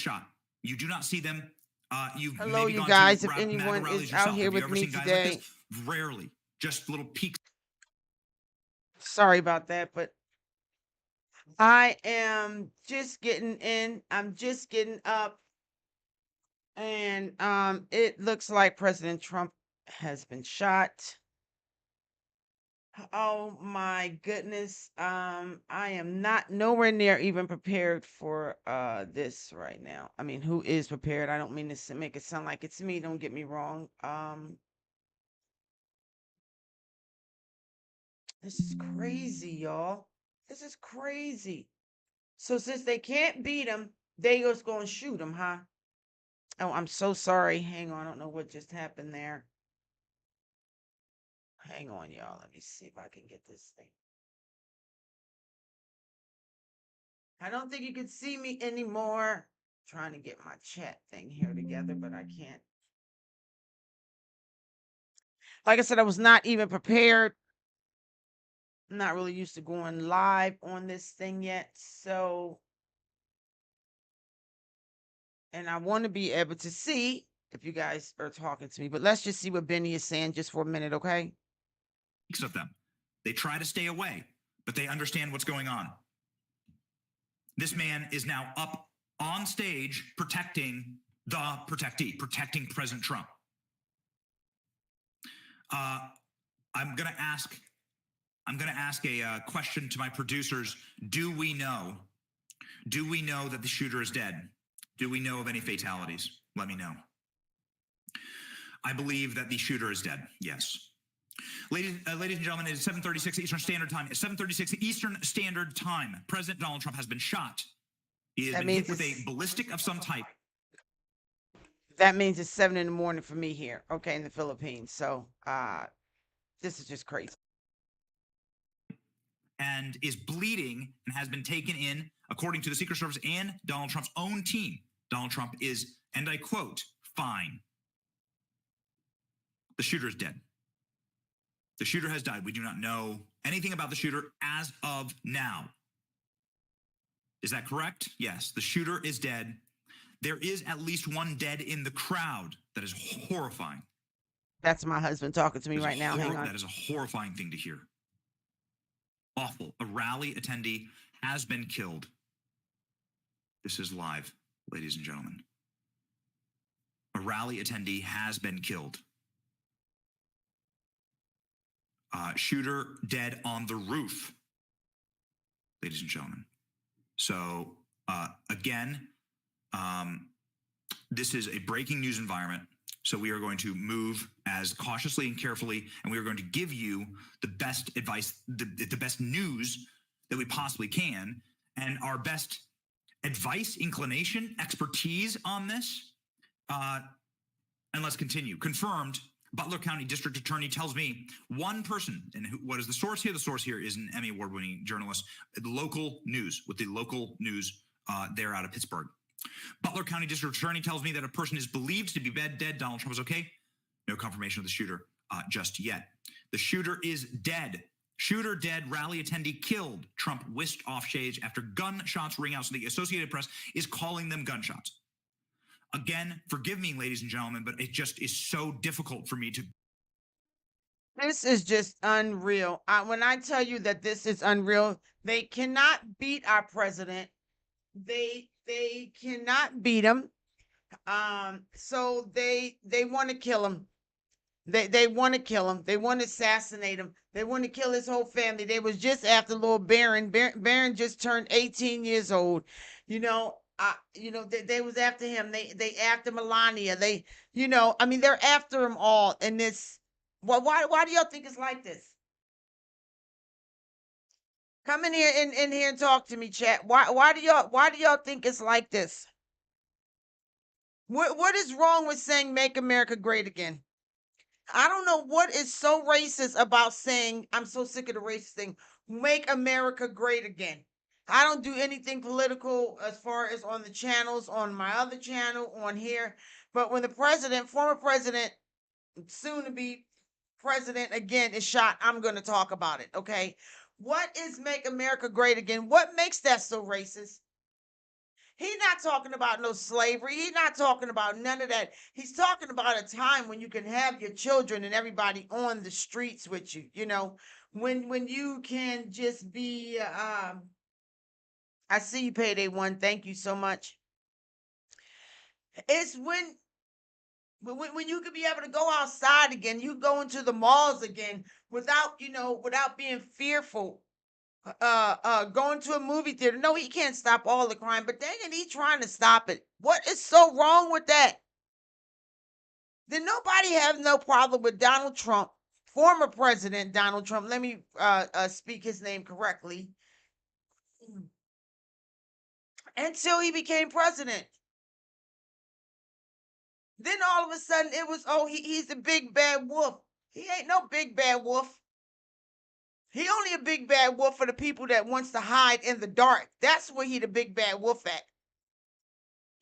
shot. You do not see them. You've Hello, maybe you gone guys. to If MAGA anyone rallies is yourself. out here Have you with ever me seen guys like today, this? Rarely. Just little peaks. sorry about that, but I am just getting in. I'm just getting up, and it looks like President Trump has been shot. Oh my goodness. I am not nowhere near even prepared for this right now. I mean, who is prepared? I don't mean to make it sound like it's me, don't get me wrong. This is crazy, y'all. This is crazy. So since they can't beat him, they just gonna shoot him, huh? Oh, I'm so sorry. Hang on, I don't know what just happened there. Hang on, y'all. Let me see if I can get this thing. I don't think you can see me anymore. Trying to get my chat thing here together, but I can't. Like I said, I was not even prepared. I'm not really used to going live on this thing yet. So, and I want to be able to see if you guys are talking to me, but let's just see what Benny is saying just for a minute, okay? Of them. They try to stay away, but they understand what's going on. This man is now up on stage protecting the protectee, protecting President Trump. I'm going to ask a question to my producers. Do we know that the shooter is dead? Do we know of any fatalities? Let me know. I believe that the shooter is dead. Yes. Ladies and gentlemen, it is 7:36 Eastern Standard Time. At 7:36 Eastern Standard Time, President Donald Trump has been shot. He has been hit with a ballistic of some type. That means it's 7 in the morning for me here, okay, in the Philippines. So this is just crazy. And is bleeding and has been taken in, according to the Secret Service and Donald Trump's own team. Donald Trump is, and I quote, fine. The shooter is dead. The shooter has died. We do not know anything about the shooter as of now. Is that correct? Yes, the shooter is dead. There is at least one dead in the crowd. That is horrifying. That's my husband talking to me right now. Hang on. That is a horrifying thing to hear. Awful. A rally attendee has been killed. This is live, ladies and gentlemen. A rally attendee has been killed. Shooter dead on the roof, ladies and gentlemen. So again, this is a breaking news environment. So we are going to move as cautiously and carefully, and we are going to give you the best advice, the best news that we possibly can, and our best advice, inclination, expertise on this. And let's continue. Confirmed. Butler County District Attorney tells me one person, and what is the source here? The source here is an Emmy Award-winning journalist, local news, with the local news there out of Pittsburgh. Butler County District Attorney tells me that a person is believed to be dead. Donald Trump is okay. No confirmation of the shooter just yet. The shooter is dead. Shooter dead, rally attendee killed. Trump whisked off stage after gunshots ring out. So the Associated Press is calling them gunshots. Again, forgive me, ladies and gentlemen, but it just is so difficult for me to. This is just unreal. When I tell you that this is unreal, they cannot beat our president. They cannot beat him. So they want to kill him. They want to kill him. They want to assassinate him. They want to kill his whole family. They was just after little Barron. Barron just turned 18 years old. They was after him. They after Melania. I mean, they're after him all. And this, well, why do y'all think it's like this? Come in here and talk to me, chat. Why do y'all think it's like this? What is wrong with saying "Make America Great Again"? I don't know what is so racist about saying, I'm so sick of the racist thing, "Make America Great Again." I don't do anything political as far as on the channels, on my other channel, on here. But when the former president, soon to be president again, is shot, I'm going to talk about it, okay? What is "Make America Great Again"? What makes that so racist? He's not talking about no slavery. He's not talking about none of that. He's talking about a time when you can have your children and everybody on the streets with you, when you can just be I see you, Payday One. Thank you so much. It's when you could be able to go outside again, you go into the malls again without being fearful. Going to a movie theater. No, he can't stop all the crime, but dang it, he's trying to stop it. What is so wrong with that? Then nobody have no problem with Donald Trump, former President Donald Trump. Let me speak his name correctly. Until he became president. Then all of a sudden it was, oh, he's the big bad wolf. He ain't no big bad wolf. He only a big bad wolf for the people that wants to hide in the dark. That's where he the big bad wolf at.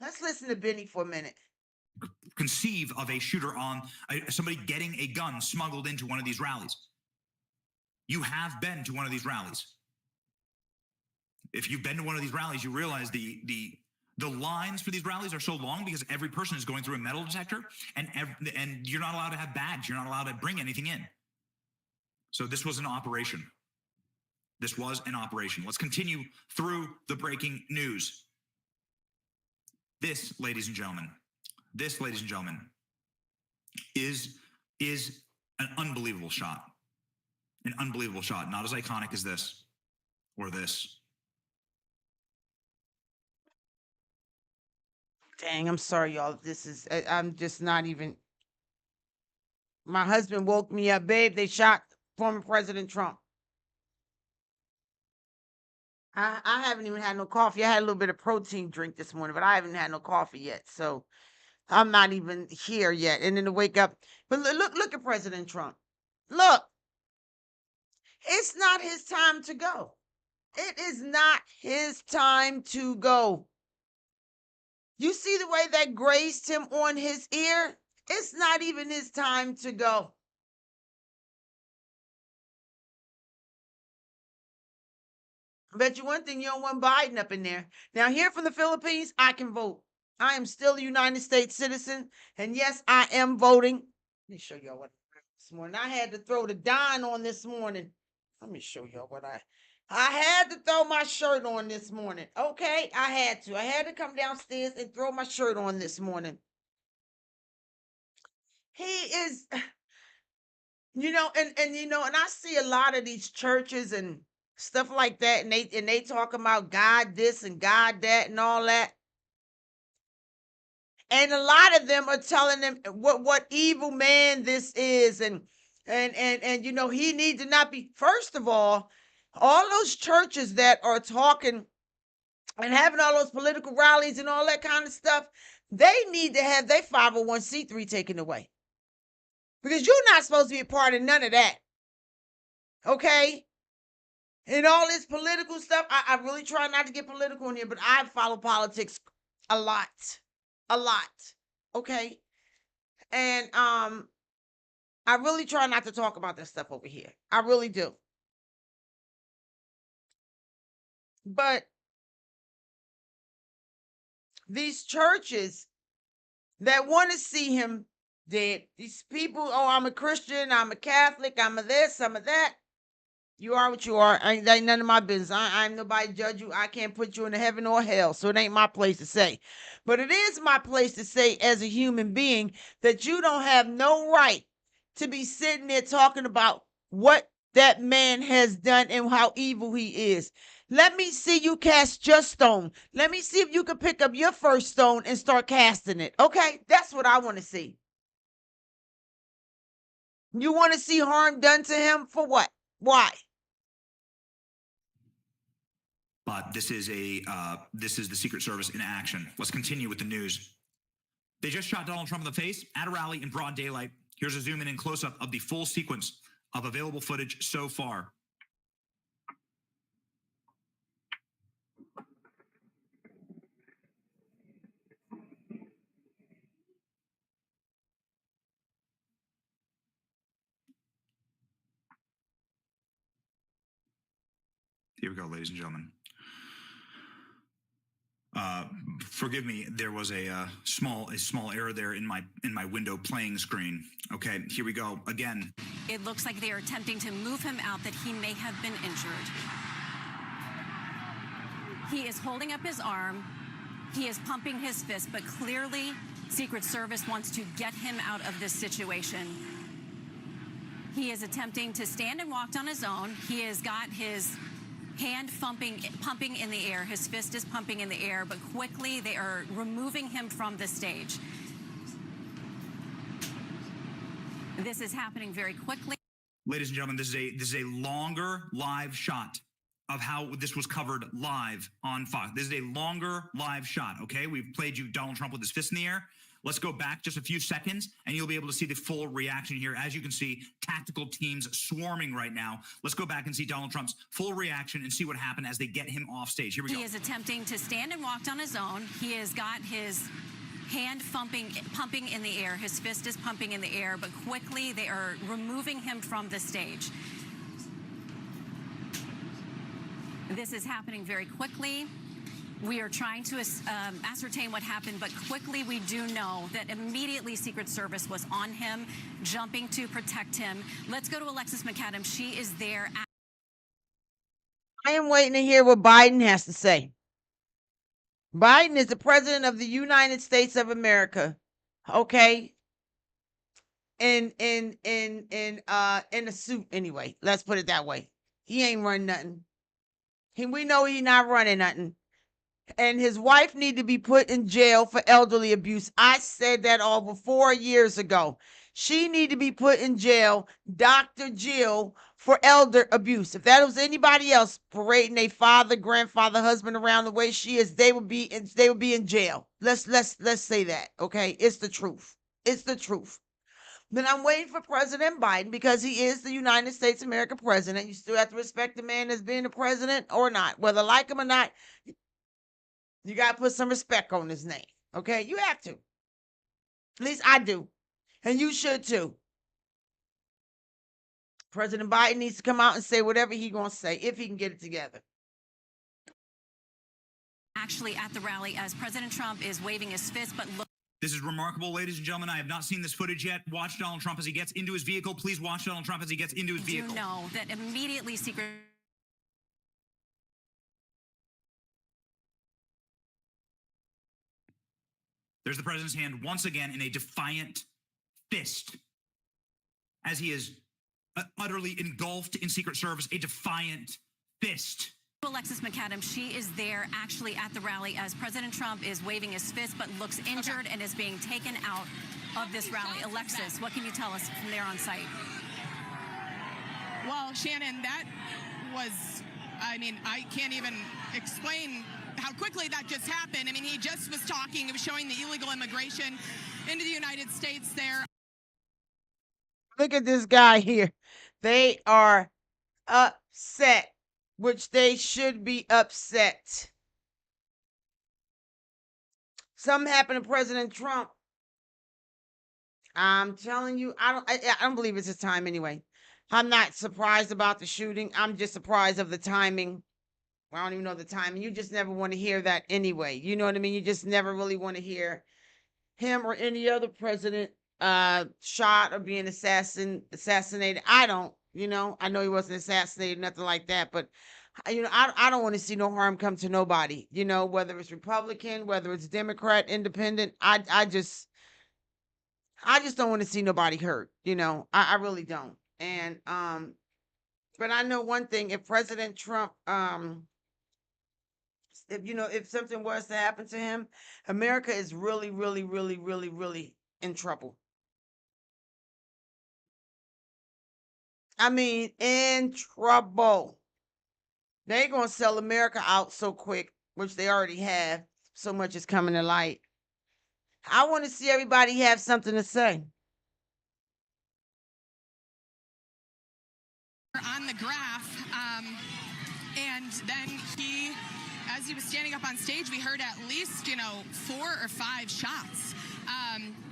Let's listen to Benny for a minute. Conceive of a shooter on somebody getting a gun smuggled into one of these rallies. You have been to one of these rallies. If you've been to one of these rallies, you realize the lines for these rallies are so long because every person is going through a metal detector, and you're not allowed to have bags. You're not allowed to bring anything in. So this was an operation. This was an operation. Let's continue through the breaking news. This, ladies and gentlemen, is an unbelievable shot. An unbelievable shot. Not as iconic as this or this. Dang, I'm sorry, y'all. I'm just not even. My husband woke me up, babe. They shot former President Trump. I haven't even had no coffee. I had a little bit of protein drink this morning, but I haven't had no coffee yet. So I'm not even here yet. And then to wake up. But look at President Trump. Look, it's not his time to go. It is not his time to go. You see the way that grazed him on his ear? It's not even his time to go. I bet you one thing, you don't want Biden up in there. Now, here from the Philippines, I can vote. I am still a United States citizen. And yes, I am voting. Let me show y'all what I did this morning. I had to throw the Don on this morning. Let me show y'all what I had to throw my shirt on this morning. Okay, I had to. I had to come downstairs and throw my shirt on this morning. He is, and I see a lot of these churches and stuff like that, and they talk about God this and God that and all that. And a lot of them are telling them what evil man this is, and he needs to not be. First of all those churches that are talking and having all those political rallies and all that kind of stuff, they need to have their 501c3 taken away. Because you're not supposed to be a part of none of that. Okay? And all this political stuff, I really try not to get political in here, but I follow politics a lot. A lot. Okay? And I really try not to talk about that stuff over here. I really do. But these churches that want to see him dead, these people, oh, I'm a Christian, I'm a Catholic, I'm a this, I'm a that. You are what you are. Ain't none of my business. I'm nobody to judge you. I can't put you into heaven or hell. So it ain't my place to say. But it is my place to say, as a human being, that you don't have no right to be sitting there talking about what that man has done and how evil he is. Let me see you cast your stone. Let me see if you can pick up your first stone and start casting it. Okay? That's what I want to see. You want to see harm done to him? For what? Why? But this is the Secret Service in action. Let's continue with the news. They just shot Donald Trump in the face at a rally in broad daylight. Here's a zoom in and close up of the full sequence of available footage so far. Here we go, ladies and gentlemen. Forgive me. There was a small error there in my window playing screen. Okay, here we go again. It looks like they are attempting to move him out, that he may have been injured. He is holding up his arm. He is pumping his fist, but clearly Secret Service wants to get him out of this situation. He is attempting to stand and walk on his own. He has got his hand pumping in the air. His fist is pumping in the air, but quickly they are removing him from the stage. This is happening very quickly. Ladies and gentlemen, this is a longer live shot of how this was covered live on Fox. This is a longer live shot, okay? We've played you Donald Trump with his fist in the air. Let's go back just a few seconds, and you'll be able to see the full reaction here. As you can see, tactical teams swarming right now. Let's go back and see Donald Trump's full reaction and see what happened as they get him off stage. Here we go. He is attempting to stand and walk on his own. He has got his hand pumping in the air. His fist is pumping in the air, but quickly they are removing him from the stage. This is happening very quickly. We are trying to ascertain what happened, but quickly we do know that immediately Secret Service was on him, jumping to protect him. Let's go to Alexis McAdams. She is there. I am waiting to hear what Biden has to say. Biden is the president of the United States of America. Okay. In a suit anyway. Let's put it that way. He ain't running nothing. We know he's not running nothing. And his wife need to be put in jail for elderly abuse. I said that over 4 years ago. She need to be put in jail, Dr. Jill, for elder abuse. If that was anybody else parading their father, grandfather, husband around the way she is, they would be in jail. Let's say that, okay? It's the truth. It's the truth. But I'm waiting for President Biden because he is the United States of America president. You still have to respect the man as being the president or not. Whether like him or not, you got to put some respect on his name, okay? You have to. At least I do. And you should too. President Biden needs to come out and say whatever he's going to say, if he can get it together. Actually at the rally as President Trump is waving his fist, but look. This is remarkable, ladies and gentlemen. I have not seen this footage yet. Watch Donald Trump as he gets into his vehicle. Please watch Donald Trump as he gets into his vehicle. You know that immediately Secret. There's the president's hand once again in a defiant fist as he is utterly engulfed in Secret Service, a defiant fist. Alexis McAdams, she is there actually at the rally as President Trump is waving his fist but looks injured and is being taken out of this rally. Alexis, what can you tell us from there on site? Well, Shannon, that was, I mean, I can't even explain how quickly that just happened. I mean, he just was talking, he was showing the illegal immigration into the United States there. Look at this guy here. They are upset, which they should be upset. Something happened to President Trump. I'm telling you, I don't believe it's his time anyway. I'm not surprised about the shooting. I'm just surprised of the timing. I don't even know the timing. You just never want to hear that anyway. You know what I mean? You just never really want to hear him or any other president shot or being assassinated. I don't, I know he wasn't assassinated, nothing like that, but I don't want to see no harm come to nobody, whether it's Republican, whether it's Democrat, independent. I just don't want to see nobody hurt, I really don't. And but I know one thing, if President Trump if something was to happen to him, America is really, really, really, really, really in trouble. I mean, in trouble. They're going to sell America out so quick, which they already have. So much is coming to light. I want to see everybody have something to say. On the graph, and then as he was standing up on stage, we heard at least, 4 or 5 shots.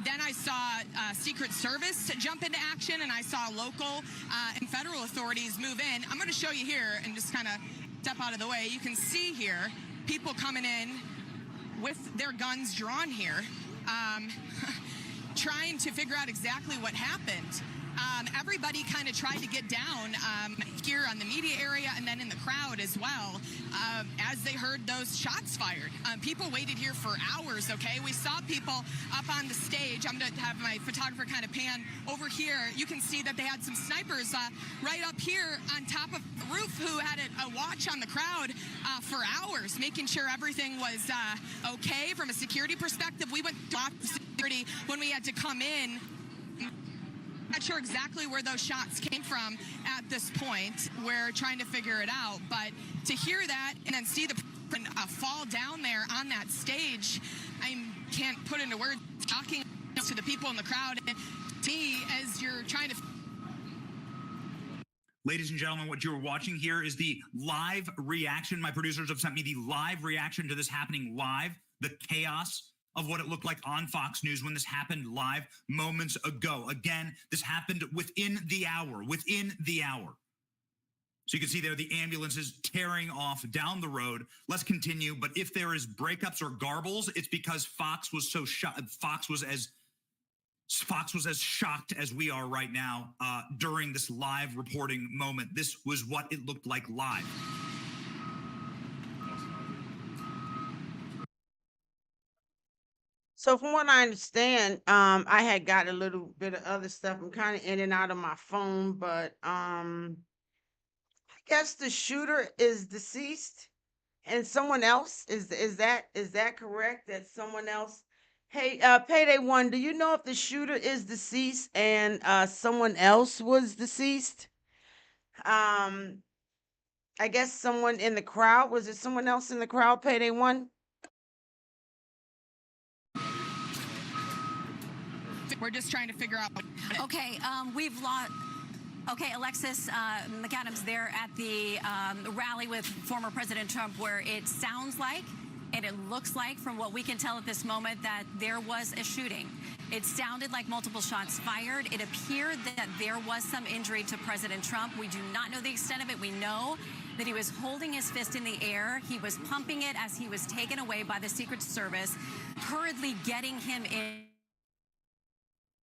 Then I saw Secret Service jump into action, and I saw local and federal authorities move in. I'm going to show you here and just kind of step out of the way. You can see here people coming in with their guns drawn here, trying to figure out exactly what happened. Everybody kind of tried to get down here on the media area and then in the crowd as well as they heard those shots fired. People waited here for hours, okay? We saw people up on the stage. I'm going to have my photographer kind of pan over here. You can see that they had some snipers right up here on top of the roof who had a watch on the crowd for hours, making sure everything was okay from a security perspective. We went to security when we had to come in. Not sure exactly where those shots came from at this point. We're trying to figure it out, but to hear that and then see the fall down there on that stage, I can't put into words. Talking to the people in the crowd, and me as you're trying to. Ladies and gentlemen, what you're watching here is the live reaction. My producers have sent me the live reaction to this happening live, the chaos of what it looked like on Fox News when this happened live moments ago. Again, this happened within the hour. So you can see there the ambulances tearing off down the road. Let's continue. But if there is breakups or garbles, it's because Fox was so shocked. Fox was as shocked as we are right now during this live reporting moment. This was what it looked like live. So from what I understand, I had got a little bit of other stuff. I'm kind of in and out of my phone, but I guess the shooter is deceased and someone else is that correct? That someone else. Hey, Payday One, do you know if the shooter is deceased and someone else was deceased? Um, I guess someone in the crowd. Was it someone else in the crowd, Payday One? We're just trying to figure out. Okay, we've lost. Okay, Alexis McAdams there at the rally with former President Trump, where it sounds like and it looks like, from what we can tell at this moment, that there was a shooting. It sounded like multiple shots fired. It appeared that there was some injury to President Trump. We do not know the extent of it. We know that he was holding his fist in the air. He was pumping it as he was taken away by the Secret Service, hurriedly getting him in.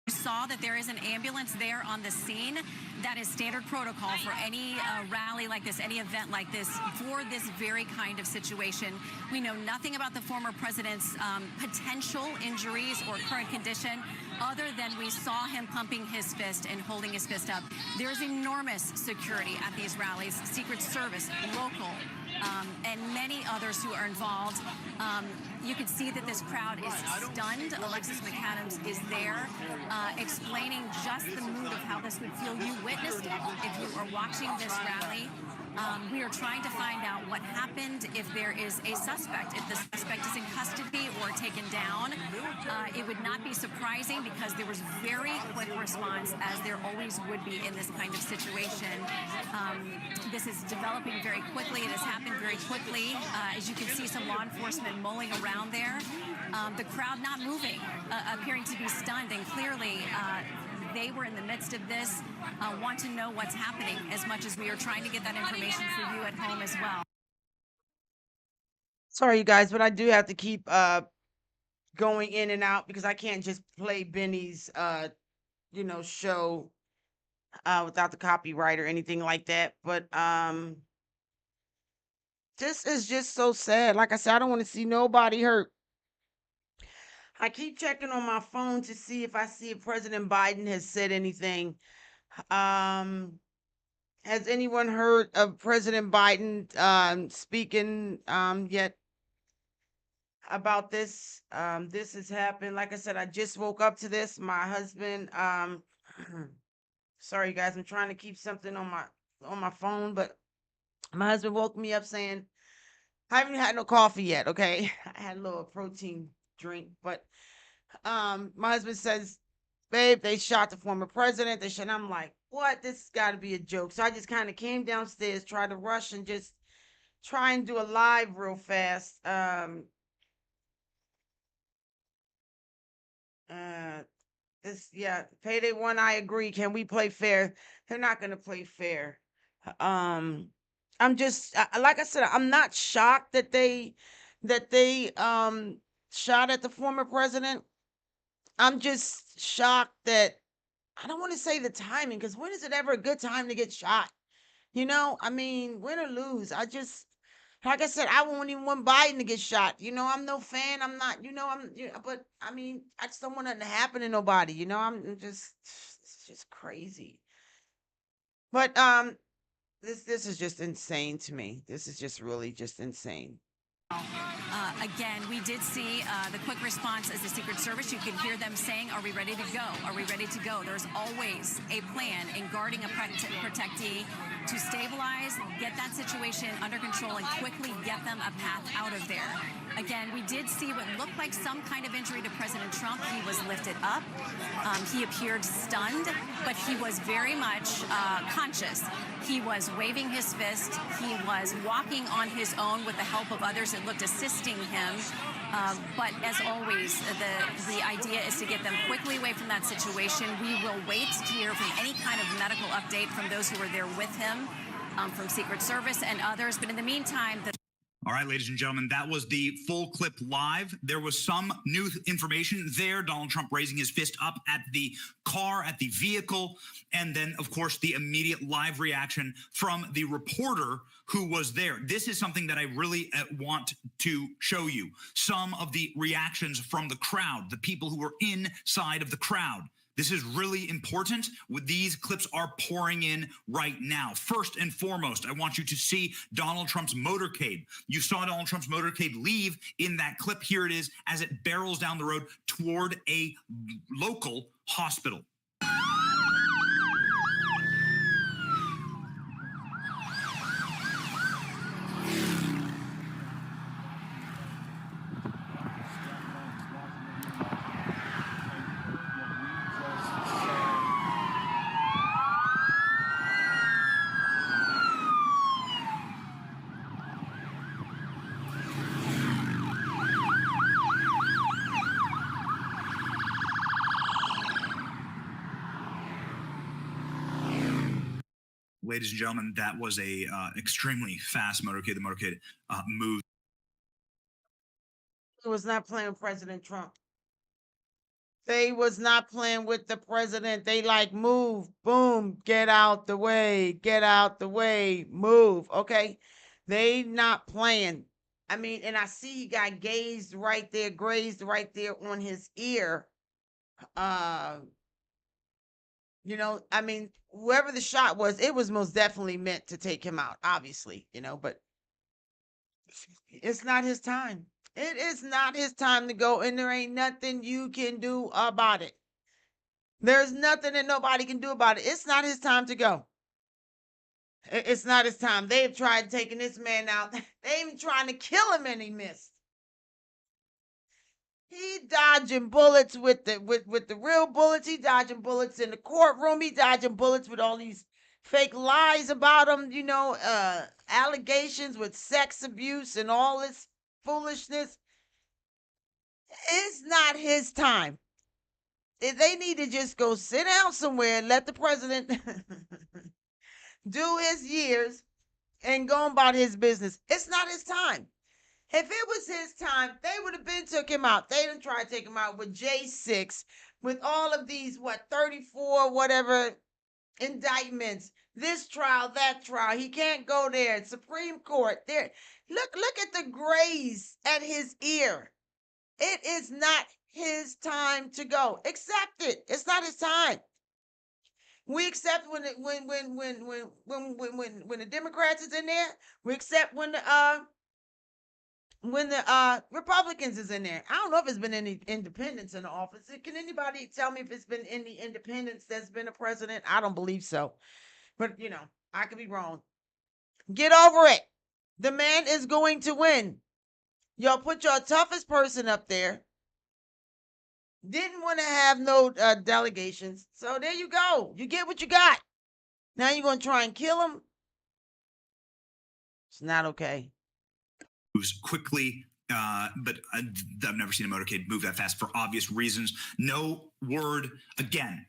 Saw that there is an ambulance there on the scene. That is standard protocol for any rally like this, any event like this, for this very kind of situation. We know nothing about the former president's potential injuries or current condition, other than we saw him pumping his fist and holding his fist up. There's enormous security at these rallies, Secret Service, local, and many others who are involved. You can see that this crowd is stunned. Alexis McAdams is there explaining just the mood of how this would feel. You witnessed it if you are watching this rally. We are trying to find out what happened, if there is a suspect, if the suspect is in custody or taken down. It would not be surprising, because there was very quick response, as there always would be in this kind of situation. This is developing very quickly. It has happened very quickly. As you can see, some law enforcement mulling around there. The crowd not moving, appearing to be stunned, and clearly they were in the midst of this, want to know what's happening as much as we are trying to get that information for you at home as well. Sorry, you guys, but I do have to keep going in and out, because I can't just play Benny's show without the copyright or anything like that. But this is just so sad. Like I said, I don't want to see nobody hurt. I keep checking on my phone to see if I see if President Biden has said anything. Has anyone heard of President Biden speaking yet about this? This has happened. Like I said, I just woke up to this. My husband, sorry guys, I'm trying to keep something on my phone, but my husband woke me up saying, I haven't had no coffee yet, okay? I had a little protein drink, but my husband says, babe, they shot the former president. And I'm like, what? This has got to be a joke. So I just kind of came downstairs, tried to rush and just try and do a live real fast. Payday One, I agree. Can we play fair? They're not going to play fair. I'm just like I said, I'm not shocked that they shot at the former president. I'm just shocked that I don't want to say the timing, because when is it ever a good time to get shot? I mean, win or lose. Like I said, I won't even want Biden to get shot. I'm no fan. I'm not, but I mean, I just don't want nothing to happen to nobody. It's just crazy. But this is just insane to me. This is just really just insane. Again, we did see the quick response as the Secret Service. You can hear them saying, "Are we ready to go? Are we ready to go?" There's always a plan in guarding a protectee to stabilize, get that situation under control, and quickly get them a path out of there. Again, we did see what looked like some kind of injury to President Trump. He was lifted up. He appeared stunned, but he was very much conscious. He was waving his fist. He was walking on his own with the help of others that looked assisting him. But as always, the idea is to get them quickly away from that situation. We will wait to hear from any kind of medical update from those who were there with him, from Secret Service and others. But in the meantime, All right, ladies and gentlemen, that was the full clip live. There was some new information there. Donald Trump raising his fist up at the car, at the vehicle, and then, of course, the immediate live reaction from the reporter who was there. This is something that I really want to show you. Some of the reactions from the crowd, the people who were inside of the crowd. This is really important. These clips are pouring in right now. First and foremost, I want you to see Donald Trump's motorcade. You saw Donald Trump's motorcade leave in that clip. Here it is as it barrels down the road toward a local hospital. Ladies and gentlemen, that was a extremely fast motorcade. The motorcade moved. He was not playing President Trump. They was not playing with the president. They like, move, boom, get out the way, move. Okay. They not playing. I mean, and I see he got grazed right there on his ear. I mean, whoever the shot was, it was most definitely meant to take him out, obviously, but it's not his time. It is not his time to go, and there ain't nothing you can do about it. There's nothing that nobody can do about it. It's not his time to go. It's not his time. They've tried taking this man out. They even trying to kill him, and he missed. He dodging bullets with the real bullets. He dodging bullets in the courtroom. He dodging bullets with all these fake lies about him, allegations with sex abuse and all this foolishness. It's not his time. They need to just go sit down somewhere and let the president do his years and go about his business. It's not his time. If it was his time, they would have been took him out. They didn't try to take him out with J6, with all of these, 34, whatever, indictments. This trial, that trial. He can't go there. Supreme Court. There. Look at the graze at his ear. It is not his time to go. Accept it. It's not his time. We accept when the Democrats is in there. We accept when the Republicans is in there. I don't know if it's been any independents in the office. Can anybody tell me if it's been any independents that's been a president? I don't believe so. But, I could be wrong. Get over it. The man is going to win. Y'all put your toughest person up there. Didn't want to have no delegations. So there you go. You get what you got. Now you're going to try and kill him? It's not okay. Moves quickly, but I've never seen a motorcade move that fast for obvious reasons. No word again.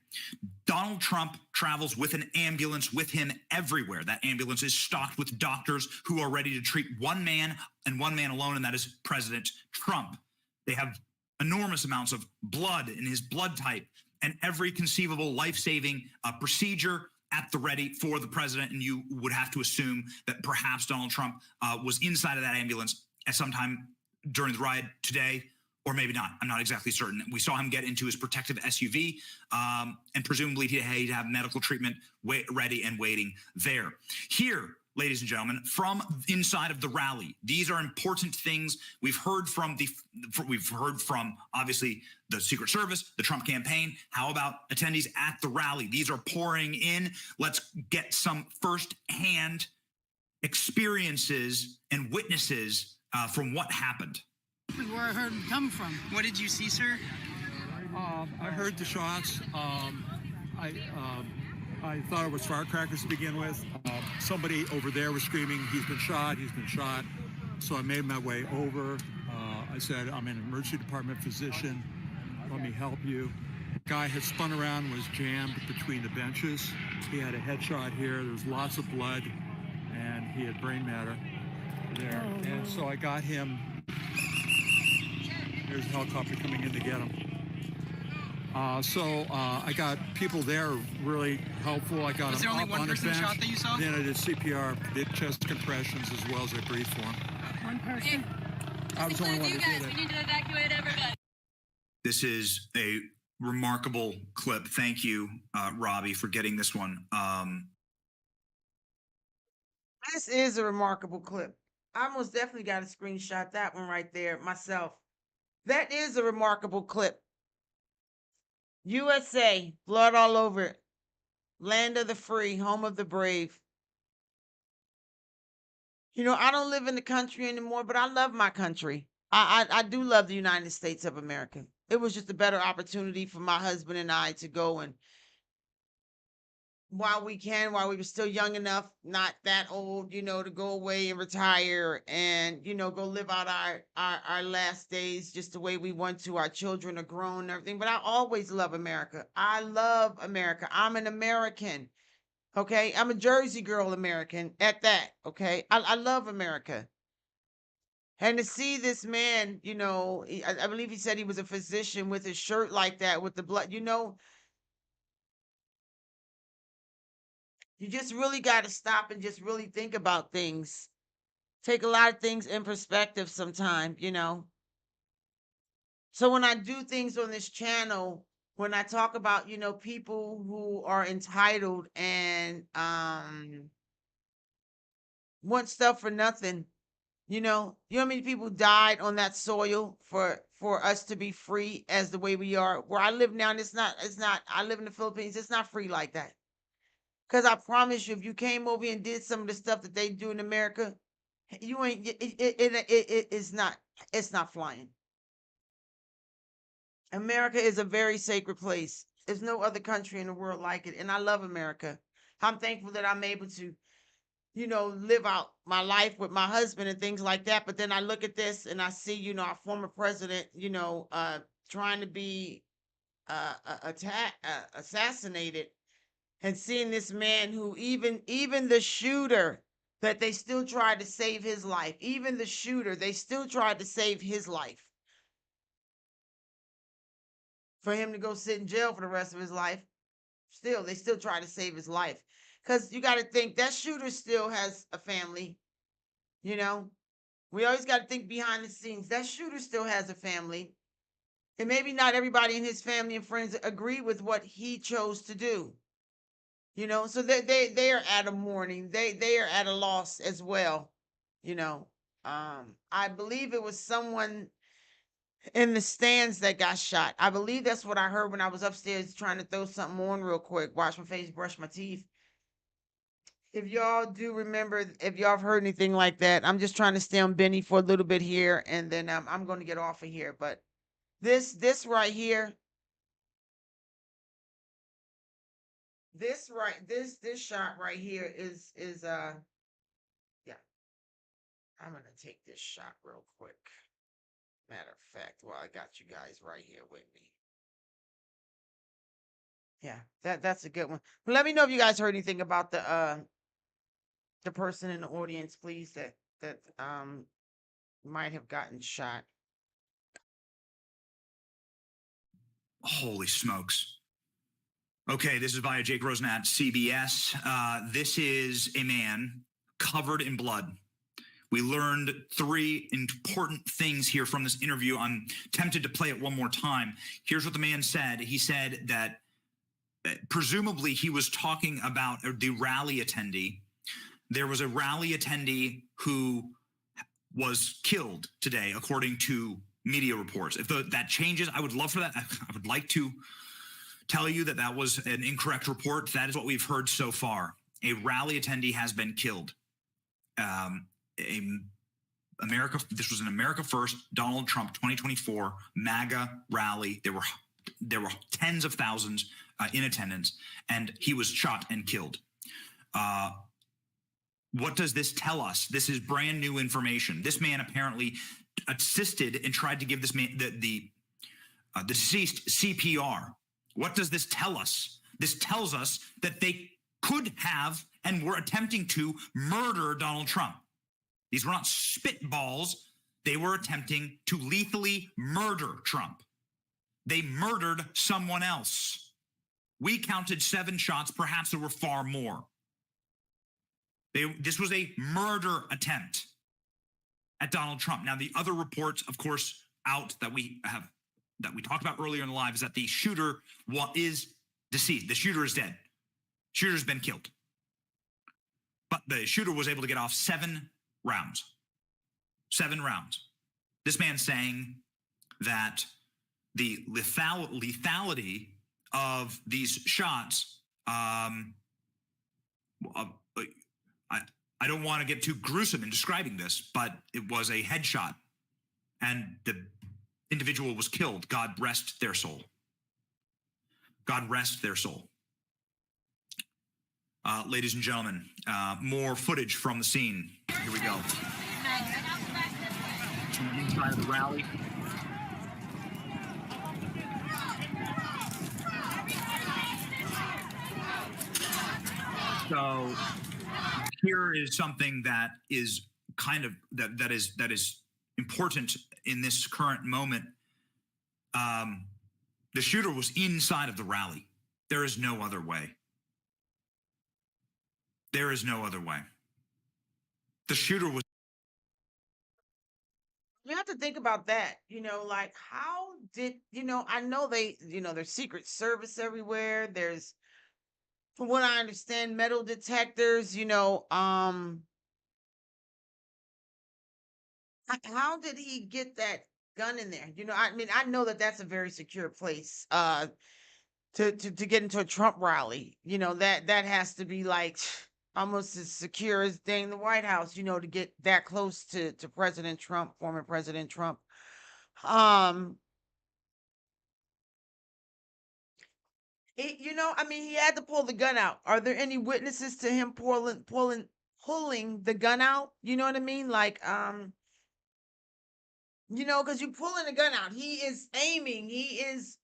Donald Trump travels with an ambulance with him everywhere. That ambulance is stocked with doctors who are ready to treat one man and one man alone, and that is President Trump. They have enormous amounts of blood in his blood type and every conceivable life-saving procedure at the ready for the president. And you would have to assume that perhaps Donald Trump was inside of that ambulance at some time during the ride today, or maybe not. I'm not exactly certain. We saw him get into his protective SUV, and presumably he'd have medical treatment ready and waiting there. Here, ladies and gentlemen, from inside of the rally, these are important things. We've heard from obviously the Secret Service, the Trump campaign. How about attendees at the rally? These are pouring in. Let's get some firsthand experiences and witnesses from what happened. Where I heard him come from. What did you see, sir? I heard the shots. I thought it was firecrackers to begin with. Somebody over there was screaming, he's been shot, he's been shot. So I made my way over. I said, I'm an emergency department physician. Let me help you. The guy had spun around, was jammed between the benches. He had a headshot here. There was lots of blood, and he had brain matter there. And so I got him. There's a helicopter coming in to get him. I got people there really helpful. I got Was there him only up one on the person bench. shot that you saw? Then I did CPR, did chest compressions as well as I breathed for him. One person. I was the only one you that guys, did we it. need to evacuate everybody. This is a remarkable clip. Thank you, Robbie, for getting this one. This is a remarkable clip. I most definitely got to screenshot that one right there myself. That is a remarkable clip. USA, blood all over it. Land of the free, home of the brave. You know, I don't live in the country anymore, but I love my country. I do love the United States of America. It was just a better opportunity for my husband and I to go and while we were still young enough, not that old, you know, to go away and retire and, you know, go live out our last days just the way we want to. Our children are grown and everything. But I always love America. I love America. I'm an American. Okay. I'm a Jersey girl American at that. Okay. I love America. And to see this man, you know, I believe he said he was a physician with his shirt like that with the blood, you know, you just really got to stop and just really think about things. Take a lot of things in perspective sometime, you know. So when I do things on this channel, when I talk about, you know, people who are entitled and want stuff for nothing, you know how many people died on that soil for us to be free as the way we are. Where I live now, and it's not, I live in the Philippines, it's not free like that. Because I promise you, if you came over here and did some of the stuff that they do in America, you ain't, it's not flying. America is a very sacred place. There's no other country in the world like it. And I love America. I'm thankful that I'm able to, you know, live out my life with my husband and things like that. But then I look at this and I see, you know, our former president, you know, trying to be assassinated. And seeing this man who even the shooter that they still tried to save his life, even the shooter, they still tried to save his life. For him to go sit in jail for the rest of his life, still, they still try to save his life. Because you got to think that shooter still has a family, you know? We always got to think behind the scenes. That shooter still has a family. And maybe not everybody in his family and friends agree with what he chose to do. You know, so they are at a mourning. They are at a loss as well. You know, I believe it was someone in the stands that got shot. I believe that's what I heard when I was upstairs trying to throw something on real quick, wash my face, brush my teeth. If y'all do remember, if y'all have heard anything like that, I'm just trying to stay on Benny for a little bit here, and then I'm going to get off of here. But this right here. This shot right here is yeah. I'm gonna take this shot real quick. Matter of fact, well, I got you guys right here with me. Yeah, that's a good one. But let me know if you guys heard anything about the person in the audience, please, that might have gotten shot. Holy smokes. Okay, this is via Jake Rosenat, CBS. This is a man covered in blood. We learned 3 important things here from this interview. I'm tempted to play it one more time. Here's what the man said. He said that presumably he was talking about the rally attendee. There was a rally attendee who was killed today, according to media reports. If that changes, I would love for that. I would like to tell you that that was an incorrect report. That is what we've heard so far. A rally attendee has been killed. This was an America First Donald Trump 2024 MAGA rally. There were tens of thousands in attendance, and he was shot and killed. What does this tell us? This is brand new information. This man apparently assisted and tried to give this man the deceased CPR. What does this tell us? This tells us that they could have and were attempting to murder Donald Trump. These were not spitballs. They were attempting to lethally murder Trump. They murdered someone else. We counted 7 shots. Perhaps there were far more. This was a murder attempt at Donald Trump. Now, the other reports, of course, out that we talked about earlier in the live is that the shooter is deceased. The shooter is dead. Shooter's been killed. But the shooter was able to get off 7 rounds. 7 rounds. This man's saying that the lethality of these shots, I don't want to get too gruesome in describing this, but it was a headshot, and the individual was killed. God rest their soul. God rest their soul. Ladies and gentlemen, more footage from the scene. Here we go. From the inside of the rally. So here is something that is kind of that is important in this current moment. The shooter was inside of the rally. There is no other way. There is no other way. The shooter was. You have to think about that, like how did, I know there's Secret Service everywhere. There's, from what I understand, metal detectors, how did he get that gun in there? I know that that's a very secure place, to get into a Trump rally, that has to be like almost as secure as dang the White House, to get that close to President Trump, former President Trump. He had to pull the gun out. Are there any witnesses to him pulling the gun out? You know what I mean? Like, because you pulling the gun out, he is aiming. He is.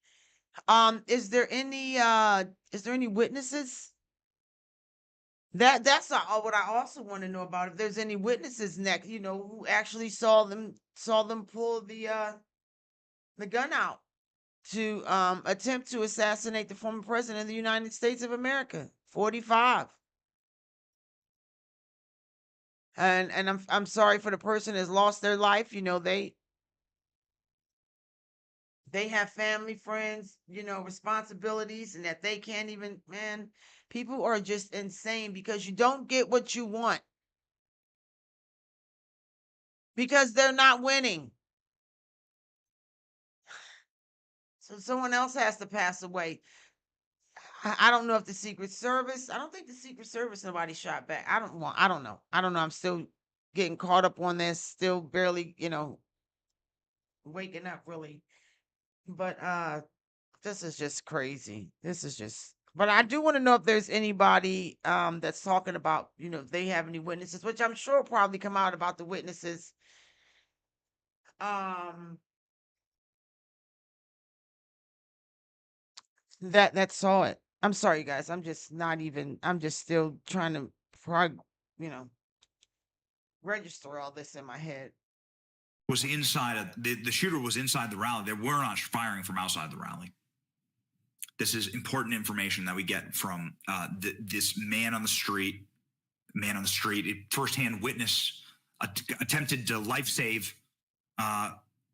Is there any witnesses? That's what I also want to know about. If there's any witnesses next, who actually saw them pull the gun out to attempt to assassinate the former president of the United States of America, 45. And I'm sorry for the person that's lost their life. They have family, friends, responsibilities, and that they can't even, man, people are just insane because you don't get what you want because they're not winning. So someone else has to pass away. I don't know if the Secret Service, I don't think the Secret Service, nobody shot back. I don't know. I'm still getting caught up on this, still barely, waking up really. But this is just crazy. But I do want to know if there's anybody that's talking about, if they have any witnesses, which I'm sure will probably come out about the witnesses. That saw it. I'm sorry, guys. I'm just still trying to register all this in my head. Was inside of the shooter was inside the rally. They were not firing from outside the rally. This is important information that we get from this man on the street. Firsthand witness, attempted to life save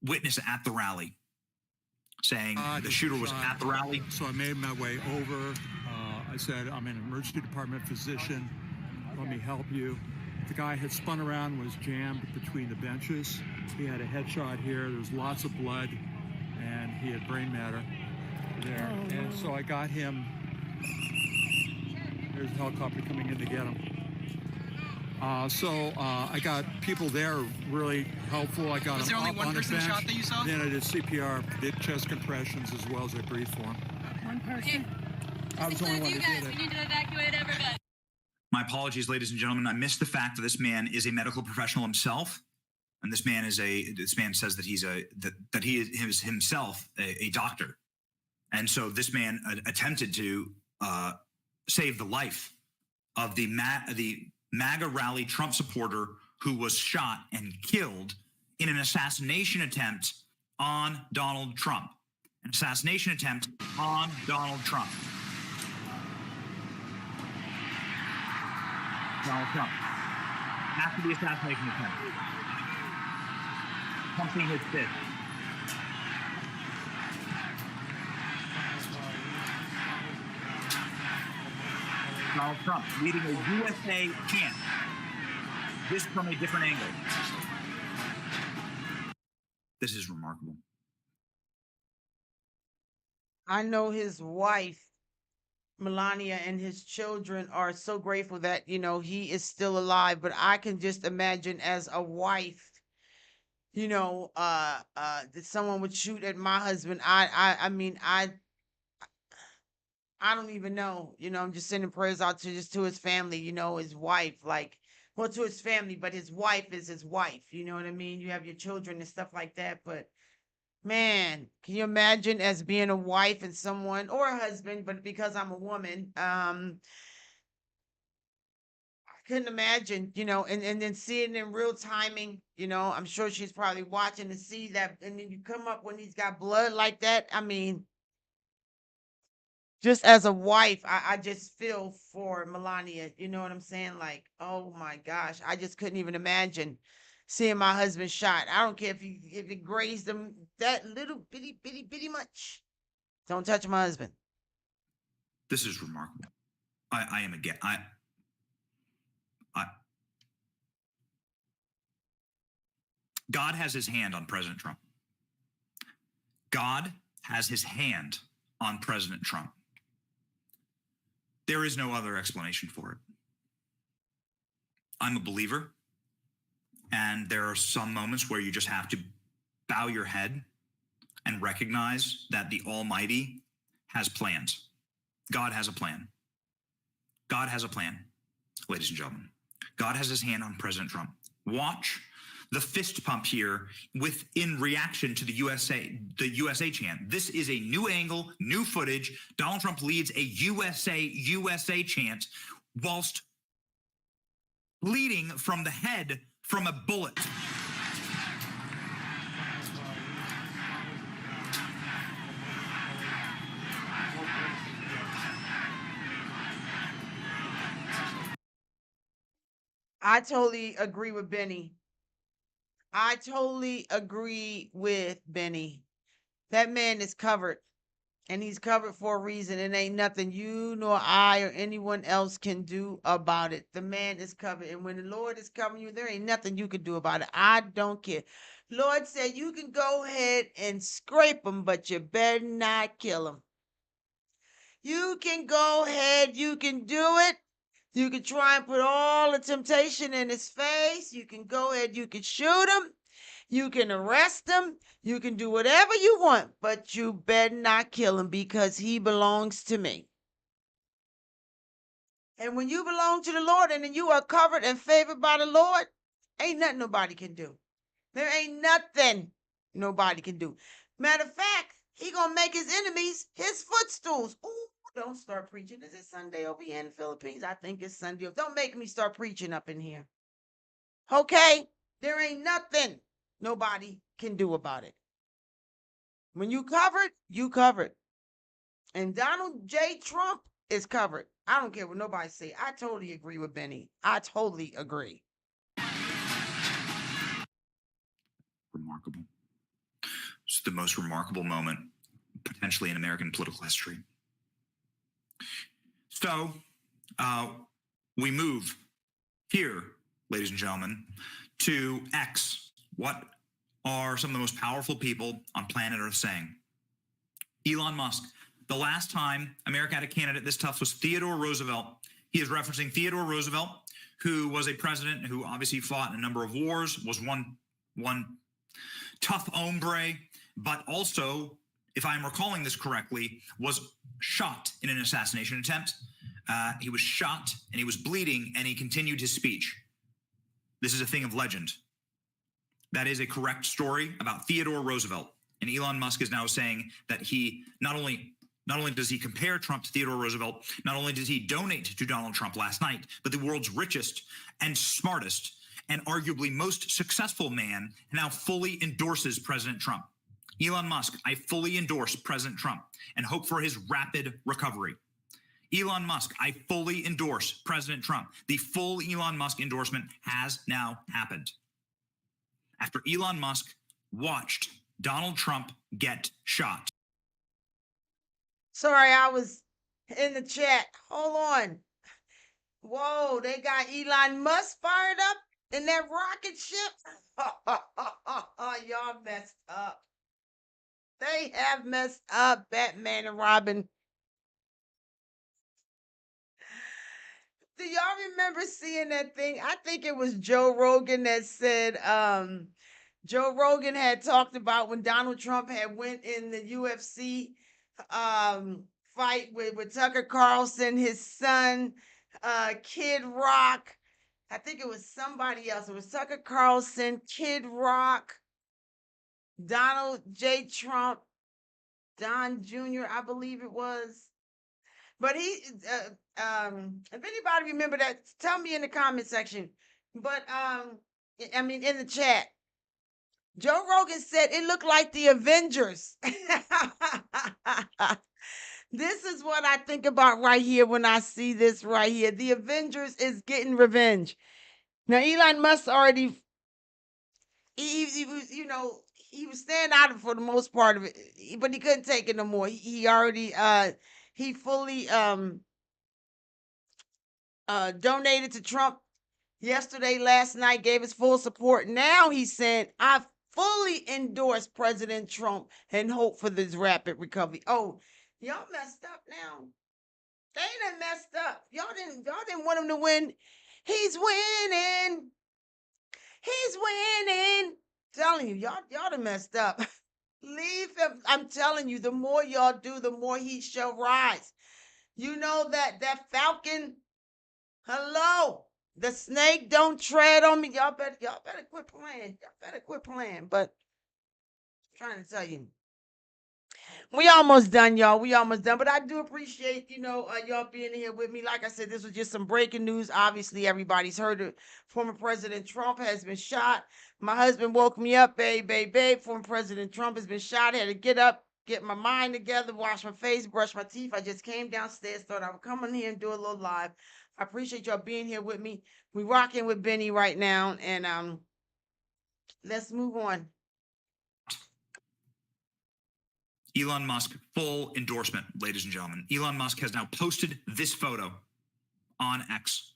witness at the rally, saying the shooter was at the rally. So I made my way over. I said, I'm an emergency department physician. Let me help you. The guy had spun around, was jammed between the benches. He had a headshot here. There was lots of blood, and he had brain matter there. And so I got him. There's a helicopter coming in to get him. I got people there really helpful. I got Was there him only up one on the person bench. shot that you saw? Then I did CPR, did chest compressions as well as I breathed for him. One person. I was the only one You who guys, did we it. need to evacuate everybody. My apologies, ladies and gentlemen. I missed the fact that this man is a medical professional himself, and this man says that he is himself a doctor, and so this man attempted to save the life of the MAGA rally Trump supporter who was shot and killed in an assassination attempt on Donald Trump. An assassination attempt on Donald Trump. Donald Trump. After the assassination attempt. Pumping his fist. Donald Trump leading a USA chant. This from a different angle. This is remarkable. I know his wife, Melania, and his children are so grateful that, he is still alive. But I can just imagine as a wife, that someone would shoot at my husband. I mean, I don't even know. I'm just sending prayers out to his family, his wife, to his family, but his wife is his wife. You know what I mean? You have your children and stuff like that. But man, can you imagine as being a wife and someone, or a husband, but because I'm a woman, I couldn't imagine, and then seeing in real timing, I'm sure she's probably watching to see that. And then you come up when he's got blood like that. I mean, just as a wife, I just feel for Melania. You know what I'm saying? Like, oh my gosh, I just couldn't even imagine seeing my husband shot. I don't care if he grazed him that little bitty much. Don't touch my husband. This is remarkable. I am again. God has his hand on President Trump. God has his hand on President Trump. There is no other explanation for it. I'm a believer, and there are some moments where you just have to bow your head and recognize that the Almighty has plans. God has a plan. God has a plan, ladies and gentlemen. God has his hand on President Trump. Watch the fist pump here in reaction to the USA chant. This is a new angle, new footage. Donald Trump leads a USA chant whilst bleeding from the head from a bullet. I totally agree with Benny. That man is covered, and he's covered for a reason. It ain't nothing you nor I or anyone else can do about it. The man is covered, and when the Lord is covering you, there ain't nothing you can do about it. I don't care. Lord said you can go ahead and scrape him, but you better not kill him. You can go ahead, you can do it. You can try and put all the temptation in his face. You can go ahead, you can shoot him. You can arrest him. You can do whatever you want, but you better not kill him because he belongs to me. And when you belong to the Lord and then you are covered and favored by the Lord, ain't nothing nobody can do. There ain't nothing nobody can do. Matter of fact, he gonna make his enemies his footstools. Ooh, don't start preaching. Is it Sunday over here in the Philippines? I think it's Sunday. Don't make me start preaching up in here. Okay? There ain't nothing nobody can do about it. When you covered, you covered. And Donald J. Trump is covered. I don't care what nobody say. I totally agree with Benny. I totally agree. Remarkable. It's the most remarkable moment potentially in American political history. So we move here, ladies and gentlemen, to X. What are some of the most powerful people on planet Earth saying? Elon Musk. The last time America had a candidate this tough was Theodore Roosevelt. He is referencing Theodore Roosevelt, who was a president who obviously fought in a number of wars, was one tough hombre, but also, if I'm recalling this correctly, was shot in an assassination attempt. He was shot and he was bleeding and he continued his speech. This is a thing of legend. That is a correct story about Theodore Roosevelt. And Elon Musk is now saying that he not only does he compare Trump to Theodore Roosevelt, not only does he donate to Donald Trump last night, but the world's richest and smartest and arguably most successful man now fully endorses President Trump. Elon Musk, I fully endorse President Trump and hope for his rapid recovery. Elon Musk, I fully endorse President Trump. The full Elon Musk endorsement has now happened. After Elon Musk watched Donald Trump get shot. Sorry, I was in the chat. Hold on. Whoa, they got Elon Musk fired up in that rocket ship. Y'all messed up. They have messed up, Batman and Robin. Do y'all remember seeing that thing? I think it was Joe Rogan that said, Joe Rogan had talked about when Donald Trump had went in the UFC fight with Tucker Carlson, his son, Kid Rock. I think it was somebody else. It was Tucker Carlson, Kid Rock, Donald J. Trump, Don Jr., I believe it was. But if anybody remember that, tell me in the comment section. But I mean in the chat. Joe Rogan said it looked like the Avengers. This is what I think about right here when I see this right here. The Avengers is getting revenge. Now Elon Musk already he was, he was staying out of it for the most part of it, but he couldn't take it no more. He already he fully donated to Trump yesterday, last night, gave his full support. Now he's saying, I fully endorse President Trump and hope for this rapid recovery. Oh, y'all messed up now. They done messed up. Y'all didn't want him to win. He's winning. He's winning. Telling you, y'all done messed up. Leave him. I'm telling you, the more y'all do, the more he shall rise. You know that Falcon. Hello. The snake don't tread on me. Y'all better quit playing. Y'all better quit playing. But I'm trying to tell you. We almost done, y'all. We almost done. But I do appreciate, y'all being here with me. Like I said, this was just some breaking news. Obviously, everybody's heard it. Former President Trump has been shot. My husband woke me up, babe. Former President Trump has been shot. I had to get up, get my mind together, wash my face, brush my teeth. I just came downstairs, thought I would come in here and do a little live. I appreciate y'all being here with me. We rocking with Benny right now, and let's move on. Elon Musk, full endorsement, ladies and gentlemen. Elon Musk has now posted this photo on X.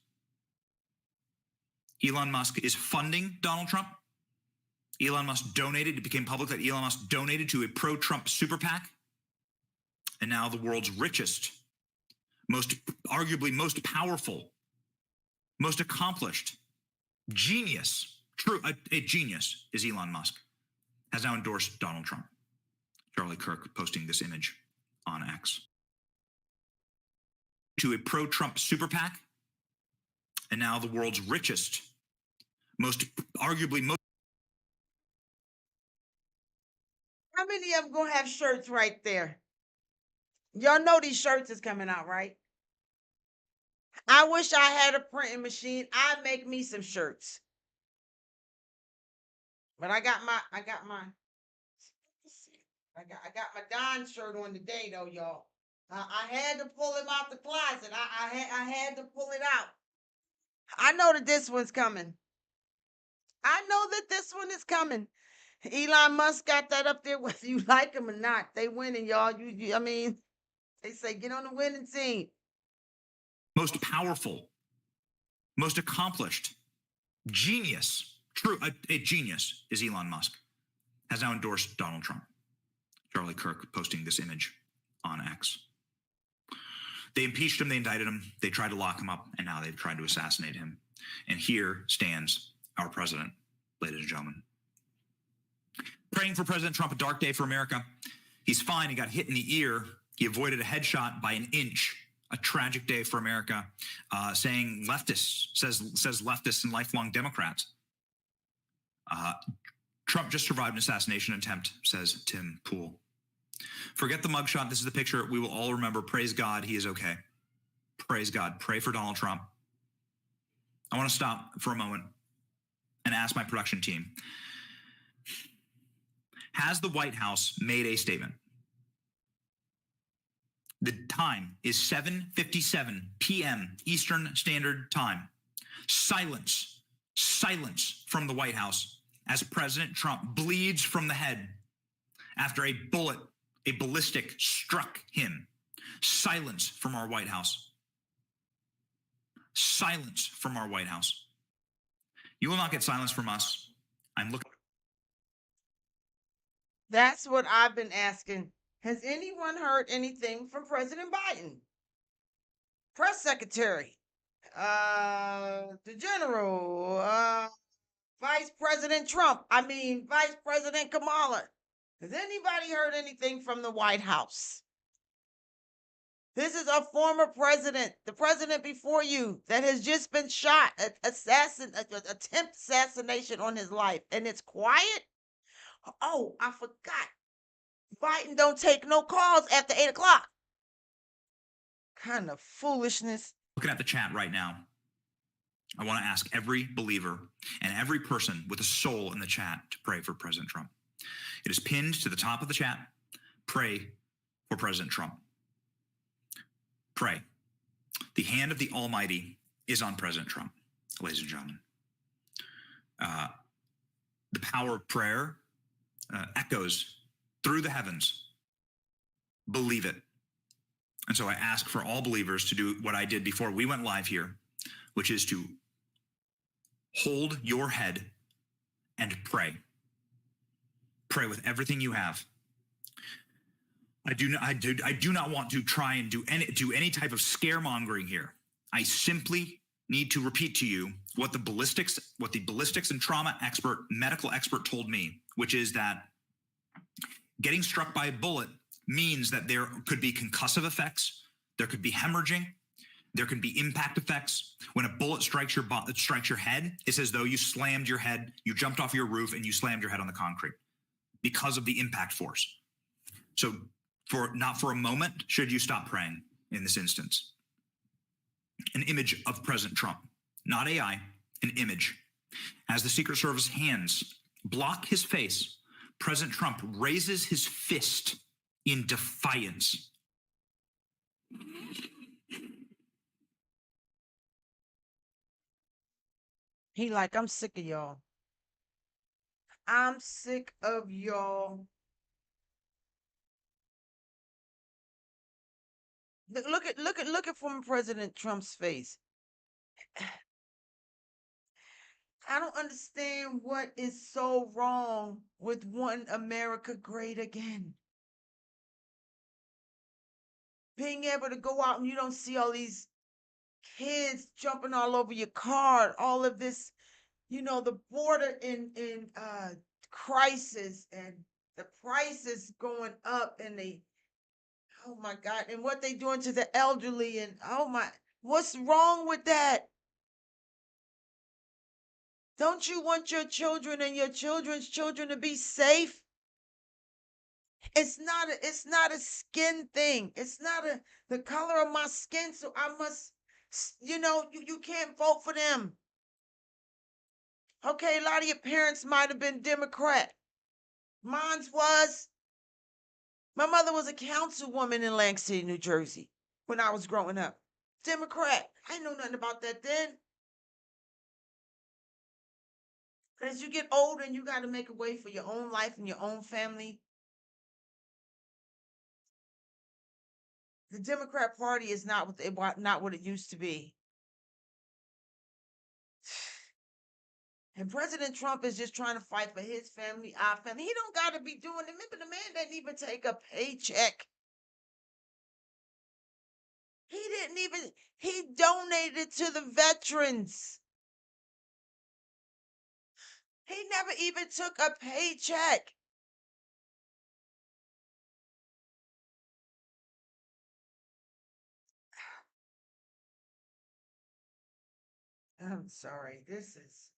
Elon Musk is funding Donald Trump. Elon Musk donated, it became public that Elon Musk donated to a pro-Trump super PAC. And now the world's richest, arguably most powerful, most accomplished, genius, a genius is Elon Musk, has now endorsed Donald Trump. Charlie Kirk posting this image on X. To a pro-Trump super PAC, and now the world's richest, arguably most. How many of them gonna have shirts right there? Y'all know these shirts is coming out, right? I wish I had a printing machine. I'd make me some shirts. But I got my Don shirt on today though, y'all. I had to pull him out the closet. I had to pull it out. I know that this one's coming. I know that this one is coming. Elon Musk got that up there, whether you like him or not. They winning, y'all. I mean, they say get on the winning team. Most powerful, most accomplished, genius, a genius is Elon Musk, has now endorsed Donald Trump. Charlie Kirk posting this image on X. They impeached him, they indicted him, they tried to lock him up, and now they've tried to assassinate him. And here stands our president, ladies and gentlemen. Praying for President Trump, a dark day for America. He's fine, he got hit in the ear, he avoided a headshot by an inch. A tragic day for America, saying leftists, says leftists and lifelong Democrats. Trump just survived an assassination attempt, says Tim Pool. Forget the mugshot. This is the picture we will all remember. Praise God, he is okay. Praise God. Pray for Donald Trump. I want to stop for a moment and ask my production team. Has the White House made a statement? The time is 7:57 p.m. Eastern Standard Time. Silence from the White House as President Trump bleeds from the head after a ballistic struck him. Silence from our White House. Silence from our White House. You will not get silence from us. I'm looking. That's what I've been asking. Has anyone heard anything from President Biden? Press secretary, the general, Vice President Trump, Vice President Kamala. Has anybody heard anything from the White House? This is a former president, the president before you, that has just been shot, attempt assassination on his life, and it's quiet? Oh, I forgot. Biden don't take no calls after 8 o'clock. Kind of foolishness. Looking at the chat right now, I want to ask every believer and every person with a soul in the chat to pray for President Trump. It is pinned to the top of the chat. Pray for President Trump. Pray. The hand of the Almighty is on President Trump, ladies and gentlemen. The power of prayer echoes through the heavens. Believe it. And so I ask for all believers to do what I did before we went live here, which is to hold your head and pray. Pray with everything you have. I do not want to try and do any type of scaremongering here. I simply need to repeat to you what the ballistics and trauma expert, medical expert told me, which is that getting struck by a bullet means that there could be concussive effects, there could be hemorrhaging, there could be impact effects. When a bullet strikes your head, it's as though you slammed your head, you jumped off your roof and you slammed your head on the concrete because of the impact force. So not for a moment should you stop praying in this instance. An image of President Trump, not AI, an image. As the Secret Service hands block his face, President Trump raises his fist in defiance. He like, I'm sick of y'all. I'm sick of y'all. Look at former President Trump's face. I don't understand what is so wrong with One America Great Again. Being able to go out and you don't see all these kids jumping all over your car, all of this, the border in crisis and the prices going up and oh my God, and what they doing to the elderly and what's wrong with that? Don't you want your children and your children's children to be safe? It's not a skin thing. It's not the color of my skin. So I must, you can't vote for them. Okay, a lot of your parents might have been Democrat. Mine's My mother was a councilwoman in Lang City, New Jersey when I was growing up. Democrat. I didn't know nothing about that then. As you get older and you got to make a way for your own life and your own family, the Democrat Party is not what it used to be. And President Trump is just trying to fight for his family, our family. He don't got to be doing it. Remember, the man didn't even take a paycheck. He donated to the veterans. He never even took a paycheck. I'm sorry. This is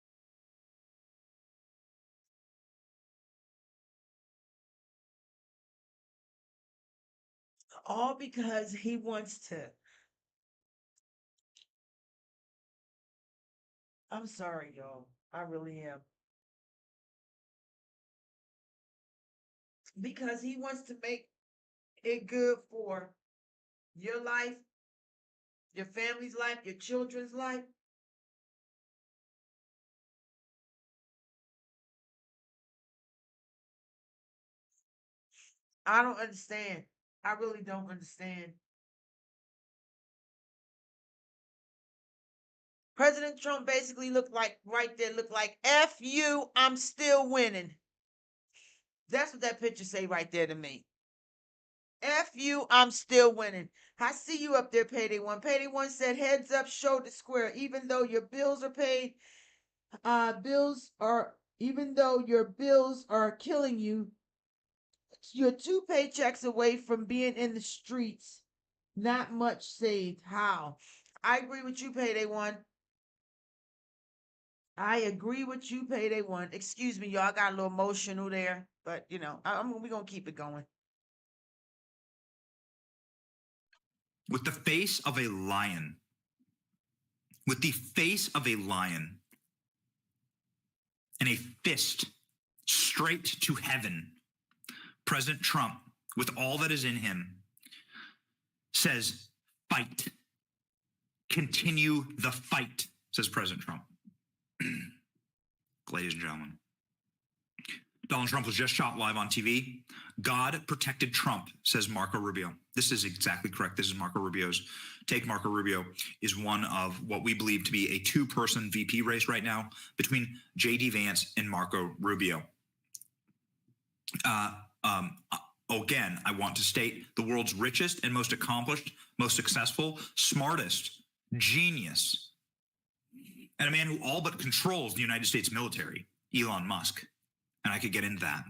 all because he wants to. I'm sorry, y'all. I really am. Because he wants to make it good for your life, your family's life, your children's life. I don't understand. I really don't understand. President Trump basically looked like F you, I'm still winning. That's what that picture say right there to me. F you, I'm still winning. I see you up there, Payday One. Payday One said, heads up, shoulder square. Even though your bills are paid, even though your bills are killing you, you're 2 paychecks away from being in the streets. Not much saved. How? I agree with you, Payday One. I agree with you, Payday One. Excuse me, y'all. I got a little emotional there, but we're gonna keep it going. With the face of a lion. With the face of a lion and a fist straight to heaven, President Trump, with all that is in him, says, fight. Continue the fight, says President Trump. Ladies and gentlemen, Donald Trump was just shot live on TV. God protected Trump, says Marco Rubio. This is exactly correct. This is Marco Rubio's take. Marco Rubio is one of what we believe to be a 2-person VP race right now between J.D. Vance and Marco Rubio. Again, I want to state the world's richest and most accomplished, most successful, smartest, genius, and a man who all but controls the United States military, Elon Musk. And I could get into that.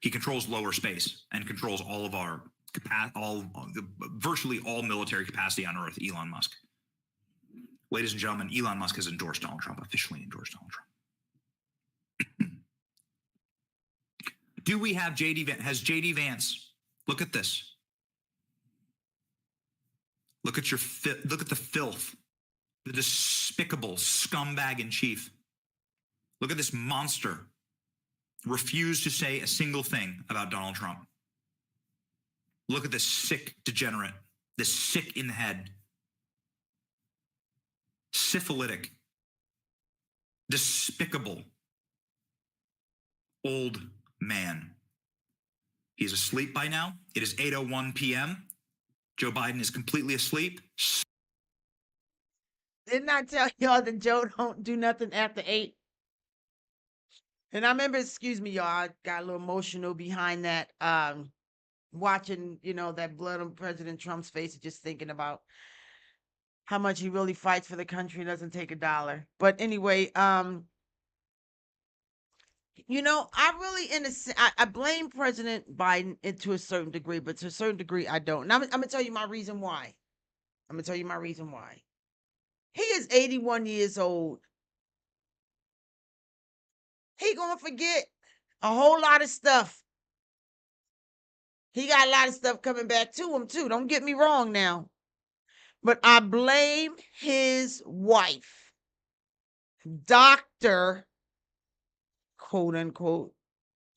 He controls lower space and controls all of our virtually all military capacity on Earth, Elon Musk. Ladies and gentlemen, Elon Musk has endorsed Donald Trump, officially endorsed Donald Trump. Do we have J.D. Vance? Has J.D. Vance, look at this. Look at the filth, the despicable scumbag in chief. Look at this monster. Refused to say a single thing about Donald Trump. Look at this sick degenerate, this sick in the head, syphilitic, despicable old man. He's asleep by now. It is 8:01 p.m. Joe Biden is completely asleep. Didn't I tell y'all that Joe don't do nothing after 8? And I remember, excuse me, y'all, I got a little emotional behind that. Watching, that blood on President Trump's face, and just thinking about how much he really fights for the country, doesn't take a dollar. But anyway, I really, I blame President Biden to a certain degree, but to a certain degree, I don't. And I'm going to tell you my reason why. He is 81 years old. He gonna forget a whole lot of stuff. He got a lot of stuff coming back to him too. Don't get me wrong now. But I blame his wife, Dr. quote unquote,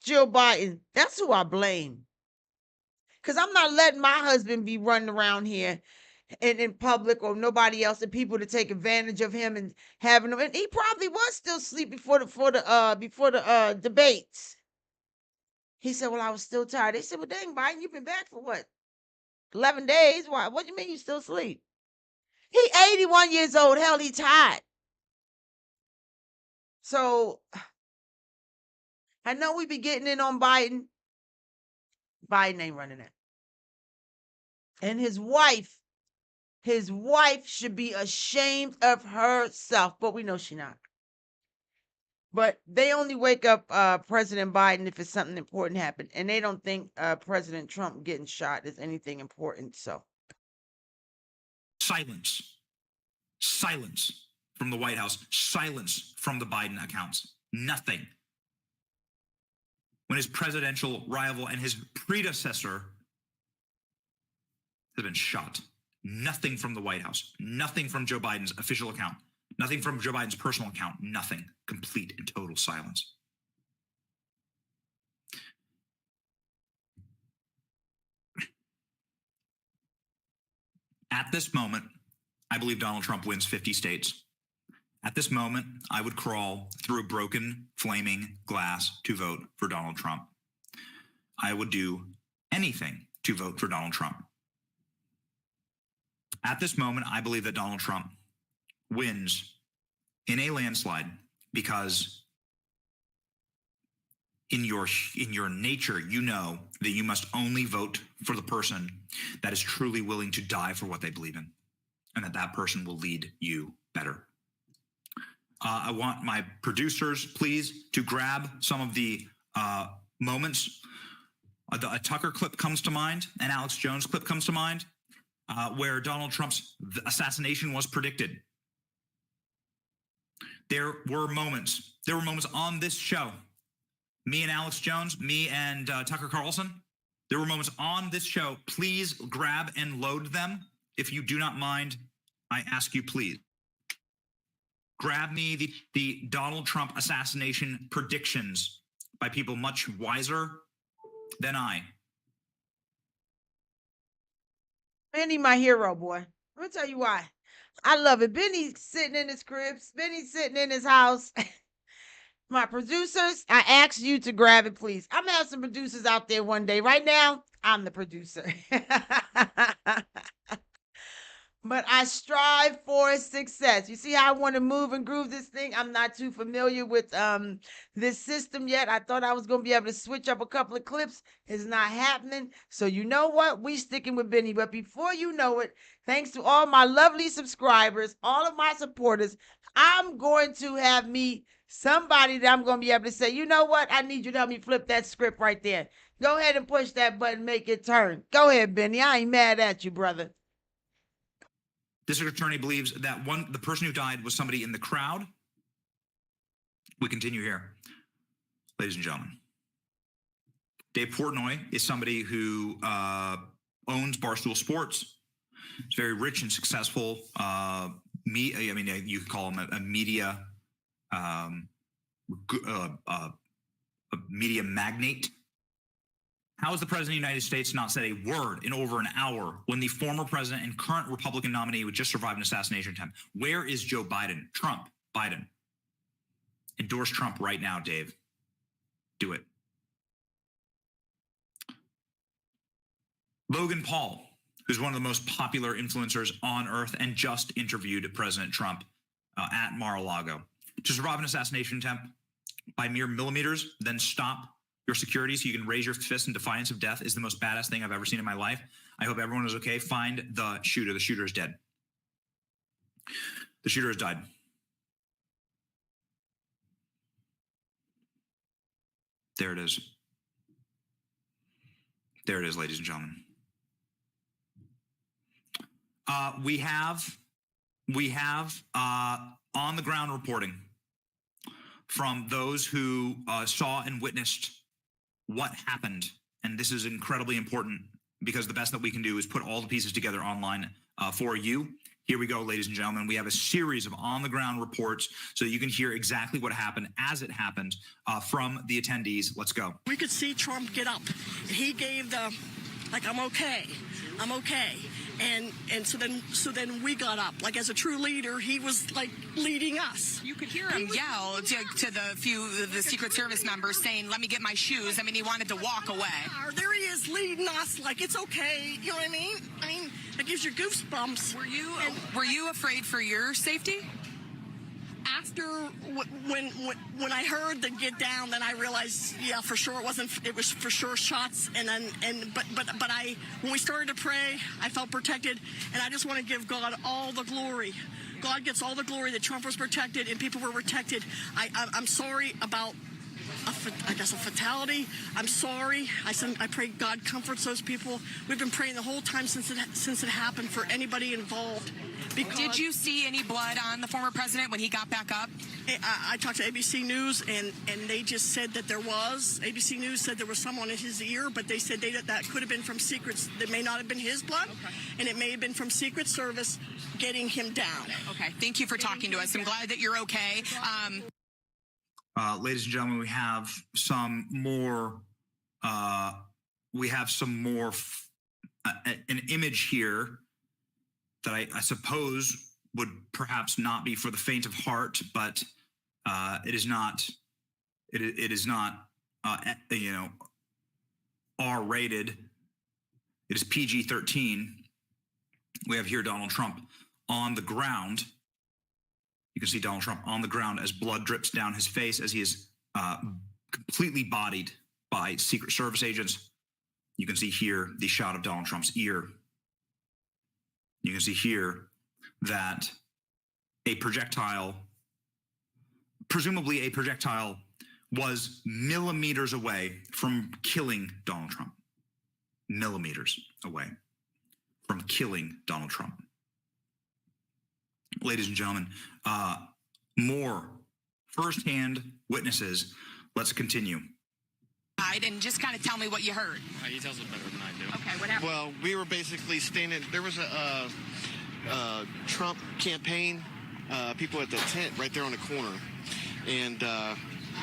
Jill Biden. That's who I blame. Because I'm not letting my husband be running around here and in public or nobody else and people to take advantage of him and having him. And he probably was still asleep before the debates. He said, "Well, I was still tired." They said, "Well, dang, Biden, you've been back for what? 11 days? Why? What do you mean you still asleep?" He 81 years old. Hell, he tired. So I know we be getting in on Biden. Biden ain't running it. And his wife should be ashamed of herself, but we know she not. But they only wake up President Biden if it's something important happened, and they don't think President Trump getting shot is anything important. So Silence. Silence from the White House. Silence from the Biden accounts. Nothing. When his presidential rival and his predecessor has been shot. Nothing from the White House. Nothing from Joe Biden's official account. Nothing from Joe Biden's personal account. Nothing. Complete and total silence. At this moment, I believe Donald Trump wins 50 states. At this moment, I would crawl through a broken, flaming glass to vote for Donald Trump. I would do anything to vote for Donald Trump. At this moment, I believe that Donald Trump wins in a landslide because in your nature, you know that you must only vote for the person that is truly willing to die for what they believe in, and that person will lead you better. I want my producers, please, to grab some of the moments. A Tucker clip comes to mind, an Alex Jones clip comes to mind, where Donald Trump's assassination was predicted. There were moments on this show, me and Alex Jones, me and Tucker Carlson, there were moments on this show. Please grab and load them. If you do not mind, I ask you, please. Grab me the Donald Trump assassination predictions by people much wiser than I. Benny, my hero, boy. Let me tell you why. I love it. Benny's sitting in his crib. Benny's sitting in his house. My producers, I ask you to grab it, please. I'm gonna have some producers out there one day. Right now, I'm the producer. But I strive for success. You see how I want to move and groove this thing? I'm not too familiar with this system yet. I thought I was going to be able to switch up a couple of clips. It's not happening. So you know what? We sticking with Benny. But before you know it, thanks to all my lovely subscribers, all of my supporters, I'm going to have me somebody that I'm going to be able to say, you know what? I need you to help me flip that script right there. Go ahead and push that button, make it turn. Go ahead, Benny. I ain't mad at you, brother. District Attorney believes that the person who died was somebody in the crowd. We continue here, ladies and gentlemen. Dave Portnoy is somebody who owns Barstool Sports. He's very rich and successful. You could call him a media magnate. How has the president of the United States not said a word in over an hour when the former president and current Republican nominee would just survive an assassination attempt? Where is Joe Biden? Biden. Endorse Trump right now, Dave. Do it. Logan Paul, who's one of the most popular influencers on earth and just interviewed President Trump at Mar-a-Lago. To survive an assassination attempt by mere millimeters, then stop your security so you can raise your fist in defiance of death is the most badass thing I've ever seen in my life. I hope everyone is okay. Find the shooter. The shooter is dead. The shooter has died. There it is. There it is, ladies and gentlemen. We have on the ground reporting from those who saw and witnessed what happened. And this is incredibly important because the best that we can do is put all the pieces together online for you. Here we go, ladies and gentlemen. We have a series of on-the-ground reports so that you can hear exactly what happened as it happened from the attendees. Let's go. We could see Trump get up. He gave the like I'm okay. And so then we got up. Like as a true leader, he was like leading us. You could hear him yell to the Secret Service members saying, "Let me get my shoes." I mean, he wanted to walk away. There he is leading us like it's okay. You know what I mean? It gives you goosebumps. Were you afraid for your safety? After when I heard the get down, then I realized, yeah, for sure it was for sure shots. But when we started to pray, I felt protected, and I just want to give God all the glory. God gets all the glory that Trump was protected and people were protected. I'm sorry about a fatality. I'm sorry. I pray God comforts those people. We've been praying the whole time since it happened for anybody involved. Did you see any blood on the former president when he got back up? I talked to ABC News, and they just said that there was. ABC News said there was someone in his ear, but they said that could have been from Secrets. That may not have been his blood, and it may have been from Secret Service getting him down. Okay, thank you for talking to us. I'm glad that you're okay. Ladies and gentlemen, we have some more. An image here that I suppose would perhaps not be for the faint of heart, but it is not. It is not. R-rated. It is PG-13. We have here Donald Trump on the ground. You can see Donald Trump on the ground as blood drips down his face as he is completely bodied by Secret Service agents. You can see here the shot of Donald Trump's ear. You can see here that a projectile, presumably a projectile, was millimeters away from killing Donald Trump. Millimeters away from killing Donald Trump. Ladies and gentlemen, more firsthand witnesses. Let's continue. And just kind of tell me what you heard. He tells it better than I do. Okay, what happened? Well, we were basically standing. There was a Trump campaign people at the tent right there on the corner, and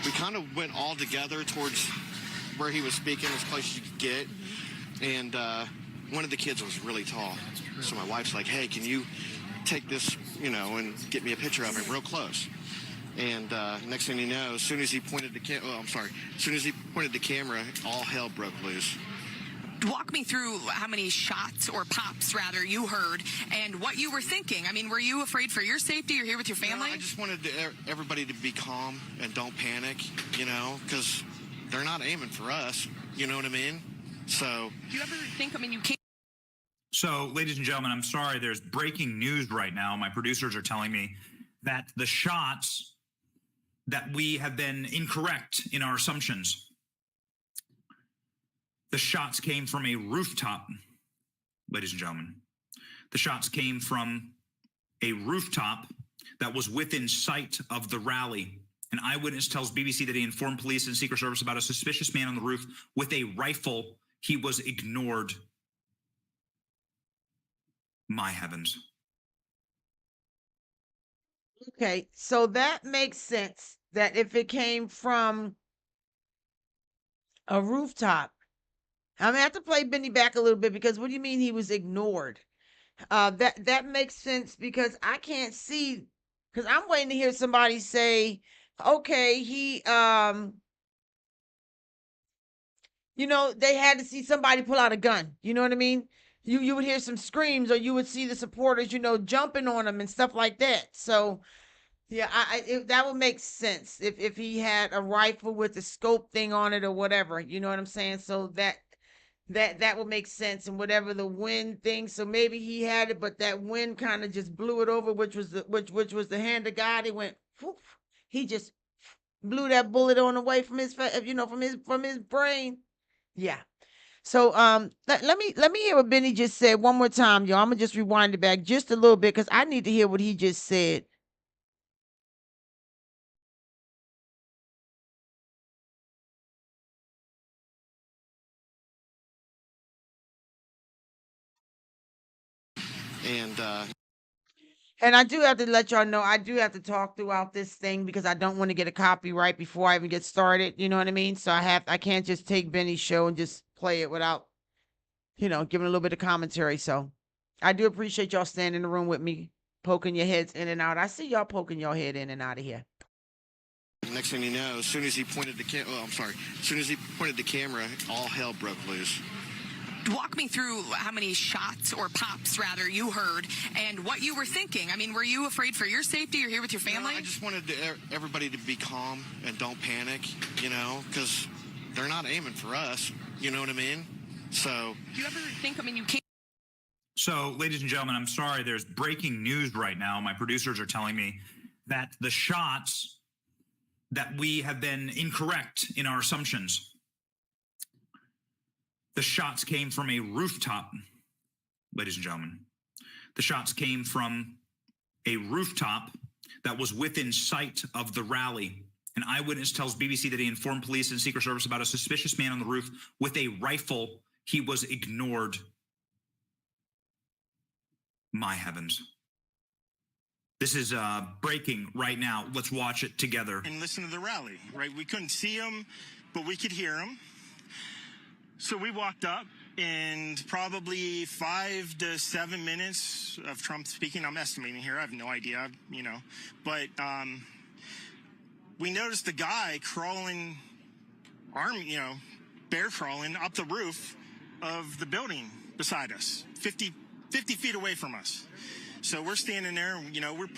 we kind of went all together towards where he was speaking, as close as you could get. And one of the kids was really tall, so my wife's like, "Hey, can you take this, and get me a picture of him real close?" And next thing you know, as soon as he pointed the camera, all hell broke loose. Walk me through how many shots, or pops rather, you heard and what you were thinking. I mean, were you afraid for your safety? You're here with your family? No, I just wanted everybody to be calm and don't panic, because they're not aiming for us. You know what I mean? So. Do you ever think, you can't. So, ladies and gentlemen, I'm sorry. There's breaking news right now. My producers are telling me that the shots that we have been incorrect in our assumptions. The shots came from a rooftop, ladies and gentlemen. The shots came from a rooftop that was within sight of the rally. An eyewitness tells BBC that he informed police and Secret Service about a suspicious man on the roof with a rifle. He was ignored. My heavens. Okay, so that makes sense that if it came from a rooftop, I'm gonna have to play Benny back a little bit, because what do you mean he was ignored? That makes sense, because I can't see, because I'm waiting to hear somebody say, okay, he they had to see somebody pull out a gun. You know what I mean? You would hear some screams, or you would see the supporters, jumping on him and stuff like that. So yeah, that would make sense if he had a rifle with the scope thing on it or whatever. You know what I'm saying? So that would make sense. And whatever the wind thing, so maybe he had it, but that wind kind of just blew it over, which was the hand of God. He went, whoof, he just blew that bullet on away from his from his brain. Yeah. So let me hear what Benny just said one more time, y'all. I'm gonna just rewind it back just a little bit, because I need to hear what he just said. And I do have to let y'all know, I do have to talk throughout this thing, because I don't want to get a copyright before I even get started. You know what I mean? So I can't just take Benny's show and just play it without giving a little bit of commentary. So I do appreciate y'all standing in the room with me, poking your heads in and out. I see y'all poking your head in and out of here. Next thing you know, as soon as he pointed the camera, all hell broke loose. Walk me through how many shots or pops, rather, you heard and what you were thinking. I mean, were you afraid for your safety? You're here with your family? I just wanted everybody to be calm and don't panic, because they're not aiming for us. You know what I mean? So. Do you ever think, you can't. So, ladies and gentlemen, I'm sorry. There's breaking news right now. My producers are telling me that the shots that we have been incorrect in our assumptions. The shots came from a rooftop, ladies and gentlemen. The shots came from a rooftop that was within sight of the rally. An eyewitness tells BBC that he informed police and Secret Service about a suspicious man on the roof with a rifle. He was ignored. My heavens. This is breaking right now. Let's watch it together. And listen to the rally, right? We couldn't see him, but we could hear him. So we walked up, and probably 5 to 7 minutes of Trump speaking. I'm estimating here. I have no idea, But we noticed the guy crawling, bear crawling up the roof of the building beside us, 50 feet away from us. So we're standing there, we're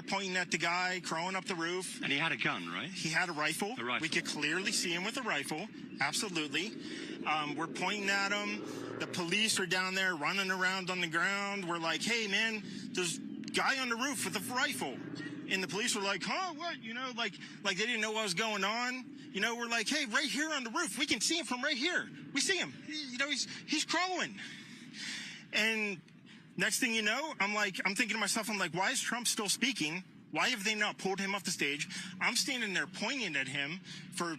pointing at the guy crawling up the roof. And he had a gun, right? He had a rifle. A rifle. We could clearly see him with a rifle. Absolutely. We're pointing at him. The police are down there running around on the ground. We're like, hey, man, there's a guy on the roof with a rifle. And the police were like, huh, what? Like they didn't know what was going on. We're like, hey, right here on the roof. We can see him from right here. We see him. He's crawling. And next thing you know, I'm thinking to myself, why is Trump still speaking? Why have they not pulled him off the stage? I'm standing there pointing at him for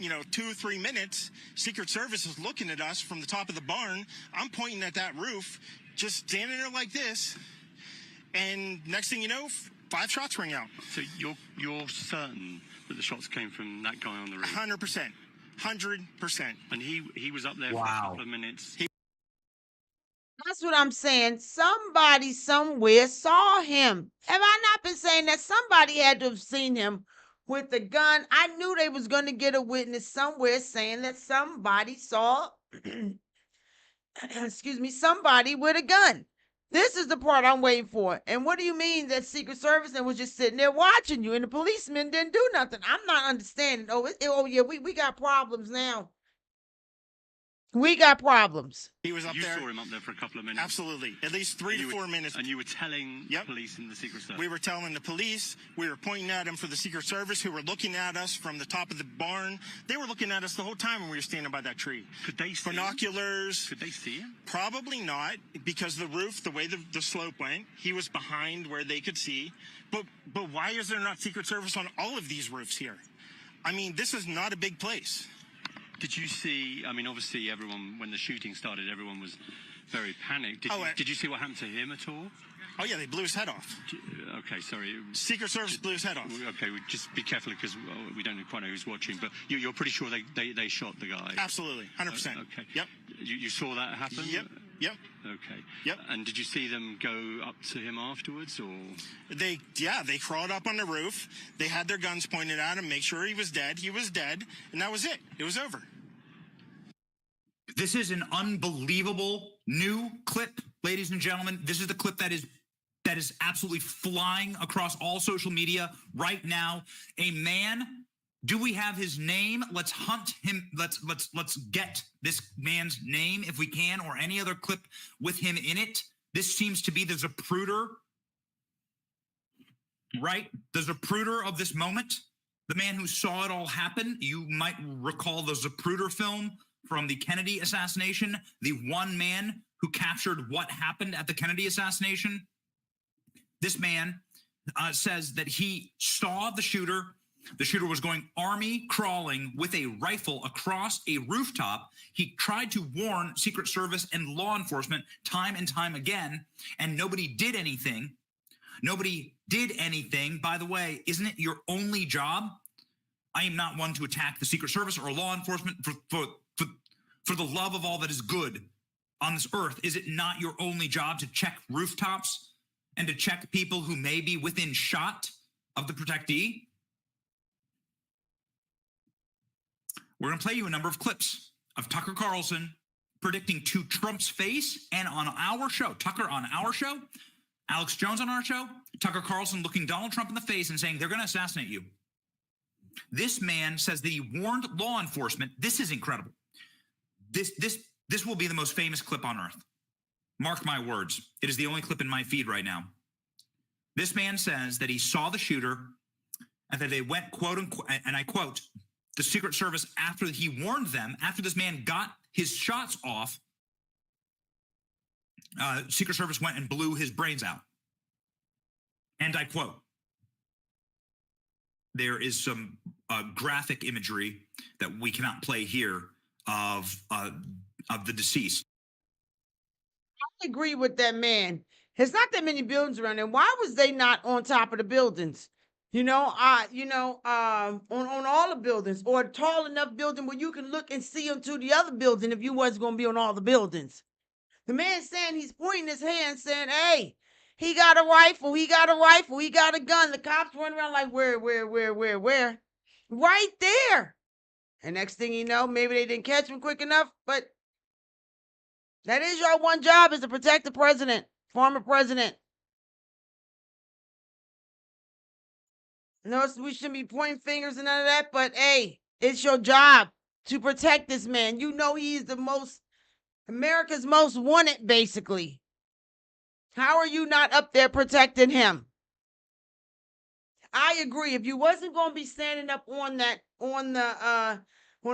2-3 minutes. Secret Service is looking at us from the top of the barn. I'm pointing at that roof, just standing there like this. And next thing you know, 5 shots ring out. So you're certain that the shots came from that guy on the roof? 100%. 100%. And he was up there for a couple of minutes. That's what I'm saying. Somebody somewhere saw him. Have I not been saying that? Somebody had to have seen him with the gun. I knew they was going to get a witness somewhere saying that somebody saw, somebody with a gun. This is the part I'm waiting for. And what do you mean that Secret Service was just sitting there watching you and the policemen didn't do nothing? I'm not understanding. Oh yeah, we got problems now. We got problems. He was up there. You saw him up there for a couple of minutes. Absolutely. At least 3 to 4 minutes. And you were telling the police and the Secret Service. We were telling the police. We were pointing at him for the Secret Service, who were looking at us from the top of the barn. They were looking at us the whole time when we were standing by that tree. Could they see binoculars? Could they see him? Probably not, because the roof, the way the slope went, he was behind where they could see. But why is there not Secret Service on all of these roofs here? This is not a big place. Did you see, obviously everyone, when the shooting started, everyone was very panicked. Did you see what happened to him at all? Oh, yeah, they blew his head off. Okay, sorry. Secret Service blew his head off. Okay, just be careful because we don't quite know who's watching, but you're pretty sure they shot the guy? Absolutely, 100%. Okay. Yep. You saw that happen? Yep. Okay. Yep. And did you see them go up to him afterwards, or? They crawled up on the roof. They had their guns pointed at him, make sure he was dead. He was dead, and that was it. It was over. This is an unbelievable new clip, ladies and gentlemen. This is the clip that is absolutely flying across all social media right now. A man. Do we have his name? Let's hunt him. Let's get this man's name if we can, or any other clip with him in it. This seems to be the Zapruder, right? The Zapruder of this moment, the man who saw it all happen. You might recall the Zapruder film from the Kennedy assassination, the one man who captured what happened at the Kennedy assassination. This man says that he saw the shooter. The shooter was going army crawling with a rifle across a rooftop. He tried to warn Secret Service and law enforcement time and time again, and nobody did anything. Nobody did anything. By the way, isn't it your only job? I am not one to attack the Secret Service or law enforcement for the love of all that is good. on this earth, is it not your only job to check rooftops and to check people who may be within shot of the protectee? We're going to play you a number of clips of Tucker Carlson predicting to Trump's face, and on our show, Tucker on our show, Alex Jones on our show, Tucker Carlson looking Donald Trump in the face and saying they're going to assassinate you. This man says that he warned law enforcement. This is incredible. This will be the most famous clip on earth. Mark my words. It is the only clip in my feed right now. This man says that he saw the shooter and that they went, quote unquote, and I quote, the Secret Service, after he warned them, after this man got his shots off, Secret Service went and blew his brains out. And I quote, there is some graphic imagery that we cannot play here of the deceased. I agree with that man. There's not that many buildings around there. Why was they not on top of the buildings? On all the buildings, or a tall enough building where you can look and see into the other building if you wasn't going to be on all the buildings. The man saying, he's pointing his hand saying, hey, he got a rifle, he got a gun. The cops run around like, where? Right there. And next thing you know, maybe they didn't catch him quick enough, but that is your one job, is to protect the president, former president. No, we shouldn't be pointing fingers and none of that, but hey, it's your job to protect this man. You know he's America's most wanted, basically. How are you not up there protecting him? I agree. If you wasn't going to be standing up on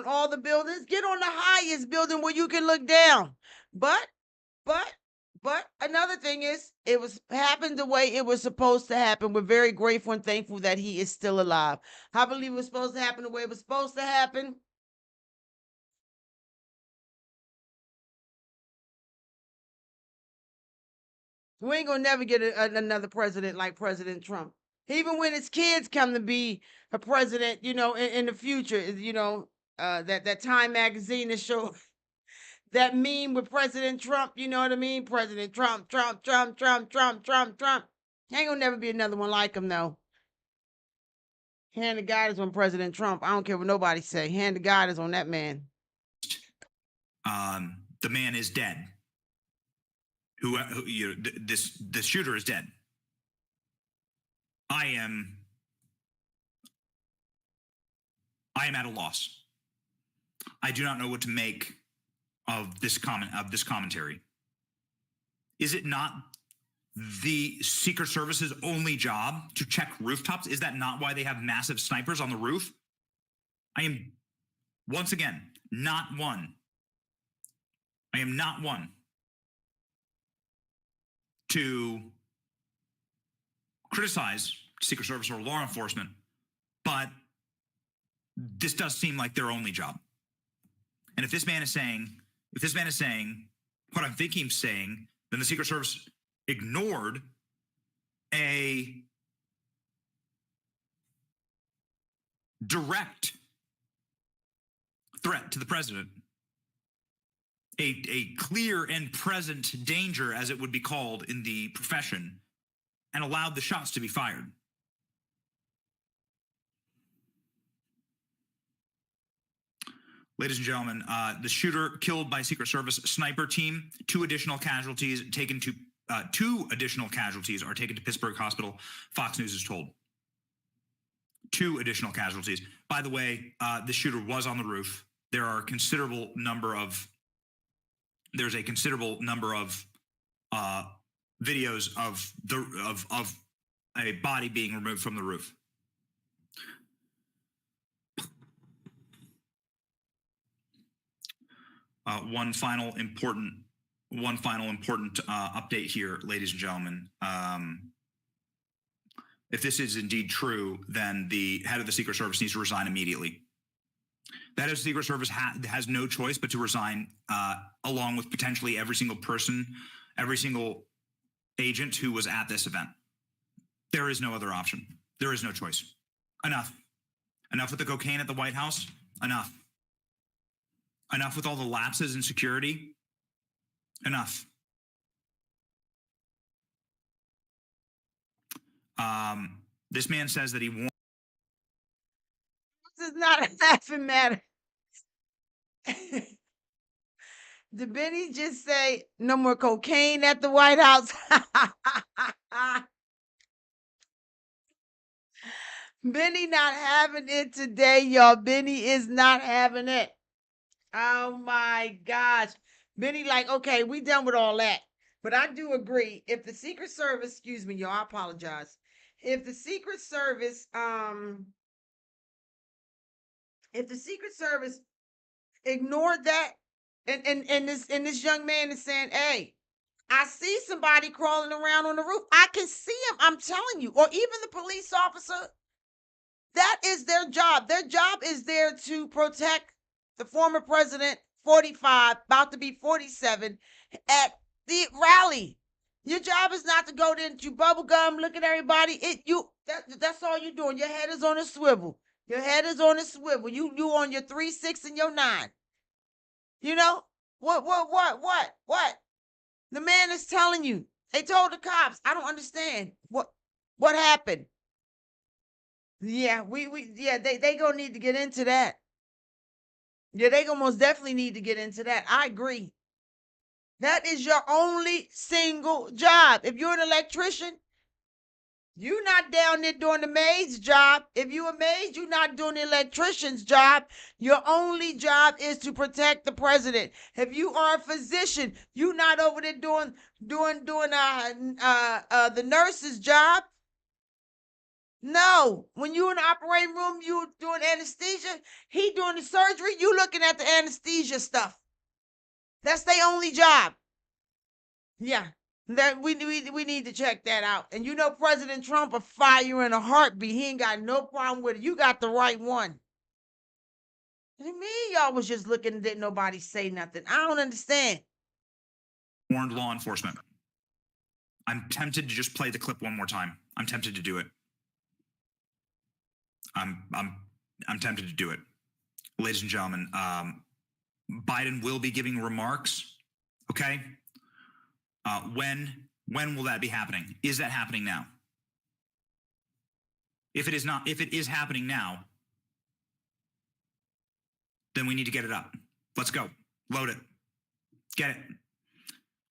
all the buildings, get on the highest building where you can look down. But another thing is, it happened the way it was supposed to happen. We're very grateful and thankful that he is still alive. I believe it was supposed to happen the way it was supposed to happen. We ain't gonna never get another president like President Trump. Even when his kids come to be a president, in the future, that Time magazine that show that meme with President Trump, you know what I mean? President Trump. Ain't gonna never be another one like him, though. Hand of God is on President Trump. I don't care what nobody say. Hand of God is on that man. The man is dead. The shooter is dead. I am at a loss. I do not know what to make of this commentary. Is it not the Secret Service's only job to check rooftops? Is that not why they have massive snipers on the roof? I am, once again, not one. I am not one to criticize Secret Service or law enforcement, but this does seem like their only job. And if this man is saying what I'm thinking he's saying, then the Secret Service ignored a direct threat to the president, a clear and present danger, as it would be called in the profession, and allowed the shots to be fired. Ladies and gentlemen, the shooter killed by Secret Service sniper team. Two additional casualties are taken to Pittsburgh Hospital. Fox News is told. 2 additional casualties. By the way, the shooter was on the roof. There's a considerable number of videos of a body being removed from the roof. One final important update here, ladies and gentlemen. If this is indeed true, then the head of the Secret Service needs to resign immediately. The head of the Secret Service has no choice but to resign, along with potentially every single agent who was at this event. There is no other option. There is no choice. Enough. Enough with the cocaine at the White House. Enough. Enough with all the lapses in security. Enough. This man says that he wants. This is not a laughing matter. Did Benny just say no more cocaine at the White House? Benny not having it today, y'all. Benny is not having it. Oh my gosh. Benny like, okay, we done with all that. But I do agree. If the Secret Service, excuse me, y'all, I apologize. If the Secret Service, ignored that, and this young man is saying, hey, I see somebody crawling around on the roof. I can see him. I'm telling you. Or even the police officer. That is their job. Their job is there to protect the former president, 45, about to be 47, at the rally. Your job is not to go there and chew bubble gum, look at everybody. That's all you're doing. Your head is on a swivel. Your head is on a swivel. You on your 3, 6, and your 9. You know? What? The man is telling you. They told the cops. I don't understand. What happened? Yeah, they gonna need to get into that. Yeah, they gonna most definitely need to get into that. I agree. That is your only single job. If you're an electrician, you're not down there doing the maid's job. If you're a maid, you're not doing the electrician's job. Your only job is to protect the president. If you are a physician, you're not over there doing the nurse's job. No, when you in the operating room, you doing anesthesia, he doing the surgery, you looking at the anesthesia stuff. That's their only job. Yeah, that we need to check that out. And you know President Trump will fire you in a heartbeat. He ain't got no problem with it. You got the right one. What do you mean y'all was just looking and didn't nobody say nothing? I don't understand. Warned law enforcement. I'm tempted to just play the clip one more time. I'm tempted to do it. I'm tempted to do it. Ladies and gentlemen, Biden will be giving remarks. Okay. When will that be happening? Is that happening now? If it is happening now, then we need to get it up. Let's go. Load it. Get it.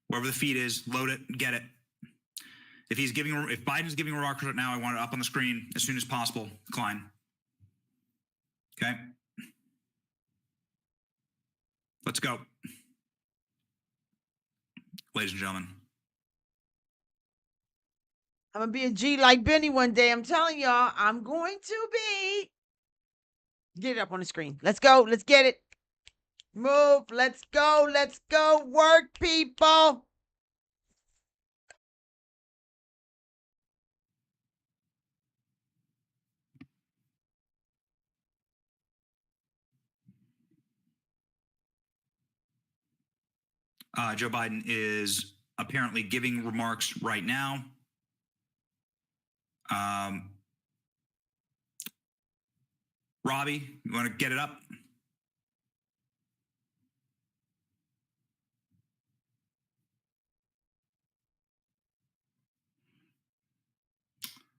Wherever the feed is, load it, get it. If Biden's giving remarks right now, I want it up on the screen as soon as possible, Klein. Okay. Let's go. Ladies and gentlemen. I'm going to be a G like Benny one day. I'm telling y'all, I'm going to be. Get it up on the screen. Let's go. Let's get it. Move. Let's go. Let's go. Work, people. Joe Biden is apparently giving remarks right now. Robbie, you want to get it up?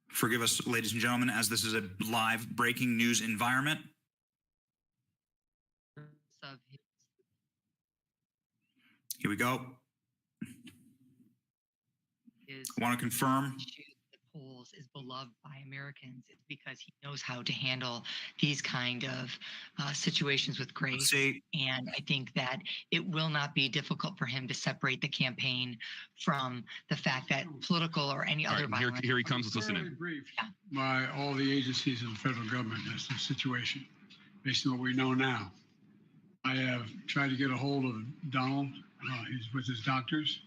Forgive us, ladies and gentlemen, as this is a live breaking news environment. Here we go. I want to confirm. Polls is beloved by Americans. It's because he knows how to handle these kind of situations with grace. And I think that it will not be difficult for him to separate the campaign from the fact that political or any other violence. Here he comes. Let's listen in. Briefed by all the agencies of the federal government as to the situation, based on what we know now. I have tried to get a hold of Donald. He's with his doctors.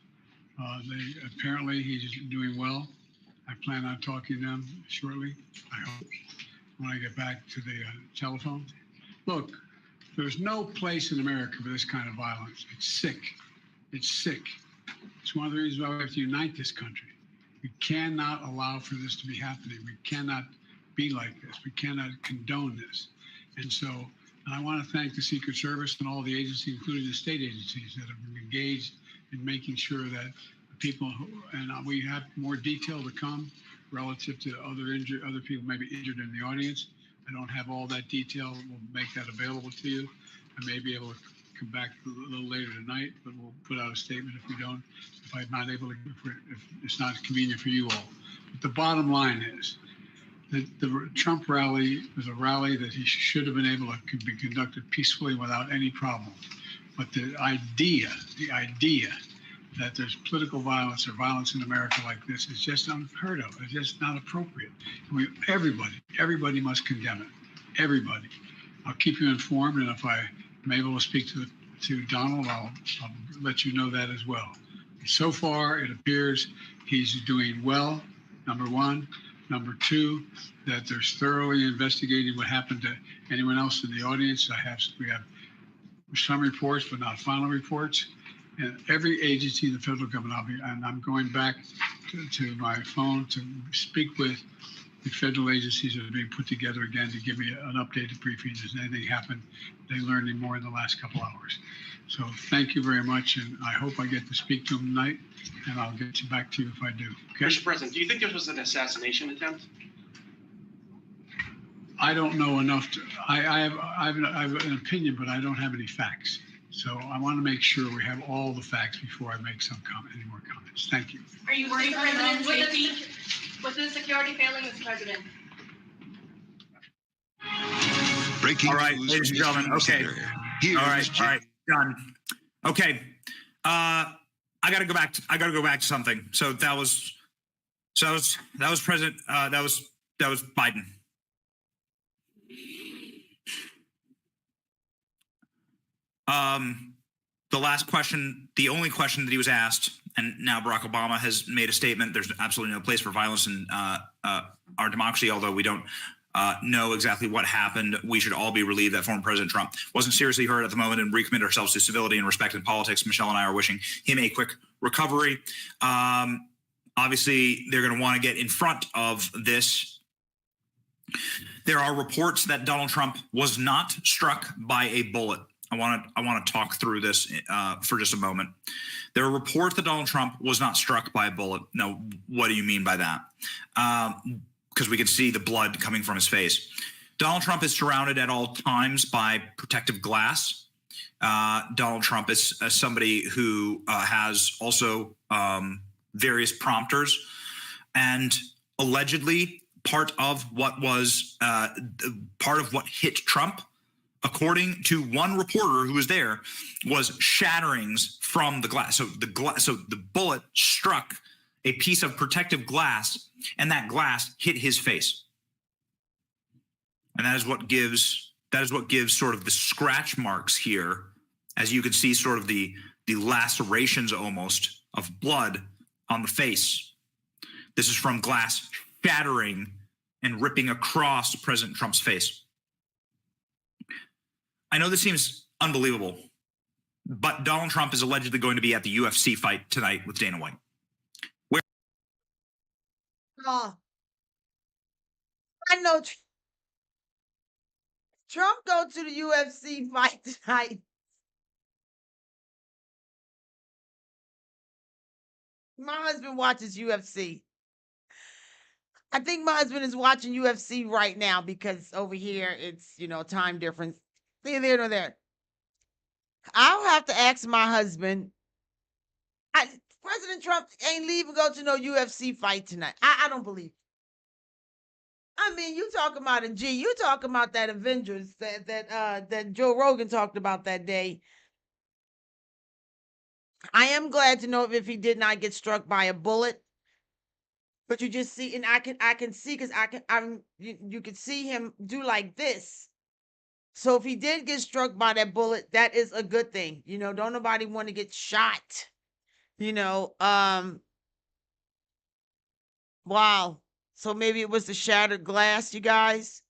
Apparently he's doing well. I plan on talking to them shortly, I hope, when I get back to the telephone. Look, there's no place in America for this kind of violence. It's sick. It's sick. It's one of the reasons why we have to unite this country. We cannot allow for this to be happening. We cannot be like this. We cannot condone this. And I want to thank the Secret Service and all the agencies, including the state agencies, that have been engaged in making sure that people and we have more detail to come relative to other people maybe injured in the audience. I don't have all that detail. We'll make that available to you. I may be able to come back a little later tonight, but we'll put out a statement if I'm not able to, if it's not convenient for you all. But the bottom line is that the Trump rally was a rally that he should have been able to be conducted peacefully without any problem. But the idea that there's political violence or violence in America like this is just unheard of. It's just not appropriate. Everybody must condemn it. Everybody. I'll keep you informed, and if I'm able to speak to Donald, I'll let you know that as well. So far, it appears he's doing well, number one. Number two, that there's thoroughly investigating what happened to anyone else in the audience. We have some reports, but not final reports. And every agency in the federal government, I'm going back to my phone to speak with the federal agencies that are being put together again to give me an updated briefing. Has anything happened? They learned any more in the last couple hours. So thank you very much, and I hope I get to speak to them tonight, and I'll get back to you if I do. Okay? Mr. President, do you think this was an assassination attempt? I don't know enough I have an opinion, but I don't have any facts. So I want to make sure we have all the facts before I make any more comments. Thank you. Are you worried, President? Was the security failing, Mr. President? Breaking all right, ladies and gentlemen. Okay. All right. Done. Okay. I gotta go back to something. So that was President. That was Biden. The last question, the only question that he was asked, and now Barack Obama has made a statement. There's absolutely no place for violence in our democracy, although we don't know exactly what happened. We should all be relieved that former President Trump wasn't seriously hurt at the moment and recommit ourselves to civility and respect in politics. Michelle and I are wishing him a quick recovery. Obviously, they're going to want to get in front of this. There are reports that Donald Trump was not struck by a bullet. I want to talk through this for just a moment. There are reports that Donald Trump was not struck by a bullet. Now, what do you mean by that? Because we can see the blood coming from his face. Donald Trump is surrounded at all times by protective glass. Donald Trump is somebody who has also various prompters, and allegedly part of what hit Trump, according to one reporter who was there, was shatterings from the glass. So the bullet struck a piece of protective glass, and that glass hit his face. And that is what gives sort of the scratch marks here, as you can see sort of the lacerations almost of blood on the face. This is from glass shattering and ripping across President Trump's face. I know this seems unbelievable, but Donald Trump is allegedly going to be at the UFC fight tonight with Dana White. I know Trump go to the UFC fight tonight. My husband watches UFC. I think my husband is watching UFC right now because over here it's, time difference. Neither there nor there. I'll have to ask my husband. President Trump ain't leaving go to no UFC fight tonight. I don't believe it. I mean, you talking about you talking about that Avengers that Joe Rogan talked about that day. I am glad to know if he did not get struck by a bullet. But you just see, and I can see because you can see him do like this. So if he did get struck by that bullet, that is a good thing. Don't nobody want to get shot. Wow. So maybe it was the shattered glass, you guys.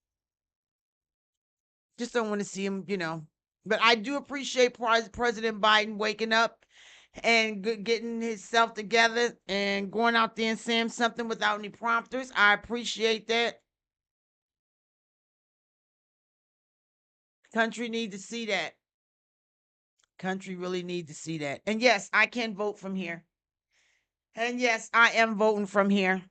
Just don't want to see him, But I do appreciate President Biden waking up and getting himself together and going out there and saying something without any prompters. I appreciate that. Country need to see that. Country really need to see that. And yes, I can vote from here. And yes, I am voting from here.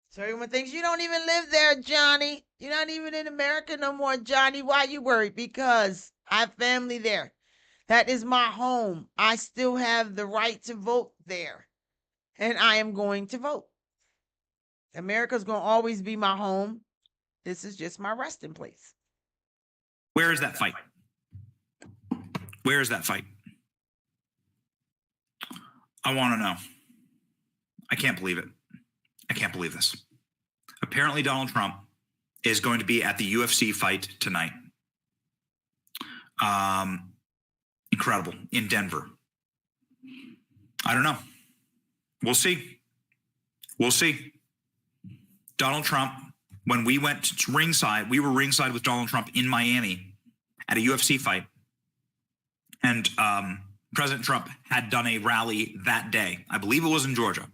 So everyone thinks you don't even live there, Johnny. You're not even in America no more, Johnny. Why you worried? Because I have family there. That is my home. I still have the right to vote there. And I am going to vote. America's going to always be my home. This is just my resting place. Where is that fight? Where is that fight? I want to know. I can't believe it. I can't believe this. Apparently, Donald Trump is going to be at the UFC fight tonight. Incredible. In Denver. I don't know. We'll see. We'll see. Donald Trump, when we went to ringside, we were ringside with Donald Trump in Miami at a UFC fight. And President Trump had done a rally that day. I believe it was in Georgia.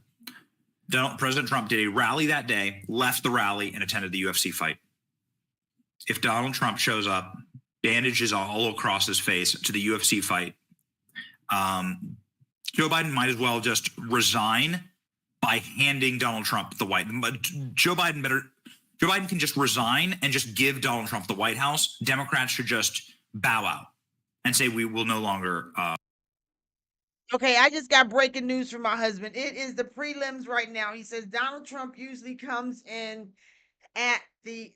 President Trump did a rally that day, left the rally, and attended the UFC fight. If Donald Trump shows up, bandages all across his face to the UFC fight, Joe Biden might as well just resign by handing Donald Trump the White. Joe Biden can just resign and just give Donald Trump the White House. Democrats should just bow out and say we will no longer. Okay, I just got breaking news from my husband. It is the prelims right now. He says Donald Trump usually comes in at the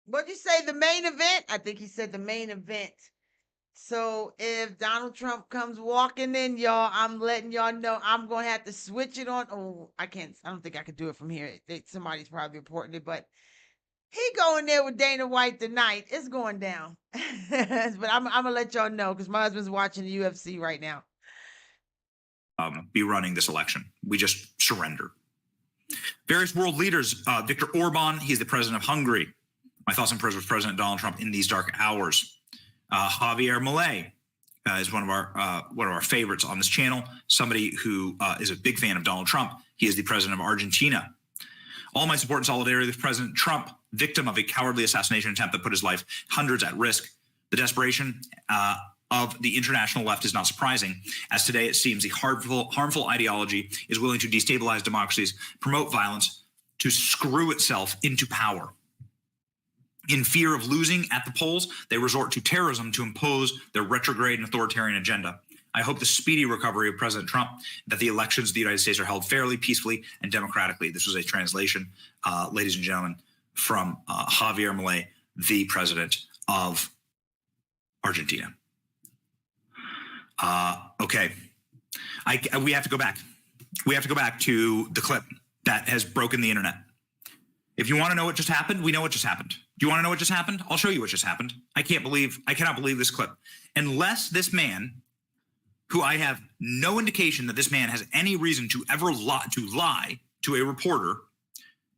what'd you say, the main event? I think he said the main event. So if Donald Trump comes walking in, y'all, I'm letting y'all know I'm gonna have to switch it on. Oh, I don't think I could do it from here. Somebody's probably reporting it, but he going there with Dana White tonight. It's going down. But I'm gonna let y'all know because my husband's watching the UFC right now. Be running this election. We just surrender. Various world leaders. Viktor Orban, he's the president of Hungary. My thoughts and prayers with President Donald Trump in these dark hours. Javier Milei is one of our favorites on this channel. Somebody who is a big fan of Donald Trump. He is the president of Argentina. All my support and solidarity with President Trump, victim of a cowardly assassination attempt that put his life hundreds at risk. The desperation of the international left is not surprising, as today it seems the harmful ideology is willing to destabilize democracies, promote violence, to screw itself into power. In fear of losing at the polls, they resort to terrorism to impose their retrograde and authoritarian agenda. I hope the speedy recovery of President Trump, that the elections of the United States are held fairly, peacefully, and democratically. This was a translation, ladies and gentlemen, from Javier Milei, the president of Argentina. Okay. We have to go back. We have to go back to the clip that has broken the internet. If you want to know what just happened, we know what just happened. Do you want to know what just happened? I'll show you what just happened. I cannot believe this clip. Unless this man, who I have no indication that this man has any reason to ever lie to a reporter,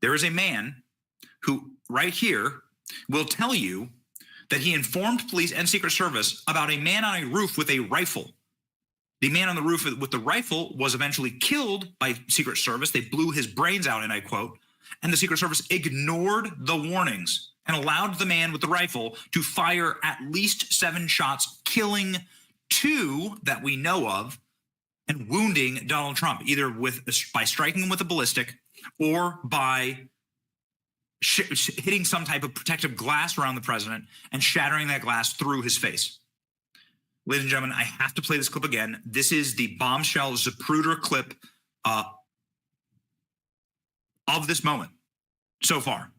there is a man who right here will tell you that he informed police and Secret Service about a man on a roof with a rifle. The man on the roof with the rifle was eventually killed by Secret Service. They blew his brains out, and I quote, and the Secret Service ignored the warnings and allowed the man with the rifle to fire at least 7 shots, killing 2 that we know of and wounding Donald Trump, either by striking him with a ballistic or by hitting some type of protective glass around the president and shattering that glass through his face. Ladies and gentlemen, I have to play this clip again. This is the bombshell Zapruder clip of this moment so far.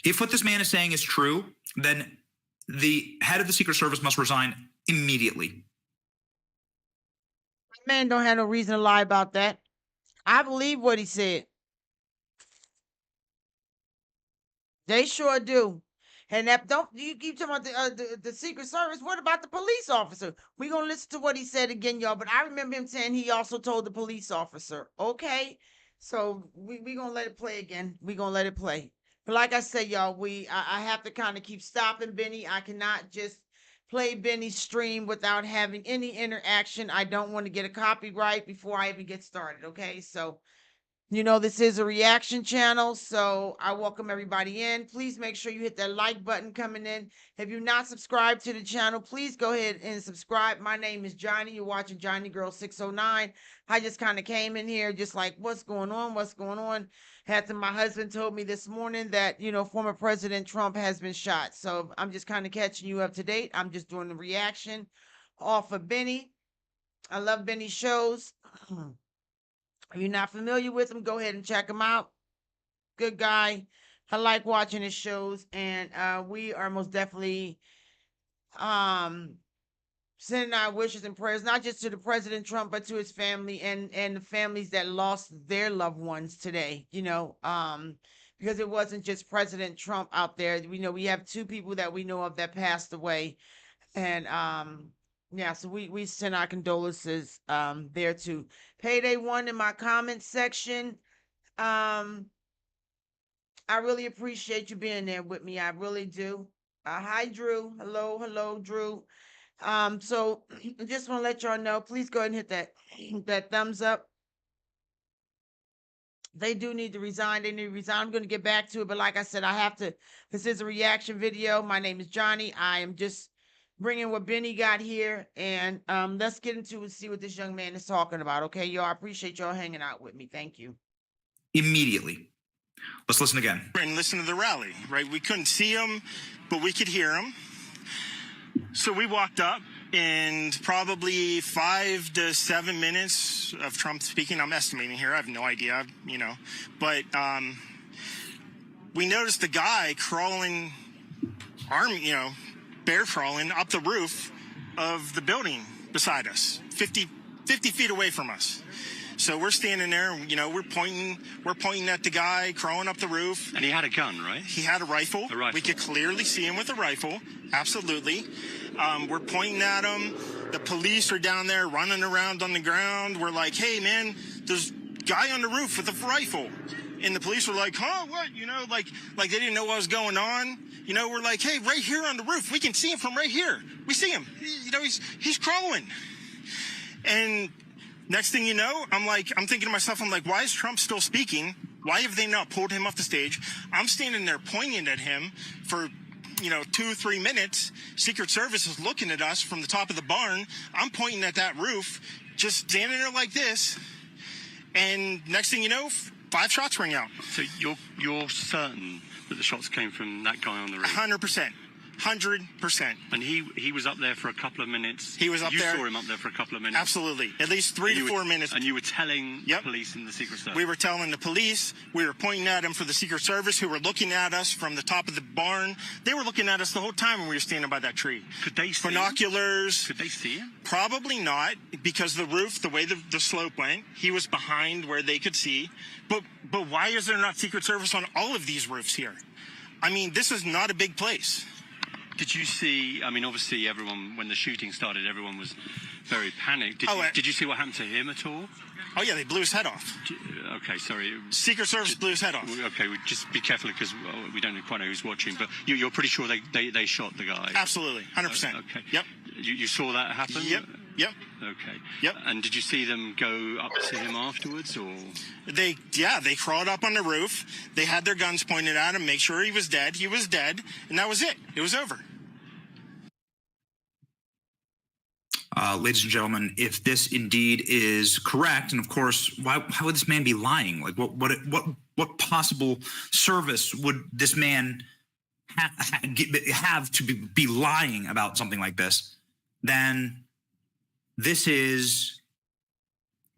If what this man is saying is true, then the head of the Secret Service must resign immediately. Man don't have no reason to lie about that. I believe what he said. They sure do. And that don't you keep talking about the Secret Service? What about the police officer? We're gonna listen to what he said again, y'all. But I remember him saying he also told the police officer. Okay, so we gonna let it play again. We gonna let it play. But like I said, y'all, I have to kind of keep stopping Benny. I cannot just play Benny's stream without having any interaction. I don't want to get a copyright before I even get started. Okay, so You know, this is a reaction channel, so I welcome everybody in. Please make sure you hit that like button coming in. If you're not subscribed to the channel, please go ahead and subscribe. My name is Johnny. You're watching Johnny Girl 609. I just kind of came in here just like, what's going on? What's going on? My husband told me this morning that, you know, former President Trump has been shot. So I'm just kind of catching you up to date. I'm just doing the reaction off of Benny. I love Benny's shows. If you're not familiar with him, go ahead and check him out. Good guy. I like watching his shows, and we are most definitely sending our wishes and prayers, not just to the President Trump, but to his family and the families that lost their loved ones today, you know, because it wasn't just President Trump out there. We know we have 2 people that we know of that passed away, and yeah, so we send our condolences there too. Payday 1 in my comment section. I really appreciate you being there with me. I really do. Hi Drew. Hello Drew. So I just want to let y'all know, please go ahead and hit that thumbs up. They do need to resign. They need to resign. I'm going to get back to it, but like I said, I have to. This is a reaction video. My name is Johnny. I am just bringing what Benny got here, and let's get into it and see what this young man is talking about. Okay, y'all. I appreciate y'all hanging out with me. Thank you. Immediately. Let's listen again. And listen to the rally, right? We couldn't see him, but we could hear him. So we walked up, and probably 5 to 7 minutes of Trump speaking. I'm estimating here. I have no idea, you know. But we noticed the guy crawling, bear crawling up the roof of the building beside us, 50 feet away from us. So we're standing there, you know, we're pointing at the guy crawling up the roof. And he had a gun, right? He had a rifle. A rifle. We could clearly see him with a rifle. Absolutely. We're pointing at him. The police are down there running around on the ground. We're like, hey, man, there's a guy on the roof with a rifle. And the police were like, huh, what? You know, like they didn't know what was going on. You know, we're like, hey, right here on the roof. We can see him from right here. We see him. You know, he's crawling. And next thing you know, I'm thinking to myself, why is Trump still speaking? Why have they not pulled him off the stage? I'm standing there pointing at him for, 2 or 3 minutes. Secret Service is looking at us from the top of the barn. I'm pointing at that roof, just standing there like this. And next thing you know, 5 shots ring out. So you're certain that the shots came from that guy on the roof? 100%. 100%. And he was up there for a couple of minutes. He was up there. You saw him up there for a couple of minutes. Absolutely. At least 3 to 4 minutes. And you were telling the police and the Secret Service. We were telling the police. We were pointing at him for the Secret Service, who were looking at us from the top of the barn. They were looking at us the whole time when we were standing by that tree. Could they see binoculars? Could they see him? Probably not, because the roof, the way the slope went, he was behind where they could see. But why is there not Secret Service on all of these roofs here? I mean, this is not a big place. Did you see, obviously everyone, when the shooting started, everyone was very panicked. Did you see what happened to him at all? Oh, yeah, they blew his head off. Okay, sorry. Secret Service blew his head off. Okay, just be careful because we don't quite know who's watching, but you're pretty sure they shot the guy? Absolutely, 100%. Okay. Yep. You saw that happen? Yep. Okay. Yep. And did you see them go up to him afterwards, or? They crawled up on the roof. They had their guns pointed at him, make sure he was dead. He was dead, and that was it. It was over. Ladies and gentlemen, if this indeed is correct, and of course, how would this man be lying? Like, what possible service would this man have to be lying about something like this? Then this is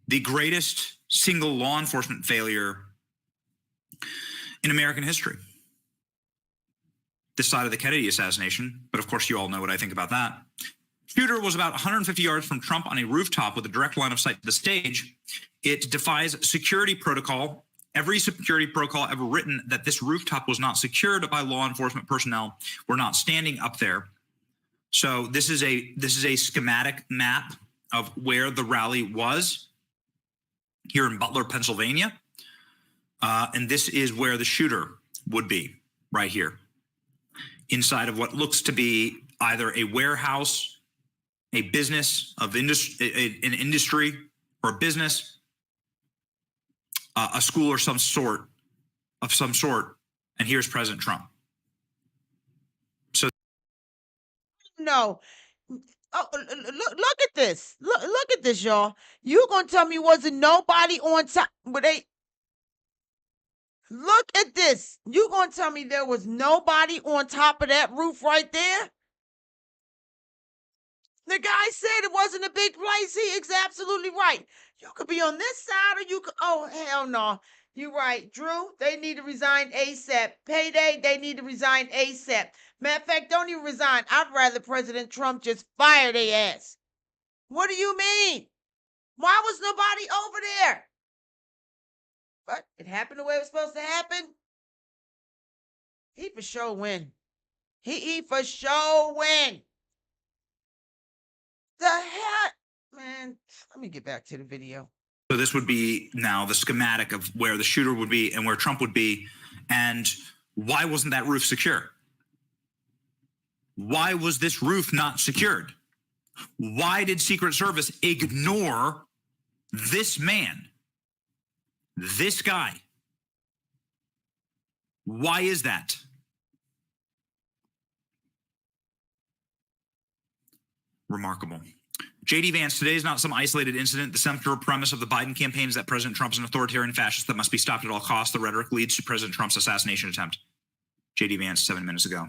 the greatest single law enforcement failure in American history. This side of the Kennedy assassination, but of course, you all know what I think about that. Shooter was about 150 yards from Trump on a rooftop with a direct line of sight to the stage. It defies security protocol. Every security protocol ever written that this rooftop was not secured by law enforcement personnel. We're not standing up there. So this is a schematic map of where the rally was here in Butler, Pennsylvania. And this is where the shooter would be, right here, inside of what looks to be either a warehouse, a business of an industry or a business. a school or some sort, and here's President Trump. So no. Oh, look at this. Look at this, y'all. You gonna tell me wasn't nobody on top? But they look at this. You gonna tell me there was nobody on top of that roof right there? The guy said it wasn't a big place. He is absolutely right. You could be on this side or you could. Oh, hell no. You're right. Drew, they need to resign ASAP. Payday, they need to resign ASAP. Matter of fact, don't even resign. I'd rather President Trump just fire their ass. What do you mean? Why was nobody over there? But it happened the way it was supposed to happen. He for sure win. He for sure win. The hell? Man, let me get back to the video. So this would be now the schematic of where the shooter would be and where Trump would be. And why wasn't that roof secure? Why was this roof not secured? Why did Secret Service ignore this man? This guy? Why is that? Remarkable. J.D. Vance, today is not some isolated incident. The central premise of the Biden campaign is that President Trump is an authoritarian fascist that must be stopped at all costs. The rhetoric leads to President Trump's assassination attempt. J.D. Vance, 7 minutes ago.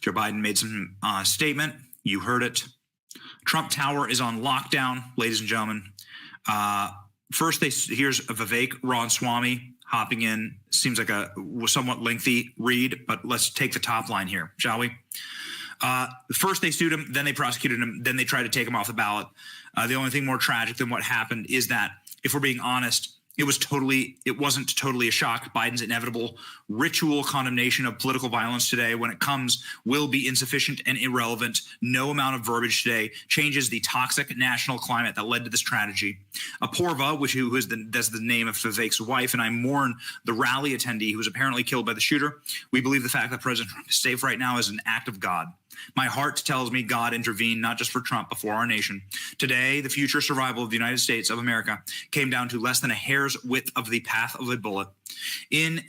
Joe Biden made some statement. You heard it. Trump Tower is on lockdown, ladies and gentlemen. First, here's Vivek Ramaswamy hopping in. Seems like a somewhat lengthy read, but let's take the top line here, shall we? First they sued him, then they prosecuted him, then they tried to take him off the ballot. The only thing more tragic than what happened is that, if we're being honest, it wasn't totally a shock. Biden's inevitable ritual condemnation of political violence today, when it comes, will be insufficient and irrelevant. No amount of verbiage today changes the toxic national climate that led to this tragedy. Apoorva, that's the name of Vivek's wife, and I mourn the rally attendee who was apparently killed by the shooter. We believe the fact that President Trump is safe right now is an act of God. My heart tells me God intervened not just for Trump, but for our nation. Today, the future survival of the United States of America came down to less than a hair's width of the path of a bullet. If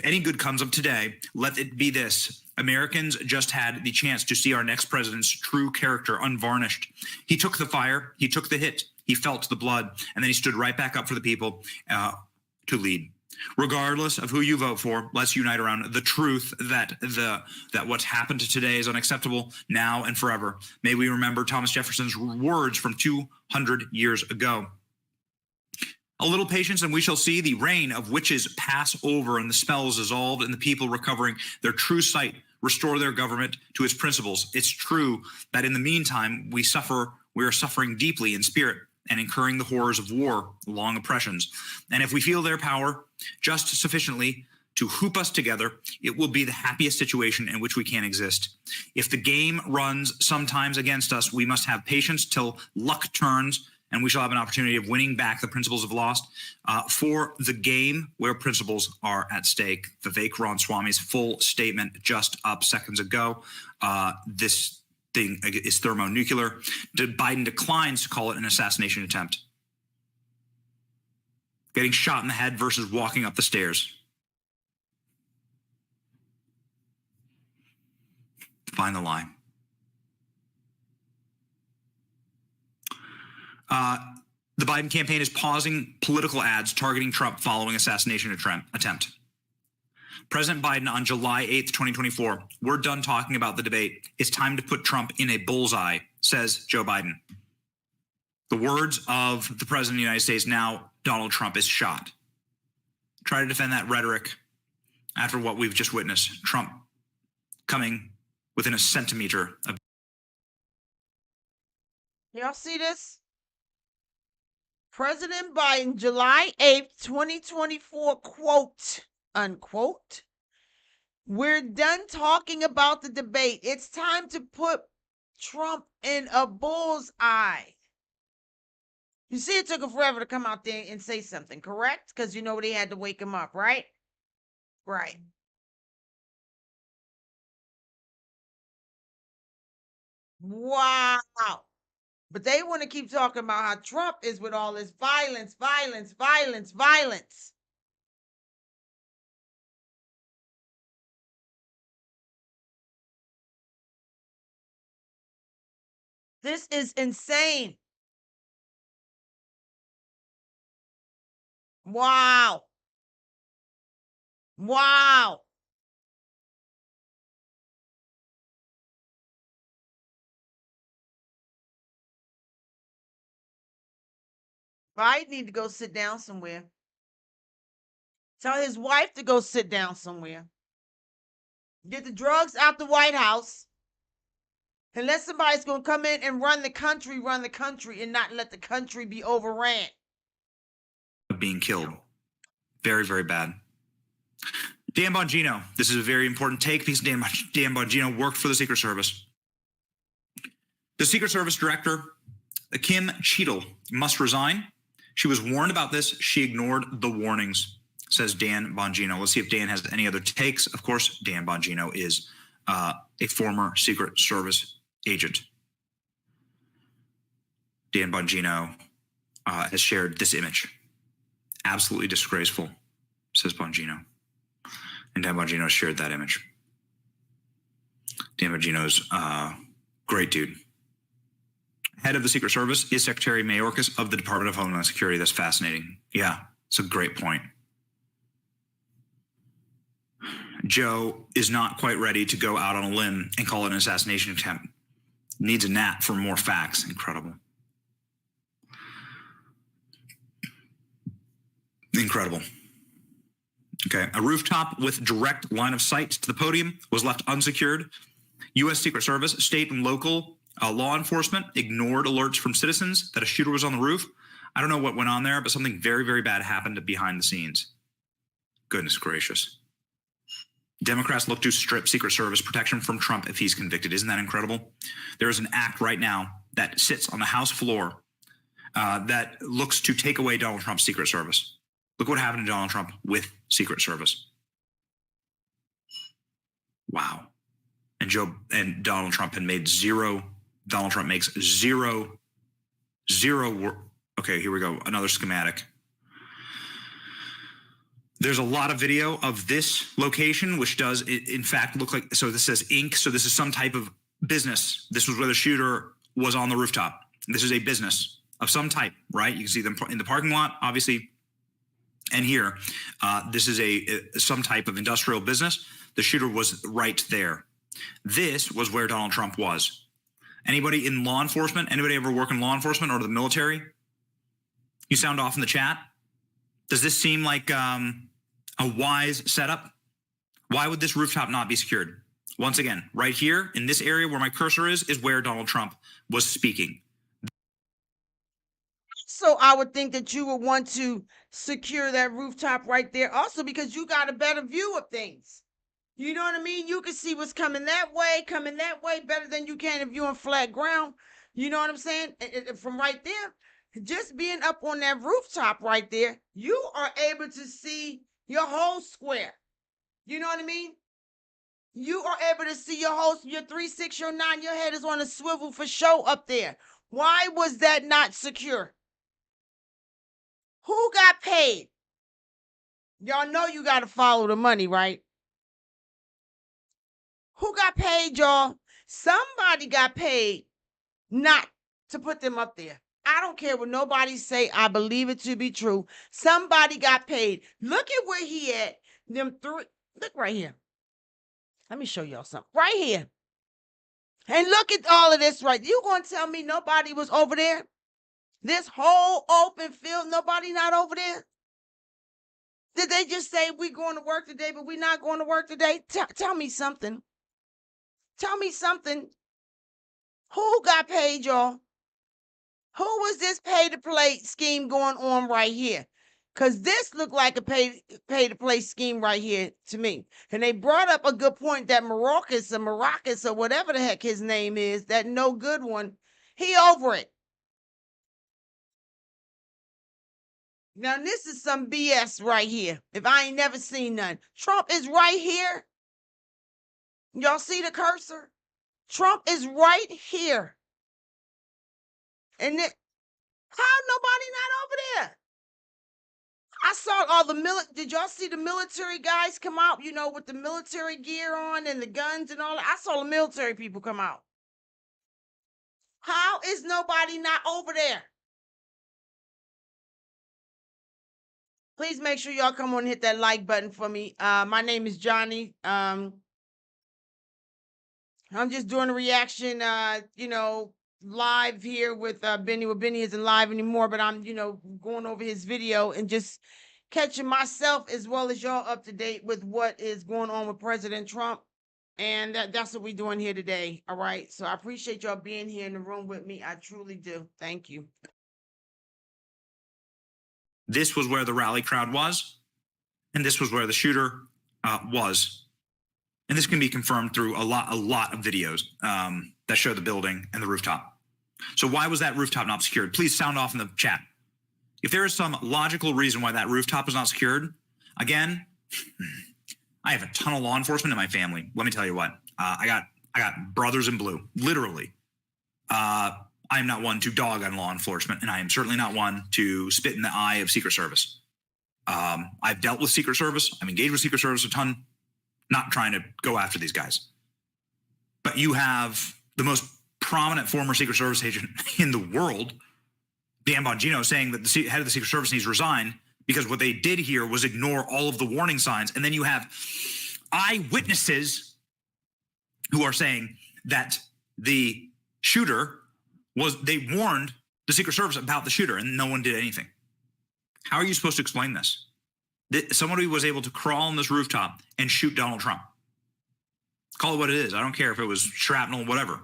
any good comes of today, let it be this. Americans just had the chance to see our next president's true character unvarnished. He took the fire, he took the hit, he felt the blood, and then he stood right back up for the people to lead. Regardless of who you vote for, let's unite around the truth that what's happened today is unacceptable now and forever. May we remember Thomas Jefferson's words from 200 years ago. A little patience and we shall see the reign of witches pass over and the spells dissolved and the people recovering their true sight restore their government to its principles. It's true that in the meantime we are suffering deeply in spirit and incurring the horrors of war, long oppressions. And if we feel their power just sufficiently to hoop us together, it will be the happiest situation in which we can exist. If the game runs sometimes against us, we must have patience till luck turns, and we shall have an opportunity of winning back the principles of lost for the game where principles are at stake. Vivek Ramaswamy's full statement just up seconds ago. This thing is thermonuclear. Biden declines to call it an assassination attempt. Getting shot in the head versus walking up the stairs. Find the line. The Biden campaign is pausing political ads targeting Trump following assassination attempt. President Biden on July 8th, 2024, we're done talking about the debate. It's time to put Trump in a bullseye, says Joe Biden. The words of the President of the United States, now Donald Trump is shot. Try to defend that rhetoric after what we've just witnessed. Trump coming within a centimeter of. Y'all see this? President Biden, July 8th, 2024, quote, unquote, we're done talking about the debate. It's time to put Trump in a bullseye. You see, it took him forever to come out there and say something, correct? Because you know they had to wake him up, right? Right. Wow. But they want to keep talking about how Trump is with all this violence, violence, violence, violence. This is insane. Wow. Wow. Biden need to go sit down somewhere. Tell his wife to go sit down somewhere. Get the drugs out the White House. Unless somebody's going to come in and run the country, and not let the country be overran. Being killed. Very, very bad. Dan Bongino, this is a very important take because Dan Bongino worked for the Secret Service. The Secret Service director, Kim Cheadle, must resign. She was warned about this. She ignored the warnings, says Dan Bongino. Let's see if Dan has any other takes. Of course, Dan Bongino is a former Secret Service agent. Dan Bongino has shared this image. Absolutely disgraceful, says Bongino. And Dan Bongino shared that image. Dan Bongino's great dude. Head of the Secret Service is Secretary Mayorkas of the Department of Homeland Security. That's fascinating. Yeah, it's a great point. Joe is not quite ready to go out on a limb and call it an assassination attempt. Needs a nap for more facts. Incredible. Incredible. Okay, a rooftop with direct line of sight to the podium was left unsecured. U.S. Secret Service, state and local law enforcement ignored alerts from citizens that a shooter was on the roof. I don't know what went on there, but something very, very bad happened behind the scenes. Goodness gracious. Democrats look to strip Secret Service protection from Trump if he's convicted. Isn't that incredible? There is an act right now that sits on the House floor that looks to take away Donald Trump's Secret Service. Look what happened to Donald Trump with Secret Service. Wow. And Donald Trump had made zero. Donald Trump makes zero. Okay, here we go. Another schematic. There's a lot of video of this location, which does in fact look like, so this says Inc. So this is some type of business. This was where the shooter was on the rooftop. This is a business of some type, right? You can see them in the parking lot, obviously. And here, this is some type of industrial business. The shooter was right there. This was where Donald Trump was. Anybody in law enforcement? Anybody ever work in law enforcement or the military? You sound off in the chat. Does this seem like a wise setup? Why would this rooftop not be secured? Once again, right here in this area where my cursor is where Donald Trump was speaking. So I would think that you would want to secure that rooftop right there also because you got a better view of things. You know what I mean? You can see what's coming that way better than you can if you're on flat ground. You know what I'm saying? From right there, just being up on that rooftop right there, you are able to see your whole square. You know what I mean? You are able to see your 3, 6, your 9, your head is on a swivel for show up there. Why was that not secure? Who got paid? Y'all know you got to follow the money, right? Who got paid, y'all? Somebody got paid not to put them up there. I don't care what nobody say. I believe it to be true. Somebody got paid. Look at where he at. Look right here. Let me show y'all something. Right here. And look at all of this right. You gonna tell me nobody was over there? This whole open field, nobody not over there? Did they just say we going to work today, but we not going to work today? Tell me something. Tell me something. Who got paid, y'all? Who was this pay-to-play scheme going on right here? Because this looked like a pay-to-play scheme right here to me. And they brought up a good point that Maracus or whatever the heck his name is, that no good one, he over it. Now, this is some BS right here. If I ain't never seen none. Trump is right here. Y'all see the cursor? Trump is right here. And then, how nobody not over there? I saw all the did y'all see the military guys come out, you know, with the military gear on and the guns and all that? I saw the military people come out. How is nobody not over there? Please make sure y'all come on and hit that like button for me. My name is Johnny. I'm just doing a reaction, you know, live here with Benny. Well, Benny isn't live anymore, but I'm, you know, going over his video and just catching myself as well as y'all up to date with what is going on with President Trump. And that's what we're doing here today. All right. So I appreciate y'all being here in the room with me. I truly do. Thank you. This was where the rally crowd was, and this was where the shooter was. And this can be confirmed through a lot of videos that show the building and the rooftop. So why was that rooftop not secured? Please sound off in the chat. If there is some logical reason why that rooftop is not secured, again, I have a ton of law enforcement in my family. Let me tell you what, I got brothers in blue, literally. I am not one to dog on law enforcement, and I am certainly not one to spit in the eye of Secret Service. I've dealt with Secret Service. I'm engaged with Secret Service a ton, not trying to go after these guys. But you have the most prominent former Secret Service agent in the world, Dan Bongino, saying that the head of the Secret Service needs to resign because what they did here was ignore all of the warning signs. And then you have eyewitnesses who are saying that the shooter they warned the Secret Service about the shooter and no one did anything. How are you supposed to explain this? That somebody was able to crawl on this rooftop and shoot Donald Trump. Call it what it is. I don't care if it was shrapnel, whatever.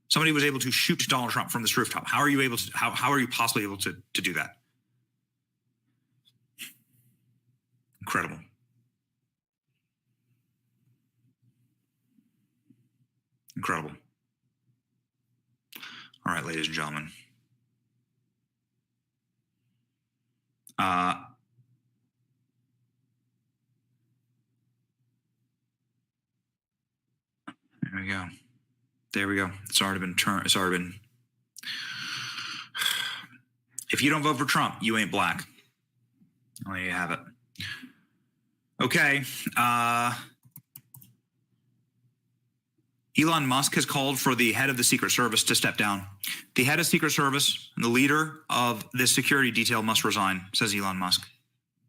Somebody was able to shoot Donald Trump from this rooftop. How are you able to, how are you possibly able to do that? Incredible. Incredible. All right, ladies and gentlemen. There we go. There we go. It's already been turned. It's already been. If you don't vote for Trump, you ain't black. There you have it. Okay. Elon Musk has called for the head of the Secret Service to step down. The head of Secret Service and the leader of this security detail must resign, says Elon Musk,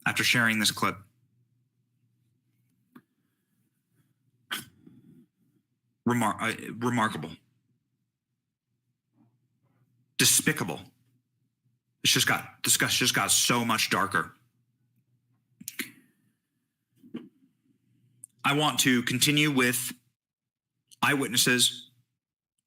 after sharing this clip. Remarkable. Despicable. This just got so much darker. I want to continue with eyewitnesses.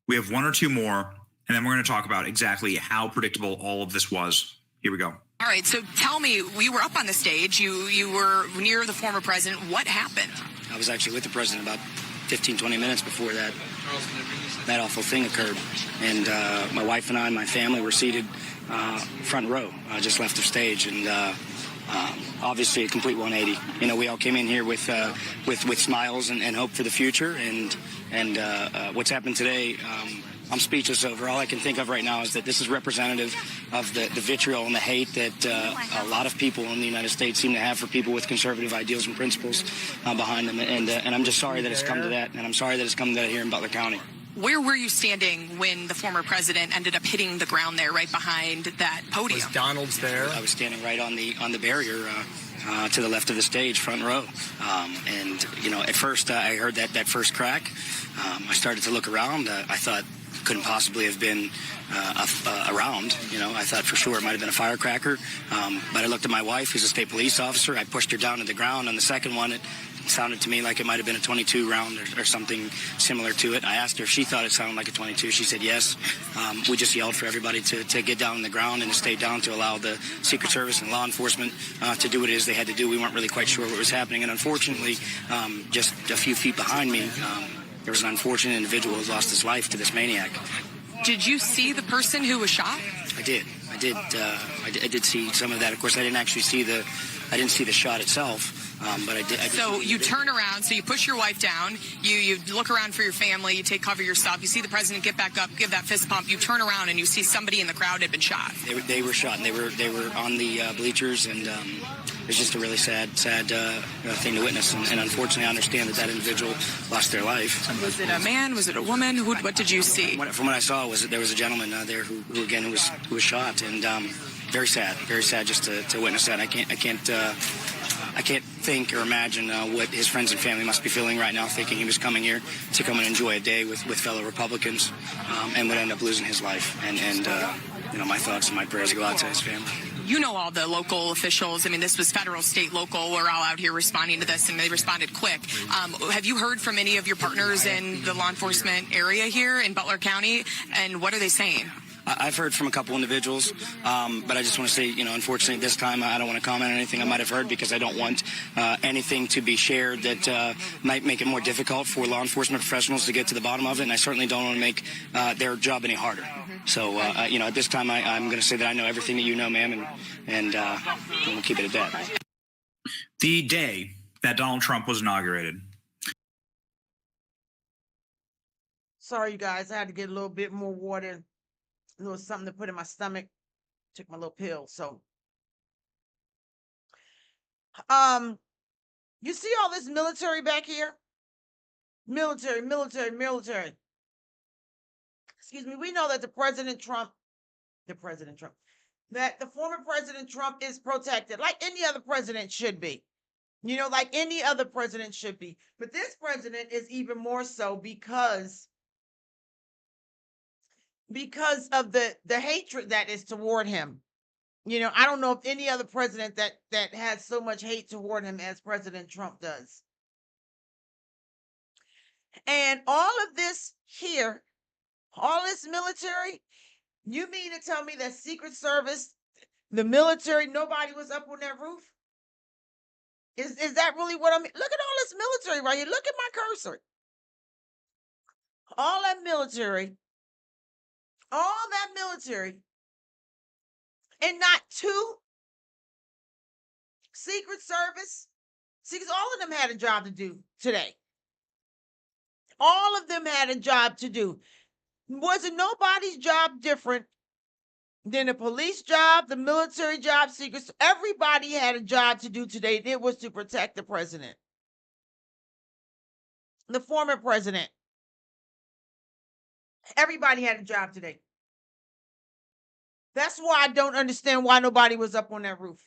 We have one or two more, and then we're going to talk about exactly how predictable all of this was. Here we go. All right, so tell me, we were up on the stage. You were near the former president. What happened? I was actually with the president about 15, 20 minutes before that awful thing occurred. And my wife and I and my family were seated front row, just left the stage. And obviously a complete 180. You know, we all came in here with smiles and hope for the future. And what's happened today, I'm speechless over. All I can think of right now is that this is representative of the vitriol and the hate that a lot of people in the United States seem to have for people with conservative ideals and principles behind them. And I'm just sorry that it's come to that. And I'm sorry that it's come to that here in Butler County. Where were you standing when the former president ended up hitting the ground there right behind that podium? Was Donald's there? I was standing right on the barrier to the left of the stage, front row. And, you know, at first I heard that first crack. I started to look around. I thought couldn't possibly have been around. You know, I thought for sure it might have been a firecracker. But I looked at my wife, who's a state police officer. I pushed her down to the ground. On the second one, it sounded to me like it might have been a 22 round or something similar to it. I asked her if she thought it sounded like a 22. She said yes. We just yelled for everybody to get down on the ground and to stay down to allow the Secret Service and law enforcement to do what it is they had to do. We weren't really quite sure what was happening. And unfortunately, just a few feet behind me, there was an unfortunate individual who lost his life to this maniac. Did you see the person who was shot? I did. I did see some of that. Of course, I didn't see the shot itself. But I did. So you turn around, so you push your wife down, you look around for your family, you take cover of your stuff, you see the president get back up, give that fist pump, you turn around and you see somebody in the crowd had been shot. They were shot, and they were on the bleachers, and it was just a really sad thing to witness. And unfortunately, I understand that individual lost their life. Was it a man? Was it a woman? What did you see? From what I saw, was that there was a gentleman there who was shot, and very sad just to witness that. I can't think or imagine what his friends and family must be feeling right now, thinking he was coming here to come and enjoy a day with fellow Republicans, and would end up losing his life. And my thoughts and my prayers go out to his family. You know all the local officials. I mean, this was federal, state, local. We're all out here responding to this, and they responded quick. Have you heard from any of your partners in the law enforcement area here in Butler County, and what are they saying? I've heard from a couple individuals, but I just want to say, unfortunately, this time I don't want to comment on anything I might have heard, because I don't want anything to be shared that might make it more difficult for law enforcement professionals to get to the bottom of it, and I certainly don't want to make their job any harder. So, at this time, I'm going to say that I know everything that you know, ma'am, and we'll keep it at that. The day that Donald Trump was inaugurated. Sorry, you guys. I had to get a little bit more water. A little something to put in my stomach. Took my little pill. So, you see all this military back here? Military. Excuse me. We know that that the former President Trump is protected, like any other president should be. Like any other president should be. But this president is even more so because of the hatred that is toward him. I don't know of any other president that has so much hate toward him as President Trump does. And all of this here, all this military, you mean to tell me that Secret Service, the military, nobody was up on that roof? Is that really what I mean? Look at all this military right here. Look at my cursor. All that military, and not two Secret Service. See, because all of them had a job to do today. All of them had a job to do. Wasn't nobody's job different than the police job, the military job, Secret Service? Everybody had a job to do today, and it was to protect the president, the former president. Everybody had a job today. That's why I don't understand why nobody was up on that roof.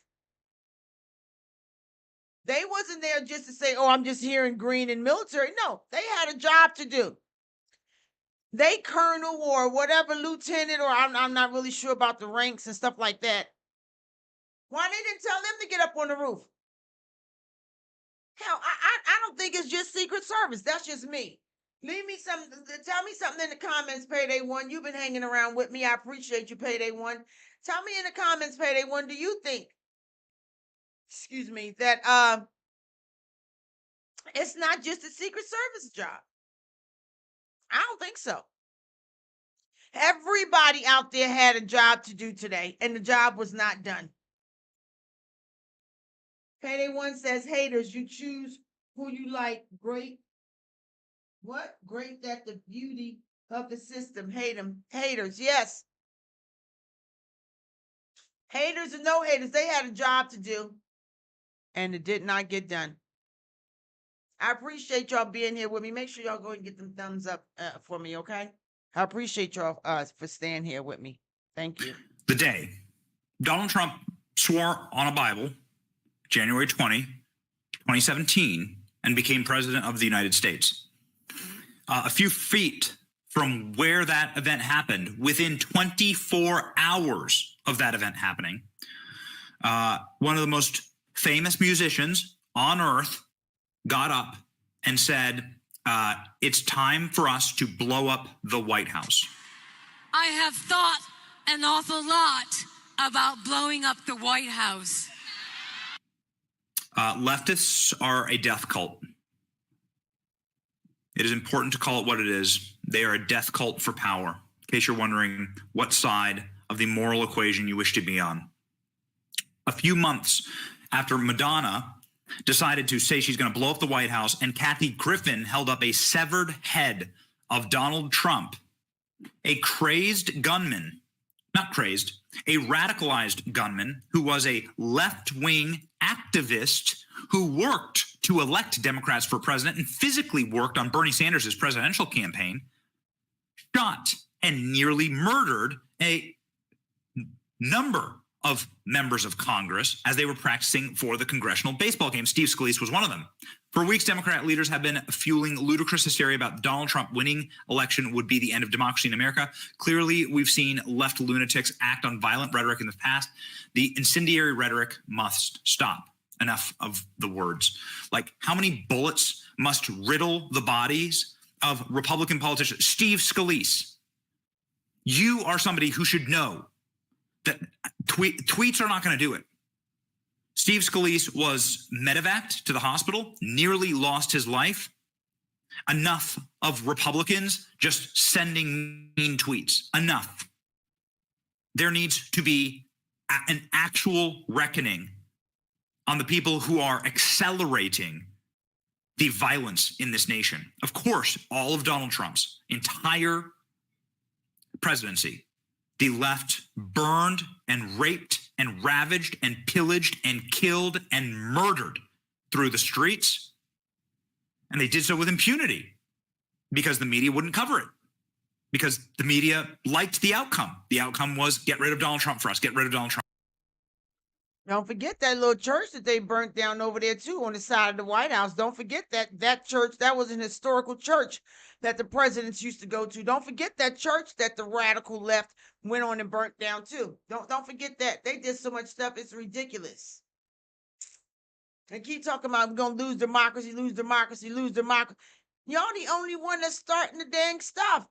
They wasn't there just to say, oh, I'm just here in green and military. No, they had a job to do. They colonel or whatever, lieutenant, or I'm not really sure about the ranks and stuff like that. Why they didn't tell them to get up on the roof? Hell, I don't think it's just Secret Service. That's just me. Leave me some. Tell me something in the comments, Payday One. You've been hanging around with me. I appreciate you, Payday One. Tell me in the comments, Payday One, do you think, that it's not just a Secret Service job? I don't think so. Everybody out there had a job to do today, and the job was not done. Payday One says, haters, you choose who you like. Great. What? Great that the beauty of the system. Hate them. Haters, yes. Haters and no haters, they had a job to do, and it did not get done. I appreciate y'all being here with me. Make sure y'all go and get them thumbs up for me, okay? I appreciate y'all for staying here with me. Thank you. The day Donald Trump swore on a Bible, January 20, 2017, and became president of the United States. A few feet from where that event happened, within 24 hours of that event happening, one of the most famous musicians on earth got up and said, it's time for us to blow up the White House. I have thought an awful lot about blowing up the White House. Leftists are a death cult. It is important to call it what it is. They are a death cult for power, in case you're wondering what side of the moral equation you wish to be on. A few months after Madonna decided to say she's going to blow up the White House, and Kathy Griffin held up a severed head of Donald Trump, a crazed gunman, not crazed, a radicalized gunman who was a left-wing activist who worked to elect Democrats for president and physically worked on Bernie Sanders' presidential campaign, shot and nearly murdered a number of members of Congress as they were practicing for the congressional baseball game. Steve Scalise was one of them. For weeks, Democrat leaders have been fueling ludicrous hysteria about Donald Trump winning election would be the end of democracy in America. Clearly, we've seen left lunatics act on violent rhetoric in the past. The incendiary rhetoric must stop. Enough of the words. Like, how many bullets must riddle the bodies of Republican politicians? Steve Scalise, you are somebody who should know that tweets are not going to do it. Steve Scalise was medevaced to the hospital, nearly lost his life. Enough of Republicans just sending mean tweets. Enough. There needs to be an actual reckoning on the people who are accelerating the violence in this nation. Of course, all of Donald Trump's entire presidency, the left burned and raped and ravaged and pillaged and killed and murdered through the streets. And they did so with impunity because the media wouldn't cover it, because the media liked the outcome. The outcome was get rid of Donald Trump for us, get rid of Donald Trump. Don't forget that little church that they burnt down over there too on the side of the White House. Don't forget that church. That was an historical church that the presidents used to go to. Don't forget that church that the radical left went on and burnt down too. Don't forget that. They did so much stuff. It's ridiculous. And keep talking about we're gonna lose democracy, lose democracy, lose democracy. Y'all the only one that's starting the dang stuff.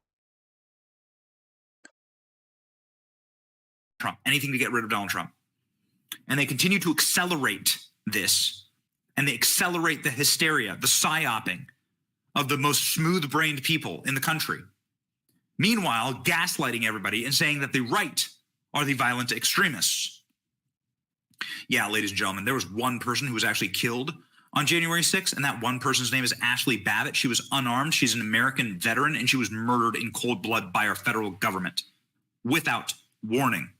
Trump, anything to get rid of Donald Trump. And they continue to accelerate this, and they accelerate the hysteria, the psyoping of the most smooth-brained people in the country. Meanwhile, gaslighting everybody and saying that the right are the violent extremists. Yeah, ladies and gentlemen, there was one person who was actually killed on January 6th, and that one person's name is Ashley Babbitt. She was unarmed. She's an American veteran, and she was murdered in cold blood by our federal government without warning.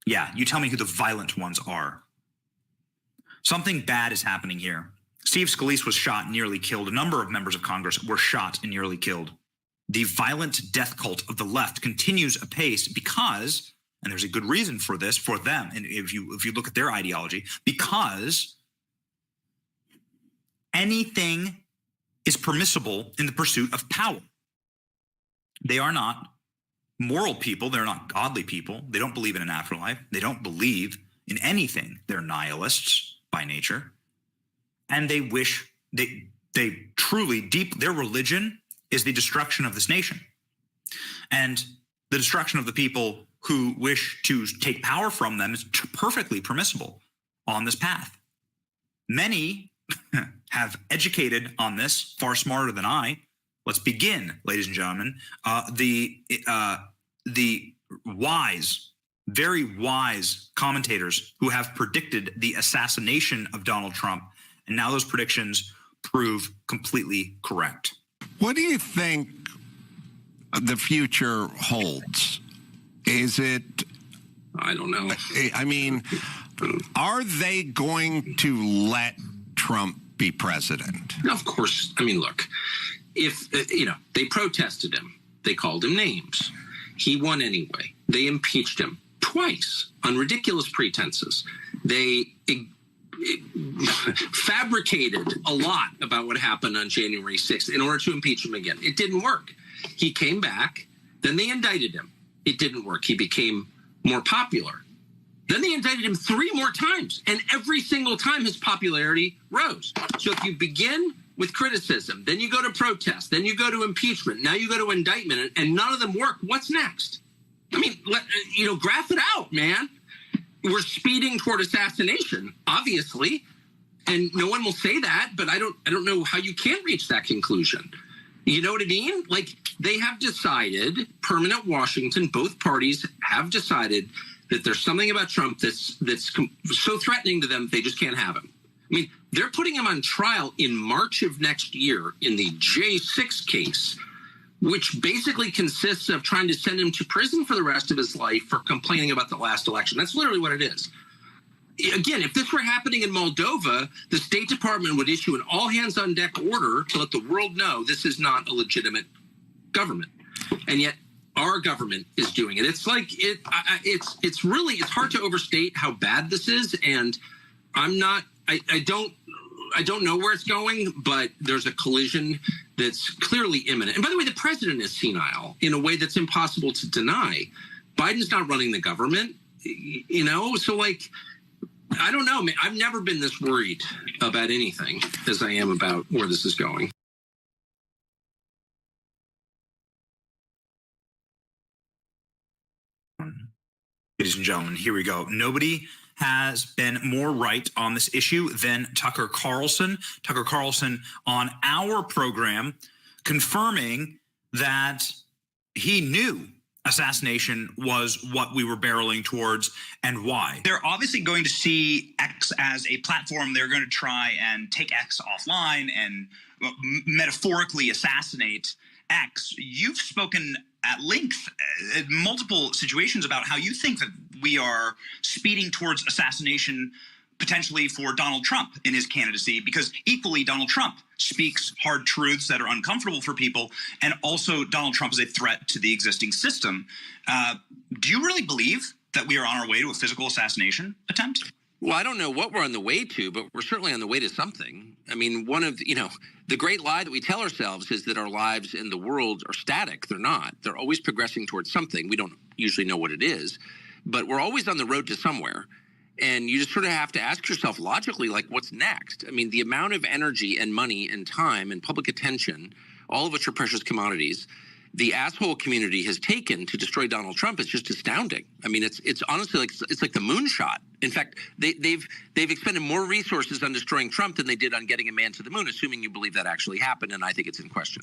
Yeah, you tell me who the violent ones are. Something bad is happening here. Steve Scalise was shot and nearly killed. A number of members of Congress were shot and nearly killed. The violent death cult of the left continues apace because, and there's a good reason for this, for them, and if you look at their ideology, because anything is permissible in the pursuit of power. They are not moral people. They're not godly people. They don't believe in an afterlife. They don't believe in anything. They're nihilists by nature. And they wish, they truly their religion is the destruction of this nation. And the destruction of the people who wish to take power from them is perfectly permissible on this path. Many have educated on this, far smarter than I. Let's begin, ladies and gentlemen. The wise, very wise commentators who have predicted the assassination of Donald Trump, and now those predictions prove completely correct. What do you think the future holds? Is it? I don't know. I mean, are they going to let Trump be president? Of course. I mean, look, if, they protested him, they called him names. He won anyway. They impeached him twice on ridiculous pretenses. They fabricated a lot about what happened on January 6th in order to impeach him again. It didn't work. He came back. Then they indicted him. It didn't work. He became more popular. Then they indicted him 3 more times, and every single time his popularity rose. So if you begin with criticism, then you go to protest, then you go to impeachment, now you go to indictment, and none of them work, what's next? I mean, graph it out, man. We're speeding toward assassination, obviously, and no one will say that, but I don't know how you can reach that conclusion. You know what I mean? Like, they have decided, permanent Washington, both parties have decided that there's something about Trump that's so threatening to them, they just can't have him. I mean, they're putting him on trial in March of next year in the J6 case, which basically consists of trying to send him to prison for the rest of his life for complaining about the last election. That's literally what it is. Again, if this were happening in Moldova, the State Department would issue an all-hands-on-deck order to let the world know this is not a legitimate government. And yet our government is doing it. It's like it's hard to overstate how bad this is. And I don't know where it's going, but there's a collision that's clearly imminent. And by the way, the president is senile in a way that's impossible to deny. Biden's not running the government, so like, I don't know. I've never been this worried about anything as I am about where this is going. Ladies and gentlemen, here we go. Nobody has been more right on this issue than Tucker Carlson. Tucker Carlson on our program confirming that he knew assassination was what we were barreling towards and why. They're obviously going to see X as a platform. They're going to try and take X offline and metaphorically assassinate X. You've spoken at length in multiple situations about how you think that we are speeding towards assassination potentially for Donald Trump in his candidacy, because equally Donald Trump speaks hard truths that are uncomfortable for people, and also Donald Trump is a threat to the existing system. Do you really believe that we are on our way to a physical assassination attempt? Well, I don't know what we're on the way to, but we're certainly on the way to something. I mean, one of the great lie that we tell ourselves is that our lives in the world are static. They're not. They're always progressing towards something. We don't usually know what it is, but we're always on the road to somewhere. And you just sort of have to ask yourself logically, like, what's next? I mean, the amount of energy and money and time and public attention, all of which are precious commodities, the asshole community has taken to destroy Donald Trump is just astounding. I mean, it's honestly like the moonshot. In fact, they've expended more resources on destroying Trump than they did on getting a man to the moon, assuming you believe that actually happened, and I think it's in question.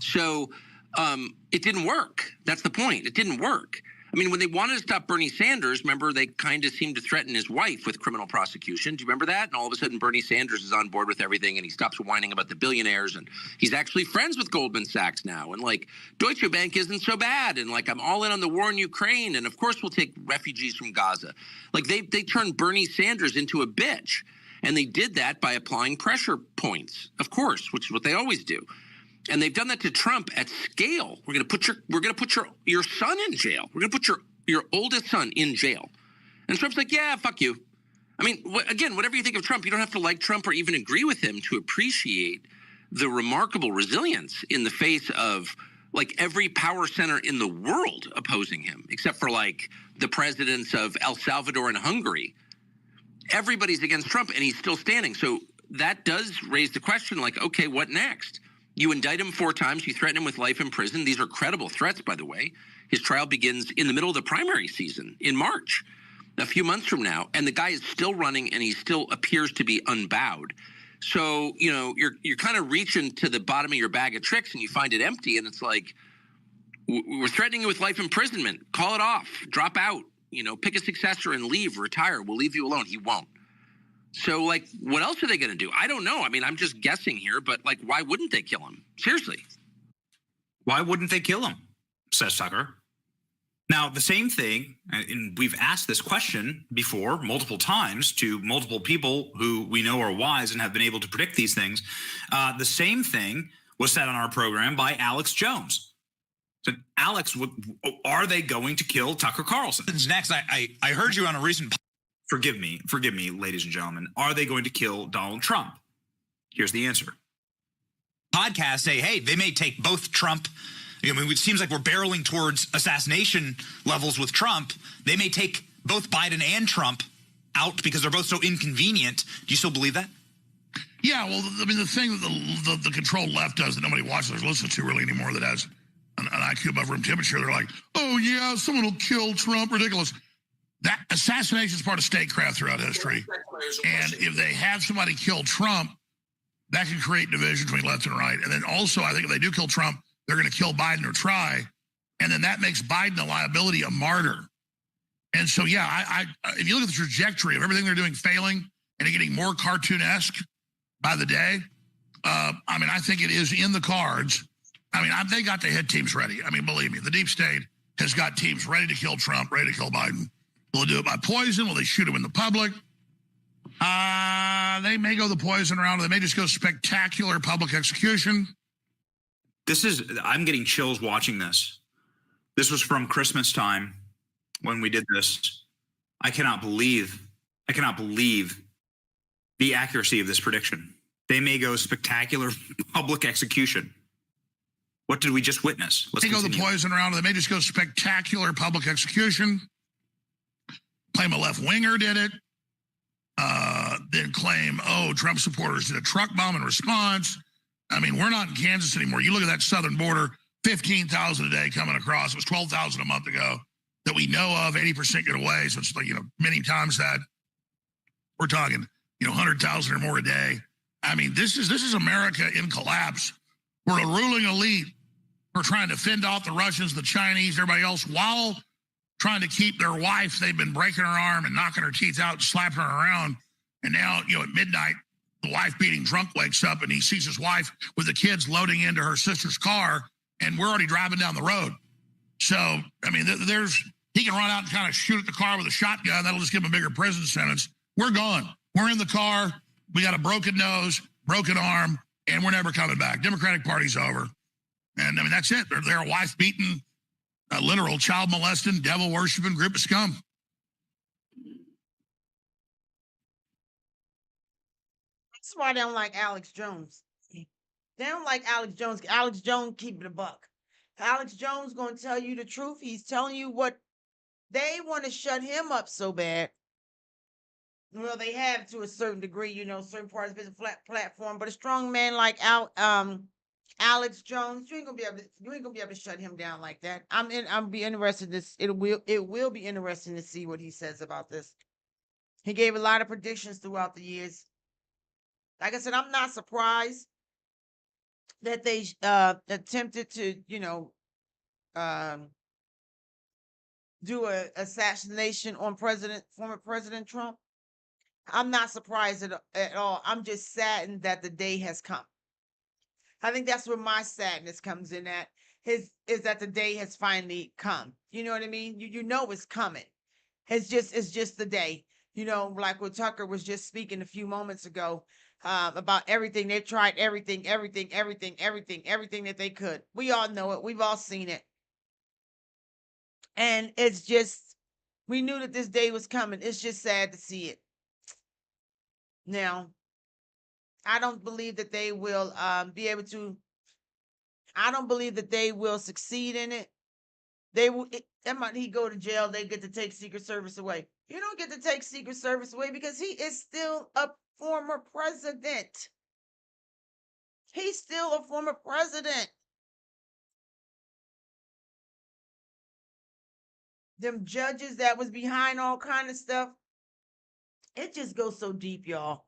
So it didn't work. That's the point. It didn't work. I mean, when they wanted to stop Bernie Sanders, remember, they kind of seemed to threaten his wife with criminal prosecution. Do you remember that? And all of a sudden, Bernie Sanders is on board with everything, and he stops whining about the billionaires, and he's actually friends with Goldman Sachs now. And, like, Deutsche Bank isn't so bad, and, like, I'm all in on the war in Ukraine, and, of course, we'll take refugees from Gaza. Like, they turned Bernie Sanders into a bitch, and they did that by applying pressure points, of course, which is what they always do. And they've done that to Trump at scale. We're going to put your son in jail. We're going to put your oldest son in jail. And Trump's like, yeah, fuck you. I mean, again, whatever you think of Trump, you don't have to like Trump or even agree with him to appreciate the remarkable resilience in the face of, like, every power center in the world opposing him, except for, like, the presidents of El Salvador and Hungary. Everybody's against Trump, and he's still standing. So that does raise the question, like, okay, what next? You indict him 4 times. You threaten him with life in prison. These are credible threats, by the way. His trial begins in the middle of the primary season in March, a few months from now. And the guy is still running, and he still appears to be unbowed. So, you're kind of reaching to the bottom of your bag of tricks, and you find it empty. And it's like, we're threatening you with life imprisonment. Call it off. Drop out. Pick a successor and leave. Retire. We'll leave you alone. He won't. So, like, what else are they going to do? I don't know. I mean, I'm just guessing here, but, like, why wouldn't they kill him? Seriously. Why wouldn't they kill him? Says Tucker. Now, the same thing, and we've asked this question before multiple times to multiple people who we know are wise and have been able to predict these things. The same thing was said on our program by Alex Jones. So, Alex, are they going to kill Tucker Carlson? Next, I heard you on a recent... Forgive me, ladies and gentlemen. Are they going to kill Donald Trump? Here's the answer. Podcasts say, hey, they may take both Trump. I mean, it seems like we're barreling towards assassination levels with Trump. They may take both Biden and Trump out because they're both so inconvenient. Do you still believe that? Yeah, well, I mean, the thing that the controlled left does that nobody watches or listens to really anymore that has an IQ above room temperature, they're like, oh, yeah, someone will kill Trump. Ridiculous. That assassination is part of statecraft throughout history. And if they have somebody kill Trump, that can create division between left and right. And then also, I think if they do kill Trump, they're going to kill Biden or try. And then that makes Biden a liability, a martyr. And so, yeah, if you look at the trajectory of everything they're doing failing, and getting more cartoonesque by the day. I mean, I think it is in the cards. I mean, they got the hit teams ready. I mean, believe me, the deep state has got teams ready to kill Trump, ready to kill Biden. Will they do it by poison? Will they shoot him in the public? They may go the poison route, or they may just go spectacular public execution. I'm getting chills watching this. This was from Christmas time when we did this. I cannot believe the accuracy of this prediction. They may go spectacular public execution. What did we just witness? They go the poison route, or they may just go spectacular public execution. Claim a left-winger did it. Then claim, Trump supporters did a truck bomb in response. I mean, we're not in Kansas anymore. You look at that southern border, 15,000 a day coming across. It was 12,000 a month ago that we know of. 80% get away. So it's like, many times that. We're talking, 100,000 or more a day. I mean, this is America in collapse. We're a ruling elite. We're trying to fend off the Russians, the Chinese, everybody else, while trying to keep their wife. They've been breaking her arm and knocking her teeth out and slapping her around. And now, at midnight, the wife beating drunk wakes up and he sees his wife with the kids loading into her sister's car, and we're already driving down the road. So, I mean, he can run out and kind of shoot at the car with a shotgun. That'll just give him a bigger prison sentence. We're gone. We're in the car. We got a broken nose, broken arm, and we're never coming back. Democratic Party's over. And, I mean, that's it. They're a wife-beating, literal child-molesting, devil-worshiping group of scum. That's why they don't like Alex Jones. They don't like Alex Jones. Alex Jones keep it a buck. Alex Jones going to tell you the truth. He's telling you what they want to shut him up so bad. Well, they have to a certain degree, certain parts of his platform. But a strong man like Alex Jones, you ain't gonna be able to shut him down like that. I'm be interested in this. It will be interesting to see what he says about this. He gave a lot of predictions throughout the years. Like I said, I'm not surprised that they attempted to, do a assassination on former President Trump. I'm not surprised at all. I'm just saddened that the day has come. I think that's where my sadness comes in at, is that the day has finally come. You know what I mean? You know it's coming. It's just the day. Like what Tucker was just speaking a few moments ago about everything. They've tried everything that they could. We all know it. We've all seen it. And it's just, we knew that this day was coming. It's just sad to see it. Now, I don't believe that they will be able to. I don't believe that they will succeed in it. He go to jail. They get to take Secret Service away. You don't get to take Secret Service away because he is still a former president. He's still a former president. Them judges that was behind all kind of stuff. It just goes so deep, y'all.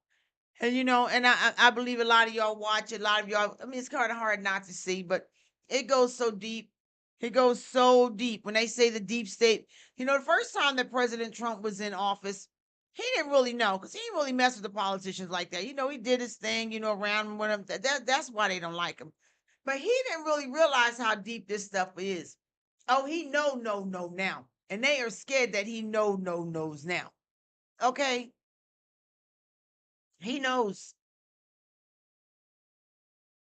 And and I believe a lot of y'all watch it. A lot of y'all, I mean, it's kind of hard not to see, but it goes so deep. It goes so deep. When they say the deep state, the first time that President Trump was in office, he didn't really know, because he didn't really mess with the politicians like that. He did his thing, around with them. That's why they don't like him. But he didn't really realize how deep this stuff is. Oh, he no now. And they are scared that he knows now. Okay? He knows.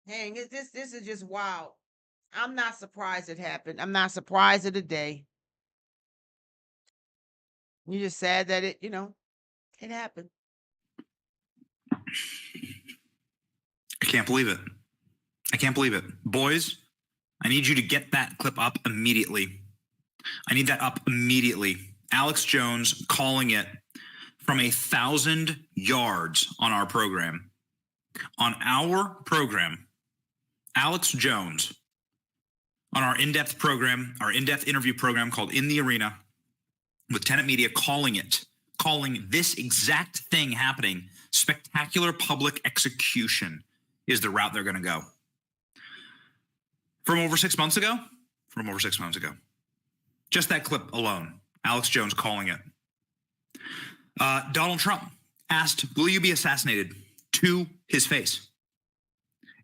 Dang, this is just wild. I'm not surprised it happened. I'm not surprised at the day. You just sad that it happened. I can't believe it. I can't believe it. Boys, I need you to get that clip up immediately. I need that up immediately. Alex Jones calling it from 1,000 yards on our program. On our program, Alex Jones, on our in-depth program, our in-depth interview program called In the Arena with Tenet Media, calling this exact thing happening. Spectacular public execution is the route they're going to go. From over 6 months ago. Just that clip alone, Alex Jones calling it. Donald Trump asked, "Will you be assassinated?" to his face.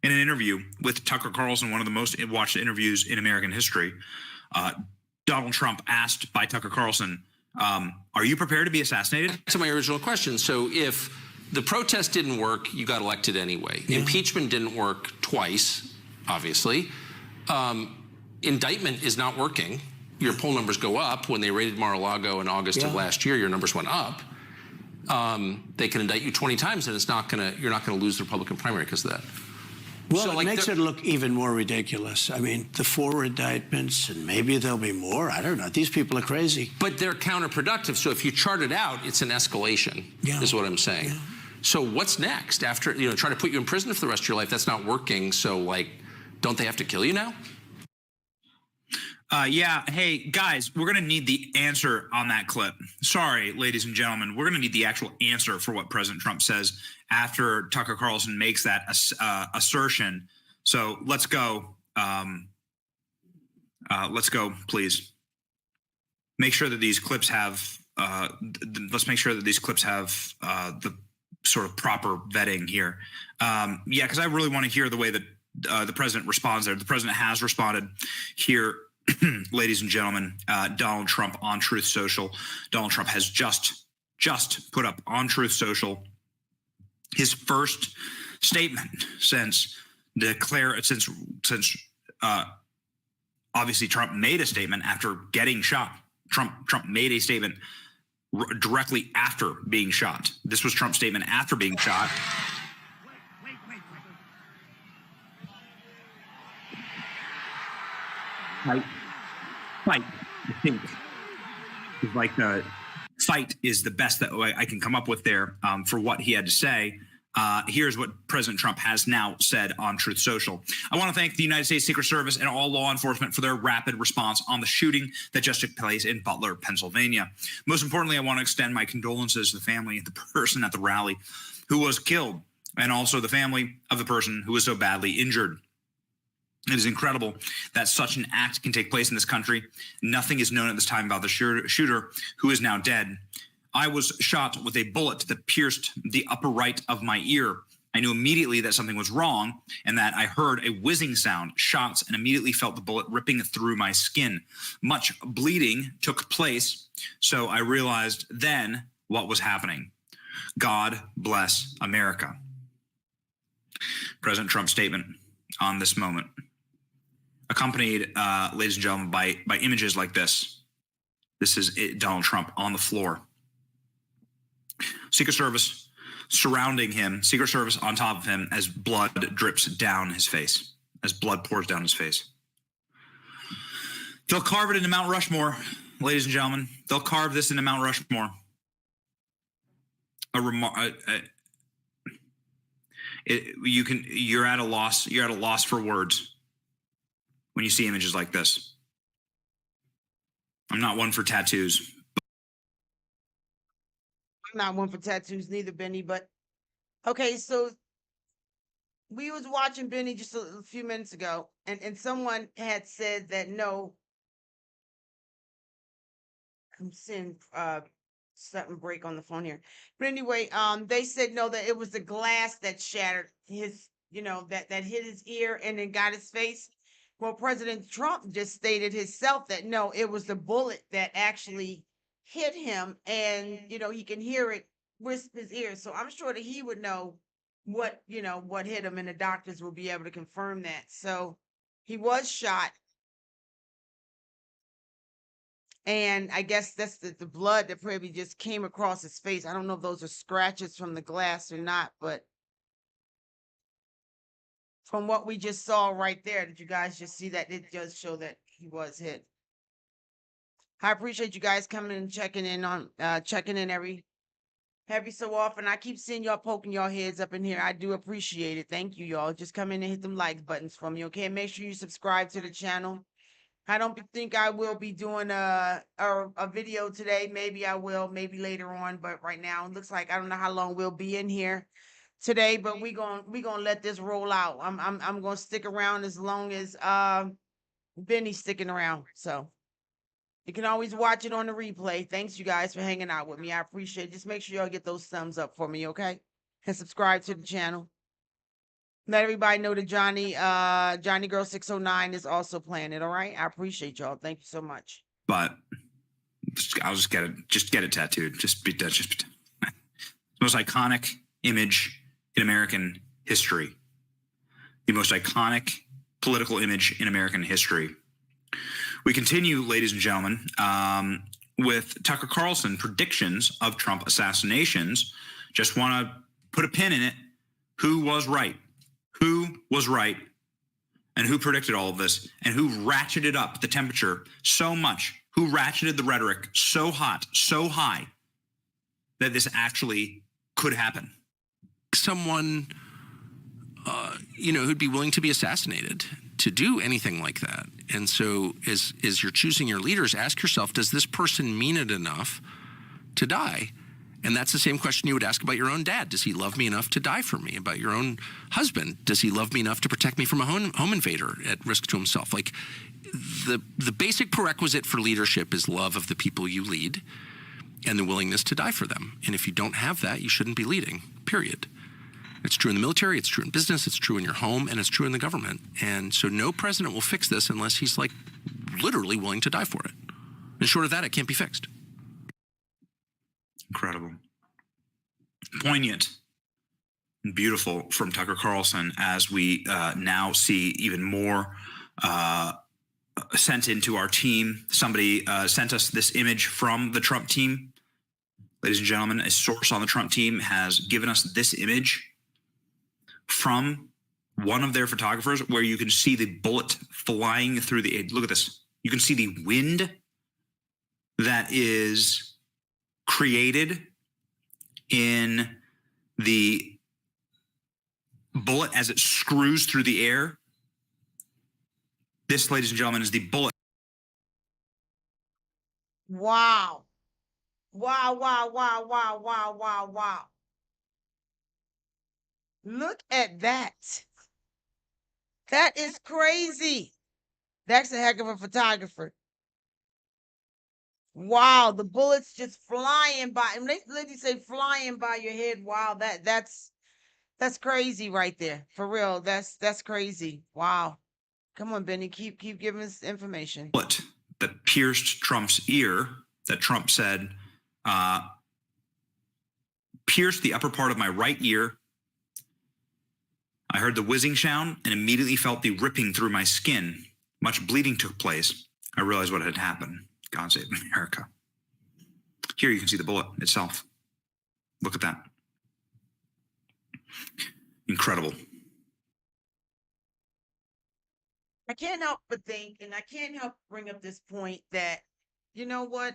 In an interview with Tucker Carlson, one of the most watched interviews in American history, Donald Trump asked by Tucker Carlson, "Are you prepared to be assassinated?" To my original question, so if the protest didn't work, you got elected anyway. Yeah. Impeachment didn't work twice, obviously. Indictment is not working. Your poll numbers go up. When they raided Mar-a-Lago in August of last year, your numbers went up. They can indict you 20 times, and you're not gonna lose the Republican primary because of that. Well, so, it makes it look even more ridiculous. I mean, the 4 indictments, and maybe there'll be more. I don't know. These people are crazy. But they're counterproductive. So if you chart it out, it's an escalation, is what I'm saying. Yeah. So what's next? After, try to put you in prison for the rest of your life, that's not working. So, don't they have to kill you now? Yeah. Hey, guys, we're going to need the answer on that clip. Sorry, ladies and gentlemen. We're going to need the actual answer for what President Trump says after Tucker Carlson makes that assertion. So let's go. Let's go, please. Make sure that these clips have, let's make sure that these clips have the sort of proper vetting here. Yeah, because I really want to hear the way that the president responds there. The president has responded here. Ladies and gentlemen, Donald Trump on Truth Social. Donald Trump has just put up on Truth Social his first statement since obviously Trump made a statement after getting shot. Trump made a statement directly after being shot. This was Trump's statement after being shot. Fight, I think, is like the fight is the best that I can come up with there for what he had to say. Here's what President Trump has now said on Truth Social. I want to thank the United States Secret Service and all law enforcement for their rapid response on the shooting that just took place in Butler, Pennsylvania. Most importantly, I want to extend my condolences to the family of the person at the rally who was killed, and also the family of the person who was so badly injured. It is incredible that such an act can take place in this country. Nothing is known at this time about the shooter, who is now dead. I was shot with a bullet that pierced the upper right of my ear. I knew immediately that something was wrong and that I heard a whizzing sound, shots, and immediately felt the bullet ripping through my skin. Much bleeding took place, so I realized then what was happening. God bless America. President Trump's statement on this moment, accompanied, ladies and gentlemen, by images like this. This is Donald Trump on the floor. Secret Service surrounding him, Secret Service on top of him as blood drips down his face, as blood pours down his face. They'll carve it into Mount Rushmore, ladies and gentlemen. They'll carve this into Mount Rushmore. You're at a loss. You're at a loss for words when you see images like this. I'm not one for tattoos. I'm not one for tattoos neither, Benny, but okay, so we was watching Benny just a few minutes ago, and someone had said that no, I'm seeing something break on the phone here. But anyway, they said no, that it was the glass that shattered his, that hit his ear and then got his face. Well, President Trump just stated himself that no, it was the bullet that actually hit him, and he can hear it wisp his ear. So I'm sure that he would know what hit him, and the doctors will be able to confirm that. So he was shot, and I guess that's the blood that probably just came across his face. I don't know if those are scratches from the glass or not, but from what we just saw right there, did you guys just see that? It does show that he was hit. I appreciate you guys coming and checking in every so often. I keep seeing y'all poking y'all heads up in here. I do appreciate it. Thank you, y'all. Just come in and hit them like buttons for me, okay? Make sure you subscribe to the channel. I don't think I will be doing a video today. Maybe I will, maybe later on, but right now it looks like I don't know how long we'll be in here today, but we gonna let this roll out. I'm gonna stick around as long as Benny's sticking around. So You can always watch it on the replay. Thanks, you guys, for hanging out with me. I appreciate it. Just make sure y'all get those thumbs up for me, okay? And subscribe to the channel. Let everybody know that Johnny Girl 609 is also playing it, all right? I appreciate y'all. Thank you so much. But I'll just get it tattooed. Just be the most iconic image in American history. The most iconic political image in American history. We continue, ladies and gentlemen, with Tucker Carlson predictions of Trump assassinations. Just want to put a pin in it. Who was right? Who was right? And who predicted all of this? And who ratcheted up the temperature so much? Who ratcheted the rhetoric so hot, so high, that this actually could happen? Someone, who'd be willing to be assassinated to do anything like that. And so as you're choosing your leaders, ask yourself, does this person mean it enough to die? And that's the same question you would ask about your own dad. Does he love me enough to die for me? About your own husband, does he love me enough to protect me from a home invader at risk to himself? Like the basic prerequisite for leadership is love of the people you lead and the willingness to die for them. And if you don't have that, you shouldn't be leading, period. It's true in the military, it's true in business, it's true in your home, and it's true in the government. And so no president will fix this unless he's like literally willing to die for it. And short of that, it can't be fixed. Incredible. Poignant and beautiful from Tucker Carlson as we now see even more sent into our team. Somebody sent us this image from the Trump team. Ladies and gentlemen, a source on the Trump team has given us this image from one of their photographers where you can see the bullet flying through the air. Look at this. You can see the wind that is created in the bullet as it screws through the air. This, ladies and gentlemen, is the bullet. Wow. Wow, wow, wow, wow, wow, wow, wow. Look at that. That is crazy. That's a heck of a photographer. Wow, the bullets just flying by. And they literally say flying by your head. Wow, that's crazy right there. For real. That's crazy. Wow. Come on, Benny. Keep giving us information. Bullet that pierced Trump's ear that Trump said pierced the upper part of my right ear. I heard the whizzing sound and immediately felt the ripping through my skin. Much bleeding took place. I realized what had happened. God save America. Here you can see the bullet itself. Look at that. Incredible. I can't help but think, and I can't help bring up this point that, you know what?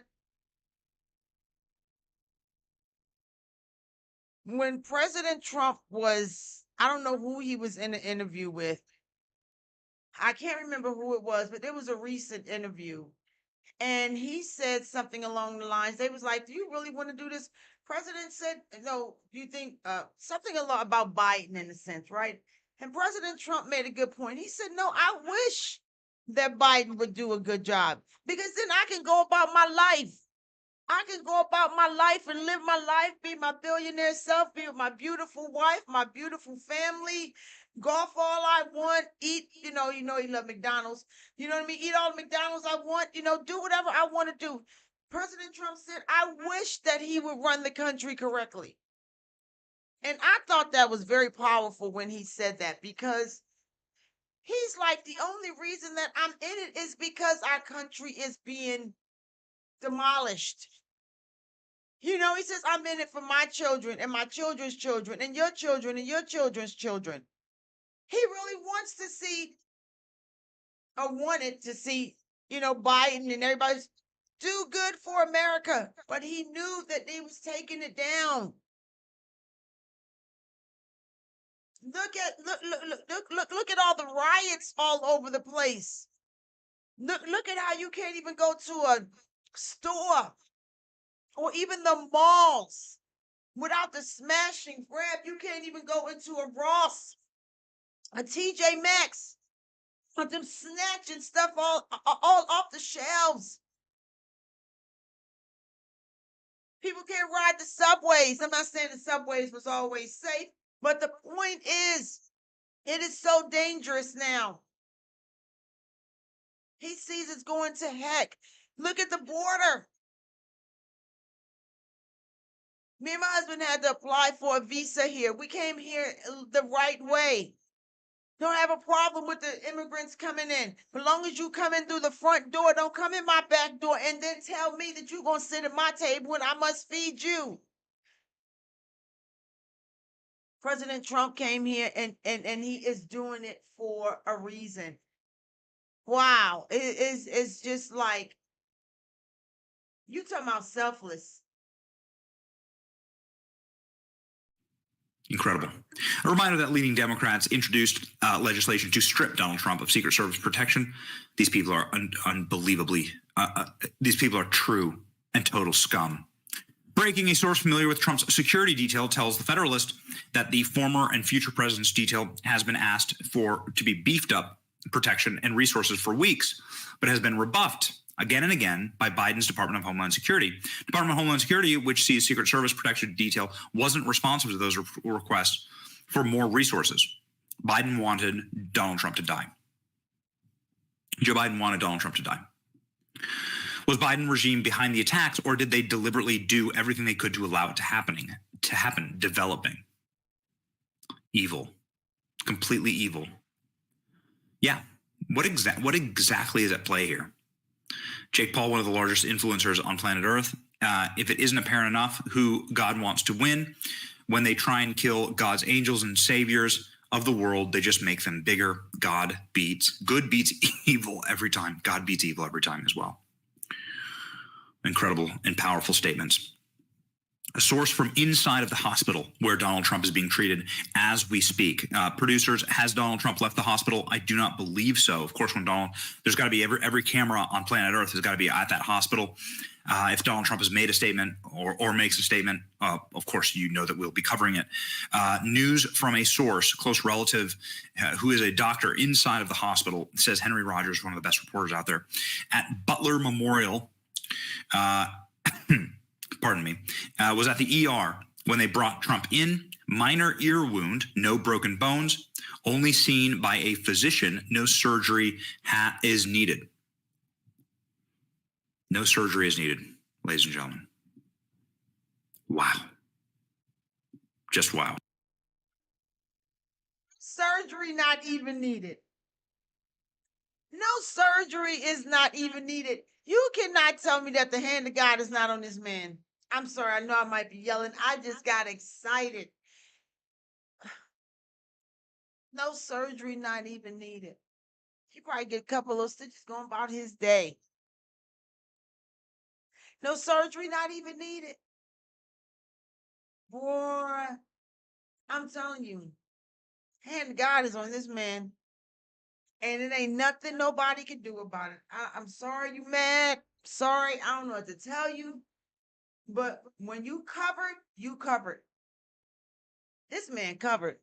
When President Trump was, I don't know who he was in an interview with. I can't remember who it was, but there was a recent interview. And he said something along the lines. They was like, do you really want to do this? President said, no, do you think something a lot about Biden in a sense, right? And President Trump made a good point. He said, no, I wish that Biden would do a good job because then I can go about my life. I can go about my life and live my life, be my billionaire self, be with my beautiful wife, my beautiful family, golf all I want, eat, he love McDonald's. You know what I mean? Eat all the McDonald's I want, do whatever I want to do. President Trump said, I wish that he would run the country correctly. And I thought that was very powerful when he said that because he's like, the only reason that I'm in it is because our country is being demolished. He says, I'm in it for my children and my children's children and your children's children. He really wants to see or wanted to see, Biden and everybody do good for America. But he knew that they was taking it down. Look at all the riots all over the place. Look at how you can't even go to a store or even the malls without the smash and grab. You can't even go into a Ross, a TJ Maxx, with them snatching stuff all off the shelves. People can't ride the subways. I'm not saying the subways was always safe, but the point is, it is so dangerous now. He sees it's going to heck. Look at the border. Me and my husband had to apply for a visa here. We came here the right way. Don't have a problem with the immigrants coming in. As long as you come in through the front door, don't come in my back door and then tell me that you're going to sit at my table and I must feed you. President Trump came here and he is doing it for a reason. Wow. It's just like, you talking about selfless. Incredible. A reminder that leading Democrats introduced legislation to strip Donald Trump of Secret Service protection. These people are unbelievably, these people are true and total scum. Breaking, a source familiar with Trump's security detail tells the Federalist that the former and future president's detail has been asked to be beefed up protection and resources for weeks, but has been rebuffed again and again by Biden's Department of Homeland Security. Department of Homeland Security, which sees Secret Service protection detail, wasn't responsive to those requests for more resources. Biden wanted Donald Trump to die. Joe Biden wanted Donald Trump to die. Was Biden regime behind the attacks, or did they deliberately do everything they could to allow it to happen, developing? Evil. Completely evil. Yeah. What exactly is at play here? Jake Paul, one of the largest influencers on planet Earth. If it isn't apparent enough who God wants to win, when they try and kill God's angels and saviors of the world, they just make them bigger. Good beats evil every time. God beats evil every time as well. Incredible and powerful statements. A source from inside of the hospital where Donald Trump is being treated as we speak. Producers, has Donald Trump left the hospital? I do not believe so. Of course, there's got to be every camera on planet Earth has got to be at that hospital. If Donald Trump has made a statement or makes a statement, of course, you know that we'll be covering it. News from a source, close relative, who is a doctor inside of the hospital, says Henry Rogers, one of the best reporters out there, at Butler Memorial, was at the ER when they brought Trump in. Minor ear wound, no broken bones, only seen by a physician. No surgery is needed. No surgery is needed, ladies and gentlemen. Wow. Just wow. Surgery not even needed. No surgery is not even needed. You cannot tell me that the hand of God is not on this man. I'm sorry, I know I might be yelling. I just got excited. No surgery not even needed. He probably get a couple of stitches going about his day. No surgery not even needed. Boy, I'm telling you, hand of God is on this man. And it ain't nothing nobody can do about it. I'm sorry you mad. Sorry, I don't know what to tell you. But when you covered, you covered. This man covered.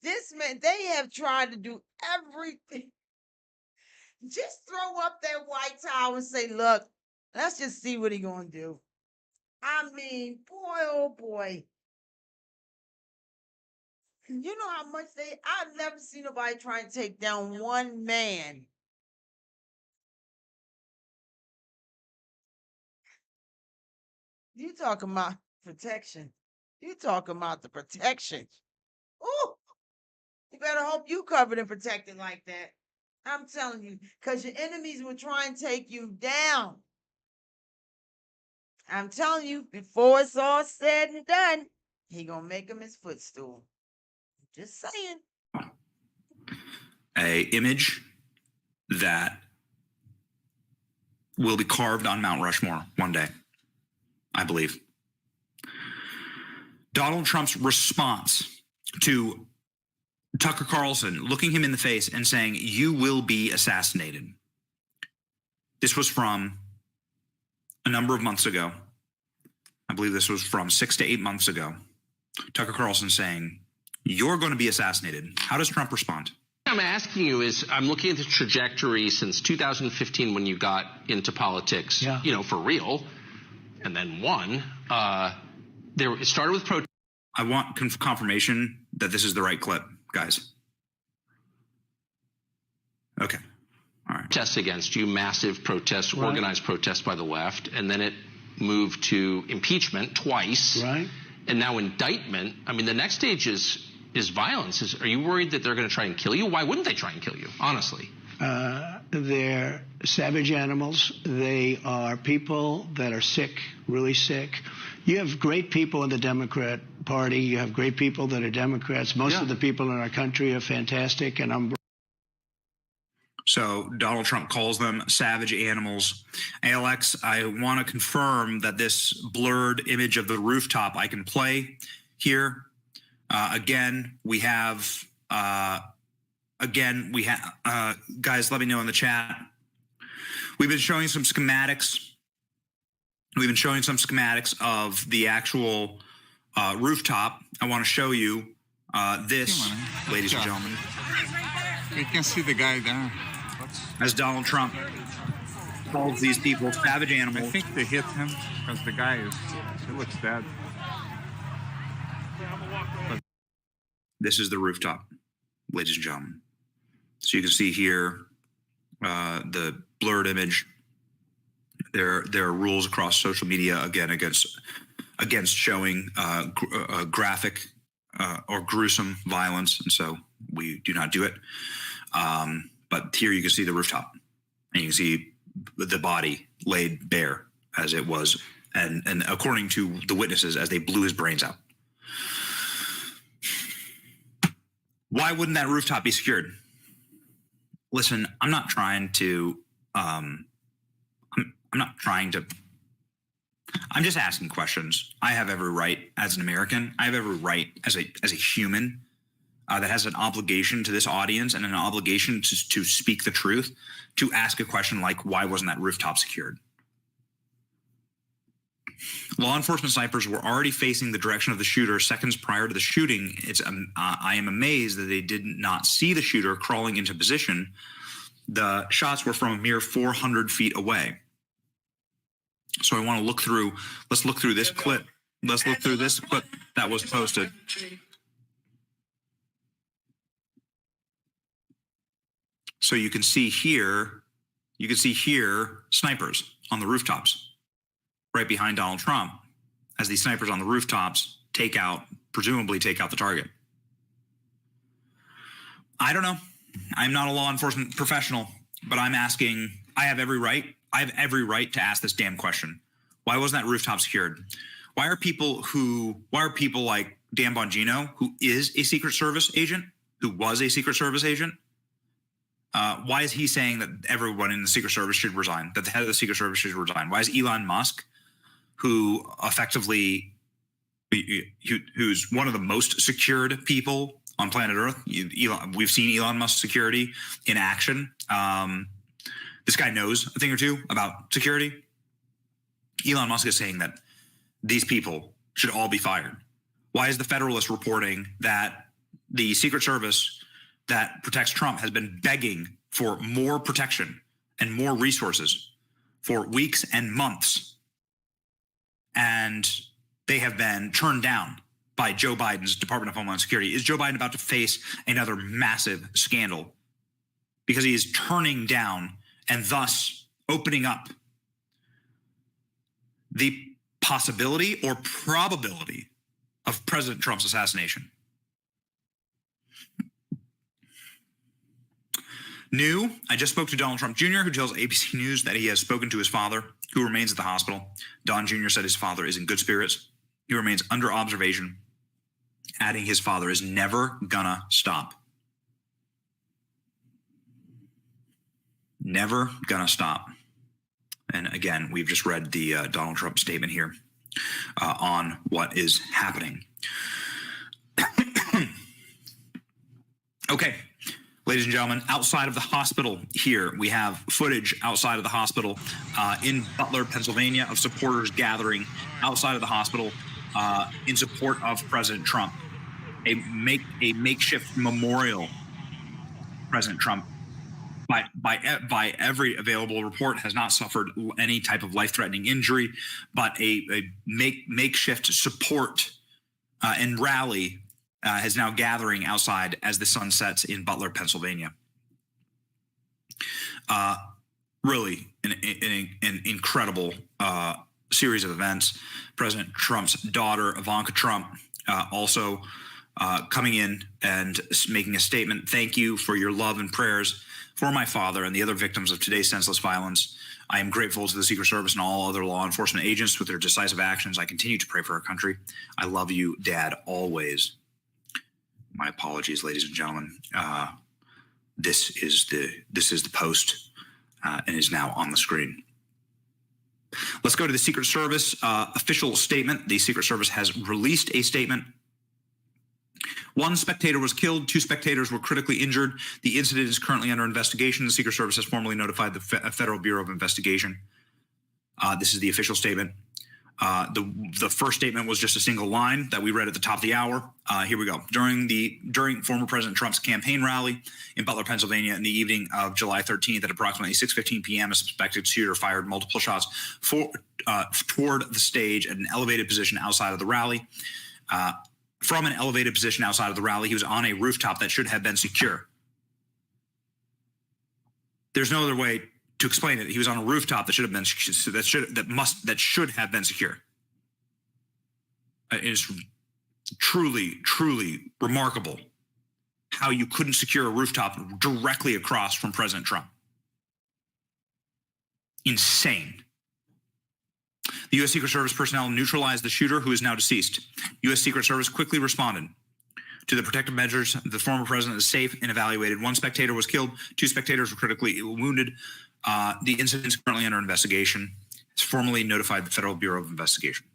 This man, they have tried to do everything. Just throw up that white towel and say, look, let's just see what he's going to do. I mean, boy, oh boy. You know how much I've never seen nobody try and take down one man. You talking about protection. You talking about the protection. Ooh, you better hope you covered and protected like that. I'm telling you, because your enemies will try and take you down. I'm telling you, before it's all said and done, he gonna make him his footstool. Just saying. A image that will be carved on Mount Rushmore one day, I believe. Donald Trump's response to Tucker Carlson looking him in the face and saying, "You will be assassinated." This was from a number of months ago. I believe this was from 6 to 8 months ago. Tucker Carlson saying, "You're going to be assassinated." How does Trump respond? I'm asking you is, I'm looking at the trajectory since 2015 when you got into politics, you know, for real. and then won. It started with protest. I want confirmation that this is the right clip, guys. Okay. All right. Protests against you, massive protests, organized protests by the left, and then it moved to impeachment twice. Right. And now indictment. I mean, the next stage is violence. Are you worried that they're going to try and kill you? Why wouldn't they try and kill you, honestly? They're savage animals. They are people that are sick, really sick. You have great people in the Democrat Party. You have great people that are Democrats. Most of the people in our country are fantastic, and I'm. So Donald Trump calls them savage animals. ALX, I want to confirm that this blurred image of the rooftop I can play here. Again, we have guys, let me know in the chat. We've been showing some schematics. We've been showing some schematics of the actual rooftop. I want to show you this, ladies and gentlemen. You can see the guy there. As Donald Trump calls these people savage animals. I think they hit him because the guy he looks dead. This is the rooftop, ladies and gentlemen. So you can see here the blurred image. There are rules across social media again against showing graphic or gruesome violence, and so we do not do it. But here you can see the rooftop, and you can see the body laid bare as it was, and according to the witnesses, as they blew his brains out. Why wouldn't that rooftop be secured? Listen, I'm not trying to. I'm just asking questions. I have every right as an American. I have every right as a human that has an obligation to this audience and an obligation to speak the truth, to ask a question like, why wasn't that rooftop secured? Law enforcement snipers were already facing the direction of the shooter seconds prior to the shooting. I am amazed that they did not see the shooter crawling into position. The shots were from a mere 400 feet away. So I want to look through. Let's look through this clip. Let's look through this clip that was posted. So you can see here snipers on the rooftops right behind Donald Trump as these snipers on the rooftops presumably take out the target. I don't know. I'm not a law enforcement professional, but I'm asking, I have every right to ask this damn question. Why wasn't that rooftop secured? Why are people like Dan Bongino, who is a Secret Service agent, who was a Secret Service agent, why is he saying that everyone in the Secret Service should resign, that the head of the Secret Service should resign? Why is Elon Musk, who effectively, who's one of the most secured people on planet Earth, we've seen Elon Musk's security in action. This guy knows a thing or two about security. Elon Musk is saying that these people should all be fired. Why is the Federalist reporting that the Secret Service that protects Trump has been begging for more protection and more resources for weeks and months, and they have been turned down by Joe Biden's Department of Homeland Security? Is Joe Biden about to face another massive scandal because he is turning down and thus opening up the possibility or probability of President Trump's assassination? New, I just spoke to Donald Trump Jr., who tells ABC News that he has spoken to his father, who remains at the hospital. Don Jr. said his father is in good spirits. He remains under observation, adding his father is never gonna stop. Never gonna stop. And again, we've just read the Donald Trump statement here on what is happening. Okay. Ladies and gentlemen, outside of the hospital here, we have footage outside of the hospital in Butler, Pennsylvania, of supporters gathering outside of the hospital in support of President Trump. A makeshift memorial, President Trump, by every available report, has not suffered any type of life-threatening injury, but a makeshift support and rally is now gathering outside as the sun sets in Butler, Pennsylvania. Really an incredible series of events. President Trump's daughter, Ivanka Trump, also coming in and making a statement. Thank you for your love and prayers for my father and the other victims of today's senseless violence. I am grateful to the Secret Service and all other law enforcement agents with their decisive actions. I continue to pray for our country. I love you, Dad, always. My apologies, ladies and gentlemen. This is the post and is now on the screen. Let's go to the Secret Service official statement. The Secret Service has released a statement. One spectator was killed. 2 spectators were critically injured. The incident is currently under investigation. The Secret Service has formally notified the Federal Bureau of Investigation. This is the official statement. The first statement was just a single line that we read at the top of the hour. Here we go. During former President Trump's campaign rally in Butler, Pennsylvania, in the evening of July 13th at approximately 6:15 p.m., a suspected shooter fired multiple shots toward the stage at an elevated position outside of the rally. From an elevated position outside of the rally, he was on a rooftop that should have been secure. There's no other way to explain it. He was on a rooftop that should have been that should have been secure. It is truly remarkable how you couldn't secure a rooftop directly across from President Trump. Insane. The U.S. Secret Service personnel neutralized the shooter, who is now deceased. U.S. Secret Service quickly responded to the protective measures. The former president is safe and evaluated. 1 spectator was killed. 2 spectators were critically wounded. The incident is currently under investigation. It's formally notified the Federal Bureau of Investigation.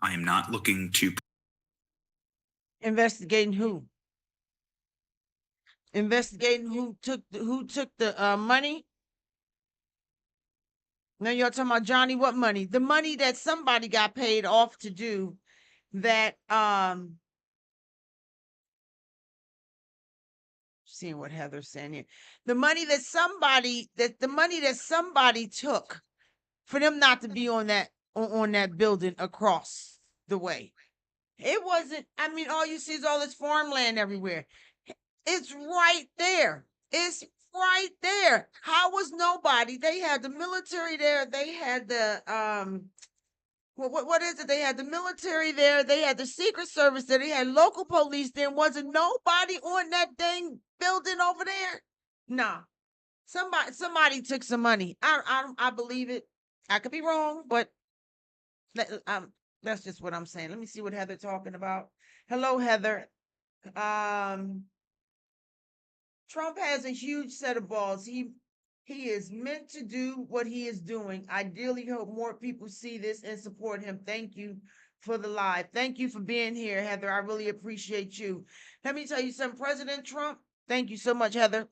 I am not looking to... Investigating who? Investigating who took the money? Now you're talking about Johnny, what money? The money that somebody got paid off to do that seeing what Heather's saying here. The money that somebody took for them not to be on that building across the way. It wasn't, I mean, all you see is all this farmland everywhere. It's right there. It's right there. How was nobody? They had the military there. They had the what is it? They had the military there. They had the Secret Service there. They had local police there. Wasn't nobody on that dang building over there? Nah. Somebody took some money. I believe it. I could be wrong, but that's just what I'm saying. Let me see what Heather's talking about. Hello, Heather. Trump has a huge set of balls. He is meant to do what he is doing. I dearly hope more people see this and support him. Thank you for the live. Thank you for being here, Heather. I really appreciate you. Let me tell you something. President Trump, thank you so much, Heather.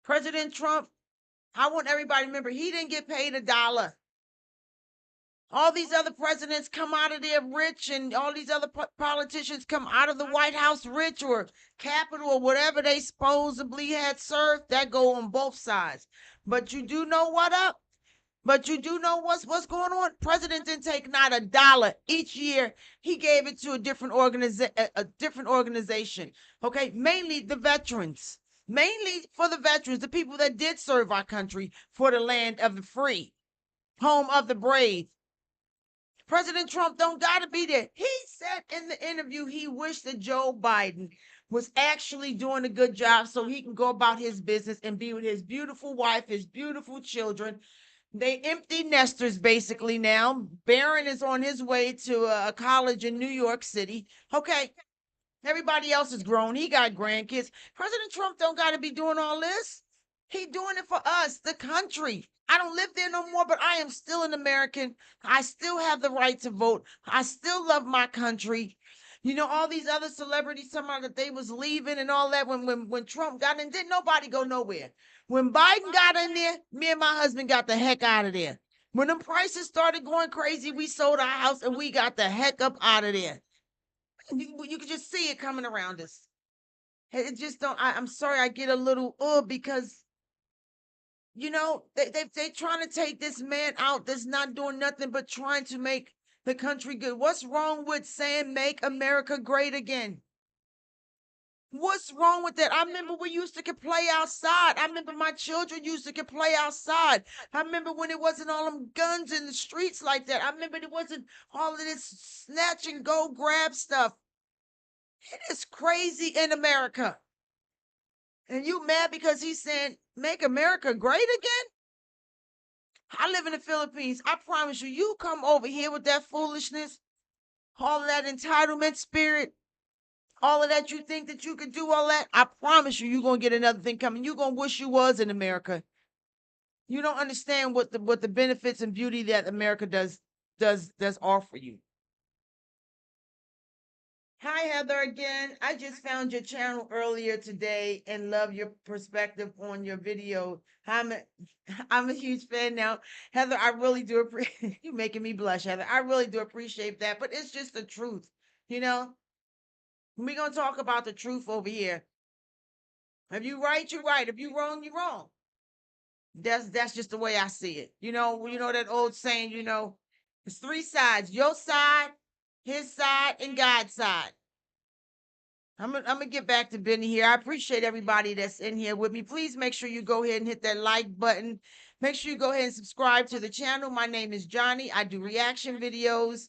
President Trump, I want everybody to remember, he didn't get paid $1. All these other presidents come out of there rich, and all these other politicians come out of the White House rich, or Capitol, or whatever they supposedly had served. That go on both sides. But you do know what up? But you do know what's going on? President didn't take not $1 each year. He gave it to a different organization. Okay, mainly the veterans. Mainly for the veterans, the people that did serve our country, for the land of the free, home of the brave. President Trump don't gotta be there. He said in the interview he wished that Joe Biden was actually doing a good job so he can go about his business and be with his beautiful wife, his beautiful children. They empty nesters basically now. Barron is on his way to a college in New York City. Okay, everybody else is grown. He got grandkids. President Trump don't gotta be doing all this. He doing it for us, the country. I don't live there no more, but I am still an American. I still have the right to vote. I still love my country. You know, all these other celebrities, somehow that they was leaving and all that when Trump got in, didn't nobody go nowhere. When Biden got in there, me and my husband got the heck out of there. When the prices started going crazy, we sold our house and we got the heck up out of there. You can just see it coming around us. It just don't. I'm sorry, I get a little because they trying to take this man out that's not doing nothing but trying to make the country good. What's wrong with saying "Make America Great Again"? What's wrong with that? I remember we used to could play outside. I remember my children used to could play outside. I remember when it wasn't all them guns in the streets like that. I remember it wasn't all of this snatch and go grab stuff. It is crazy in America. And you mad because he's saying, "Make America great again"? I live in the Philippines. I promise you, you come over here with that foolishness, all of that entitlement spirit, all of that you think that you can do all that. I promise you, you're going to get another thing coming. You're going to wish you was in America. You don't understand what the benefits and beauty that America does offer you. Hi, Heather, again. I just found your channel earlier today and love your perspective on your video. I'm a huge fan now. Heather, I really do appreciate you making me blush, Heather. I really do appreciate that, but it's just the truth, you know? We're going to talk about the truth over here. If you right, you're right. If you wrong, you're wrong. That's just the way I see it. You know that old saying, it's three sides: your side, his side, and God's side. I'm gonna get back to Benny here. I appreciate everybody that's in here with me. Please make sure you go ahead and hit that like button. Make sure you go ahead and subscribe to the channel. My name is Johnny. I do reaction videos,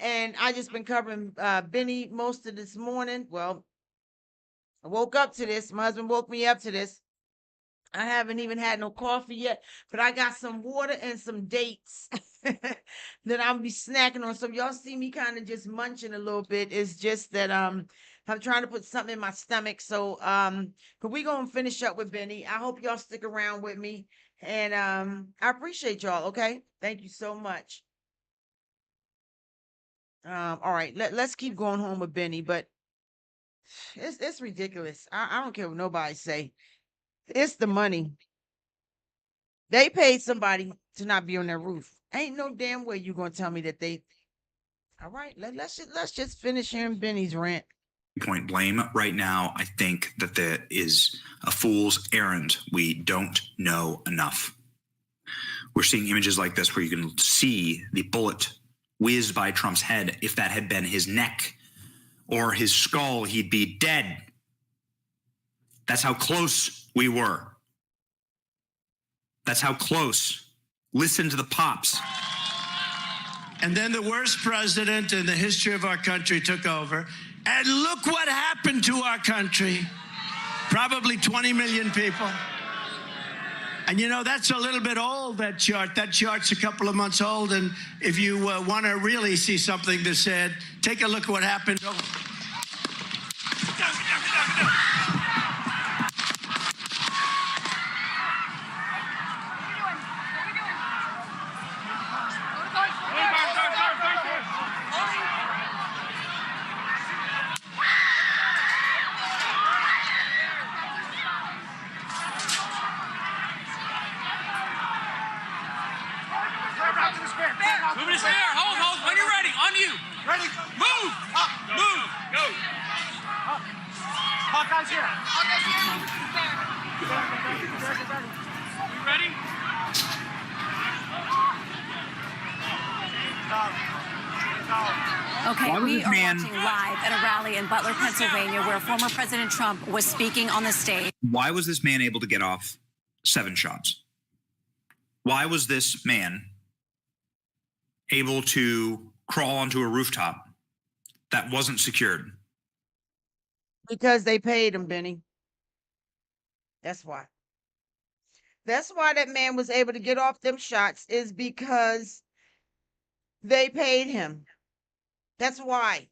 and I just been covering Benny most of this morning. Well, I woke up to this. My husband woke me up to this. I haven't even had no coffee yet, but I got some water and some dates that I'll be snacking on. So if y'all see me kind of just munching a little bit, it's just that I'm trying to put something in my stomach. So but we're gonna finish up with Benny. I hope y'all stick around with me. And I appreciate y'all, okay? Thank you so much. All right, let's keep going home with Benny, but it's ridiculous. I don't care what nobody say. It's the money. They paid somebody to not be on their roof. Ain't no damn way you gonna tell me that they. All right, let's just finish hearing Benny's rant. Point blame right now. I think that there is a fool's errand. We don't know enough. We're seeing images like this where you can see the bullet whiz by Trump's head. If that had been his neck or his skull, he'd be dead. That's how close we were. That's how close. Listen to the pops. And then the worst president in the history of our country took over. And look what happened to our country. Probably 20 million people. And that's a little bit old, that chart. That chart's a couple of months old. And if you want to really see something that said, take a look at what happened. Move his hair. Hold. When you're ready. On you. Ready. Move. Up. Move. Go. Up. Hawkeye's here. You ready? Okay, we are watching live at a rally in Butler, Pennsylvania, where former President Trump was speaking on the stage. Why was this man able to get off 7 shots? Why was this man able to crawl onto a rooftop that wasn't secured? Because they paid him, Benny. That's why. That's why that man was able to get off them shots, is because they paid him. That's why.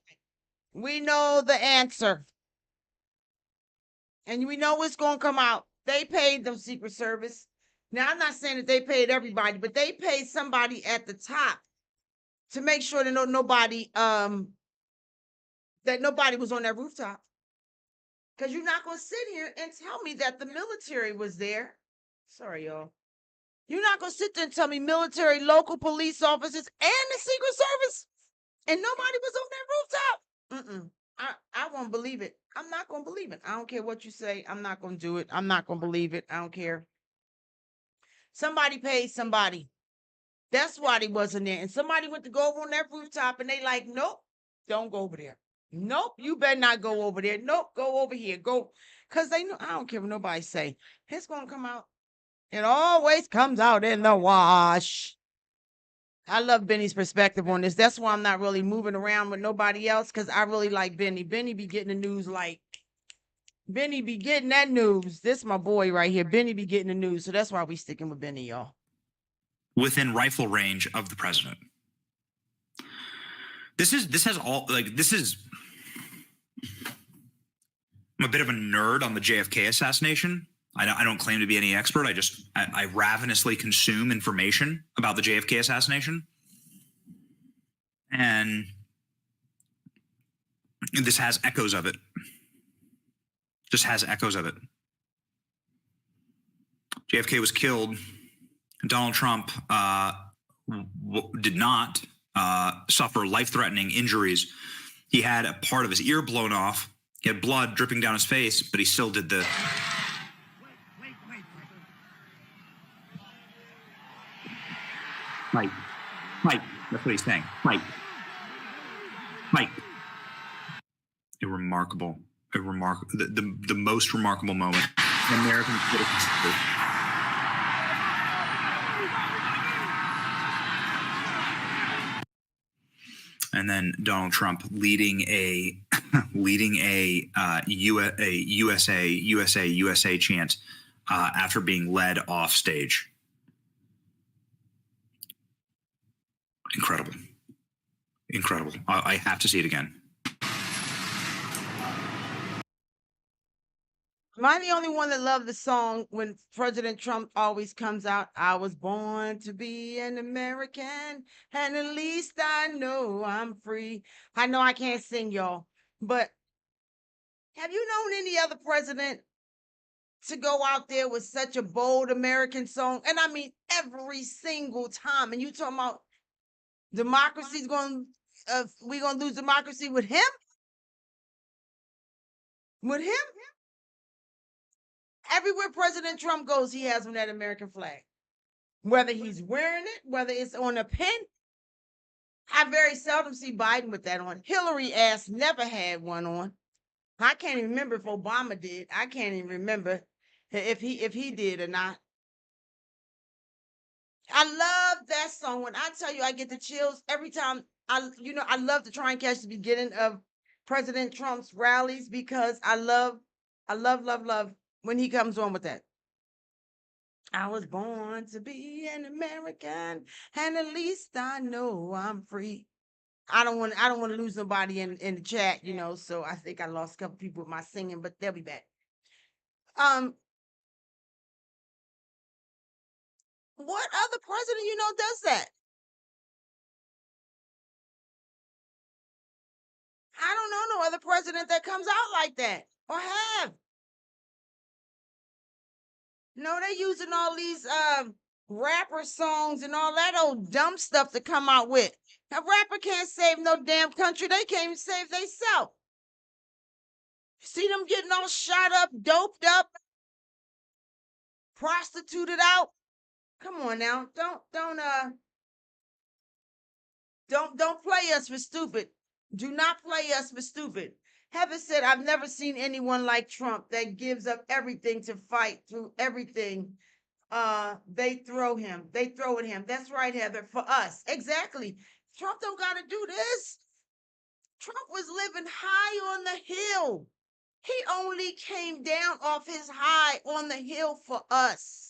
We know the answer. And we know what's going to come out. They paid them Secret Service. Now, I'm not saying that they paid everybody, but they paid somebody at the top to make sure that nobody was on that rooftop. Because you're not going to sit here and tell me that the military was there. Sorry, y'all. You're not going to sit there and tell me military, local police officers, and the Secret Service, and nobody was on that rooftop. I won't believe it. I'm not gonna believe it. I don't care what you say. I'm not gonna do it. I'm not gonna believe it. I don't care. Somebody paid somebody. That's why they wasn't there. And somebody went to go over on that rooftop and they like, nope, don't go over there. Nope, you better not go over there. Nope, go over here. Go. Because they know, I don't care what nobody say. It's going to come out. It always comes out in the wash. I love Benny's perspective on this. That's why I'm not really moving around with nobody else, because I really like Benny. Benny be getting the news like, Benny be getting that news. This my boy right here. Benny be getting the news. So that's why we sticking with Benny, y'all. Within rifle range of the president. This has all, like, this is, I'm a bit of a nerd on the JFK assassination. I don't claim to be any expert. I ravenously consume information about the JFK assassination. And this has echoes of it. Just has echoes of it. JFK was killed. Donald Trump did not suffer life-threatening injuries. He had a part of his ear blown off. He had blood dripping down his face, but he still did the... Mike, that's what he's saying. Mike. The most remarkable moment in American political history. And then Donald Trump leading a USA chant after being led off stage. Incredible. I have to see it again. Am I the only one that loved the song when President Trump always comes out? I was born to be an American, and at least I know I'm free. I know I can't sing, y'all, but have you known any other president to go out there with such a bold American song? And I mean, every single time. And you talking about democracy's going, we're going to lose democracy with him? With him? Everywhere President Trump goes, he has on that American flag. Whether he's wearing it, whether it's on a pin. I very seldom see Biden with that on. Hillary ass never had one on. I can't even remember if Obama did. I can't even remember if he did or not. I love that song. When I tell you I get the chills every time, I love to try and catch the beginning of President Trump's rallies, because I love when he comes on with that. I was born to be an American, and at least I know I'm free. I don't want to lose nobody in the chat, so I think I lost a couple people with my singing, but they'll be back. What other president does that? I don't know no other president that comes out like that or have. No, they're using all these rapper songs and all that old dumb stuff to come out with. A rapper can't save no damn country. They can't even save themselves. See them getting all shot up, doped up, prostituted out. Come on now. Don't play us for stupid. Do not play us for stupid. Heather said, I've never seen anyone like Trump that gives up everything to fight through everything. They throw at him. That's right, Heather, for us. Exactly. Trump don't got to do this. Trump was living high on the hill. He only came down off his high on the hill for us.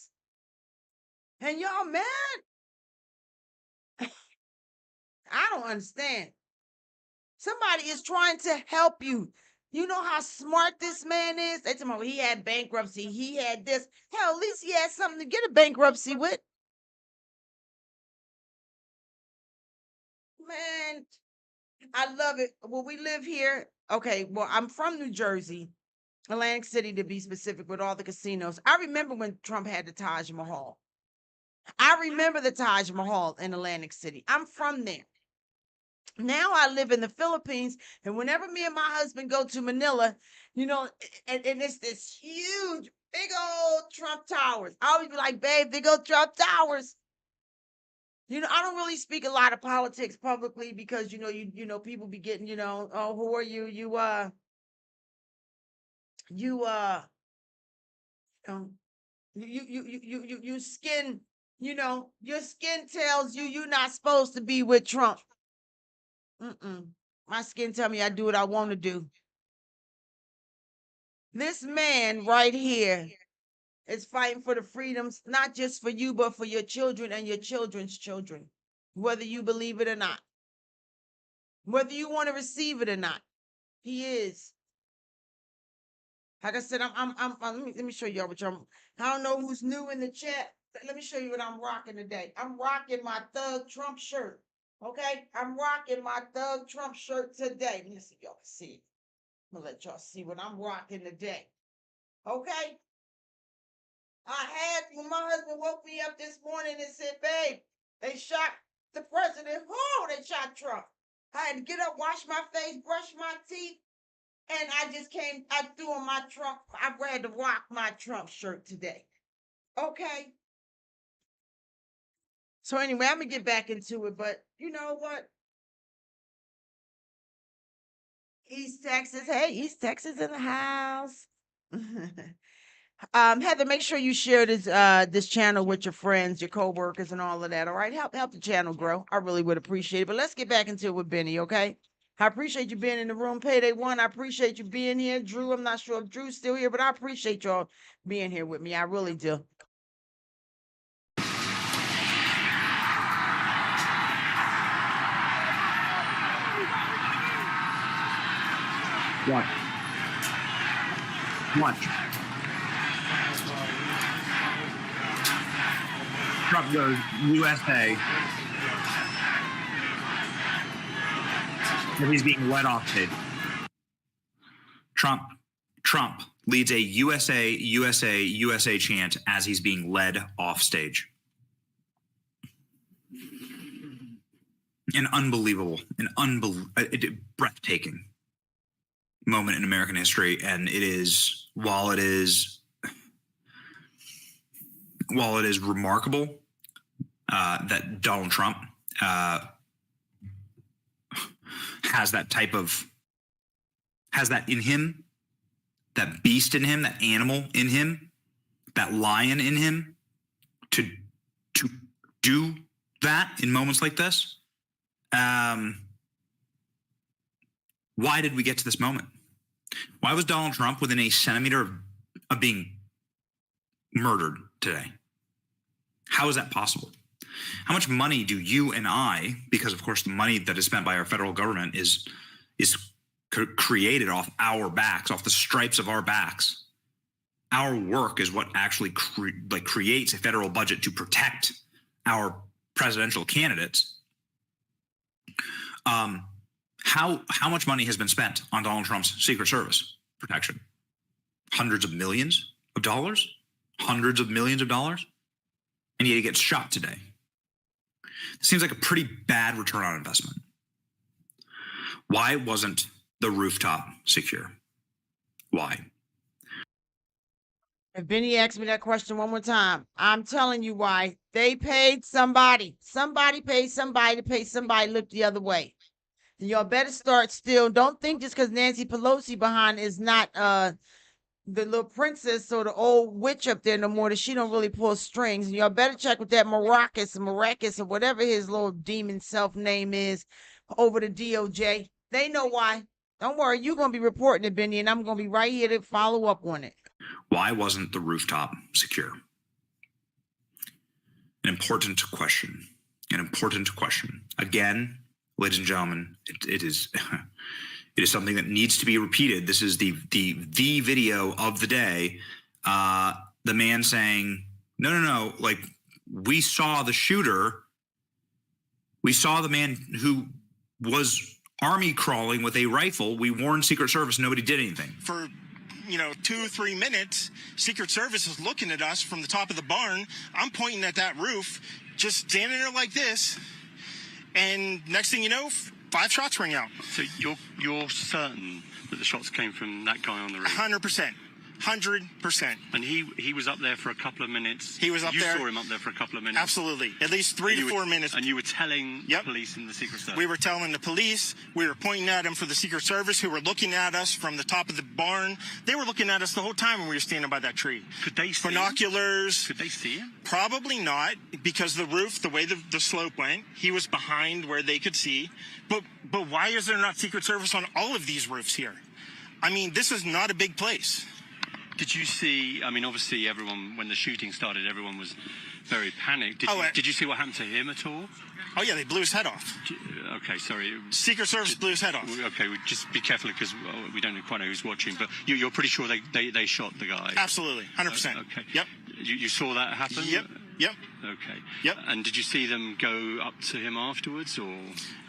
And y'all mad? I don't understand. Somebody is trying to help you. You know how smart this man is? They tell me he had bankruptcy. He had this. Hell, at least he had something to get a bankruptcy with. Man, I love it. Well, we live here. Okay, well, I'm from New Jersey, Atlantic City to be specific, with all the casinos. I remember when Trump had the Taj Mahal. I remember the Taj Mahal in Atlantic City. I'm from there. Now I live in the Philippines, and whenever me and my husband go to Manila, you know, and it's this huge, big old Trump towers. I always be like, babe, they go Trump towers. You know, I don't really speak a lot of politics publicly because you know people be getting, oh, who are you? You um, you skin, your skin tells you you're not supposed to be with Trump. My skin tell me I do what I want to do. This man right here is fighting for the freedoms, not just for you, but for your children and your children's children, whether you believe it or not, whether you want to receive it or not. He is. Like I said, let me show y'all what y'all. I don't know who's new in the chat. But let me show you what I'm rocking today. I'm rocking my Thug Trump shirt. Okay, I'm rocking my Thug Trump shirt today. Let me see if y'all can see it. I'm gonna let y'all see what I'm rocking today. Okay. When my husband woke me up this morning and said, babe, they shot the president. Oh, they shot Trump. I had to get up, wash my face, brush my teeth, and I threw on my Trump. I had to rock my Trump shirt today. Okay. So anyway, I'm going to get back into it, but you know what? East Texas. Hey, East Texas in the house. Heather, make sure you share this channel with your friends, your co-workers, and all of that. All right, help the channel grow. I really would appreciate it. But let's get back into it with Benny, okay? I appreciate you being in the room, Payday One. I appreciate you being here, Drew. I'm not sure if Drew's still here, but I appreciate y'all being here with me. I really do. Watch. Trump goes USA. And he's being led off stage. Trump leads a USA, USA, USA chant as he's being led off stage. An breathtaking moment in American history, and it is while it is remarkable that Donald Trump has that in him, that beast in him, that animal in him, that lion in him, to do that in moments like this. Why did we get to this moment? Why was Donald Trump within a centimeter of being murdered today? How is that possible? How much money do you and I, because of course the money that is spent by our federal government is created off our backs, off the stripes of our backs. Our work is what actually creates a federal budget to protect our presidential candidates. How much money has been spent on Donald Trump's Secret Service protection? Hundreds of millions of dollars? Hundreds of millions of dollars? And yet he gets shot today. It seems like a pretty bad return on investment. Why wasn't the rooftop secure? Why? If Benny asked me that question one more time, I'm telling you why. They paid somebody. Somebody paid somebody to pay somebody to look the other way. And y'all better start still. Don't think just because Nancy Pelosi behind is not the little princess or the old witch up there no more, that she don't really pull strings. And y'all better check with that Maracus or whatever his little demon self name is over the DOJ. They know why. Don't worry, you're going to be reporting it, Benny, and I'm going to be right here to follow up on it. Why wasn't the rooftop secure? An important question. Again, ladies and gentlemen, it is something that needs to be repeated. This is the video of the day. The man saying, no, like, we saw the shooter. We saw the man who was army crawling with a rifle. We warned Secret Service. Nobody did anything. For 2-3 minutes, Secret Service is looking at us from the top of the barn. I'm pointing at that roof, just standing there like this. And next thing you know, 5 shots rang out. So you're certain that the shots came from that guy on the roof? 100%. 100%. And he was up there for a couple of minutes. He was up there. You saw him up there for a couple of minutes. Absolutely. At least 3 to 4 minutes. And you were telling the police and the Secret Service. We were telling the police. We were pointing at them for the Secret Service, who were looking at us from the top of the barn. They were looking at us the whole time when we were standing by that tree. Could they see binoculars? Could they see him? Probably not, because the roof, the way the slope went, he was behind where they could see. But why is there not Secret Service on all of these roofs here? I mean, this is not a big place. Did you see, I mean, obviously everyone, when the shooting started, everyone was very panicked. Did you see what happened to him at all? Oh, yeah, they blew his head off. Okay, sorry. Secret Service blew his head off. Okay, just be careful because we don't quite know who's watching, but you're pretty sure they shot the guy? Absolutely, 100%. Okay. Yep. You saw that happen? Yep. Okay. Yep. And did you see them go up to him afterwards, or?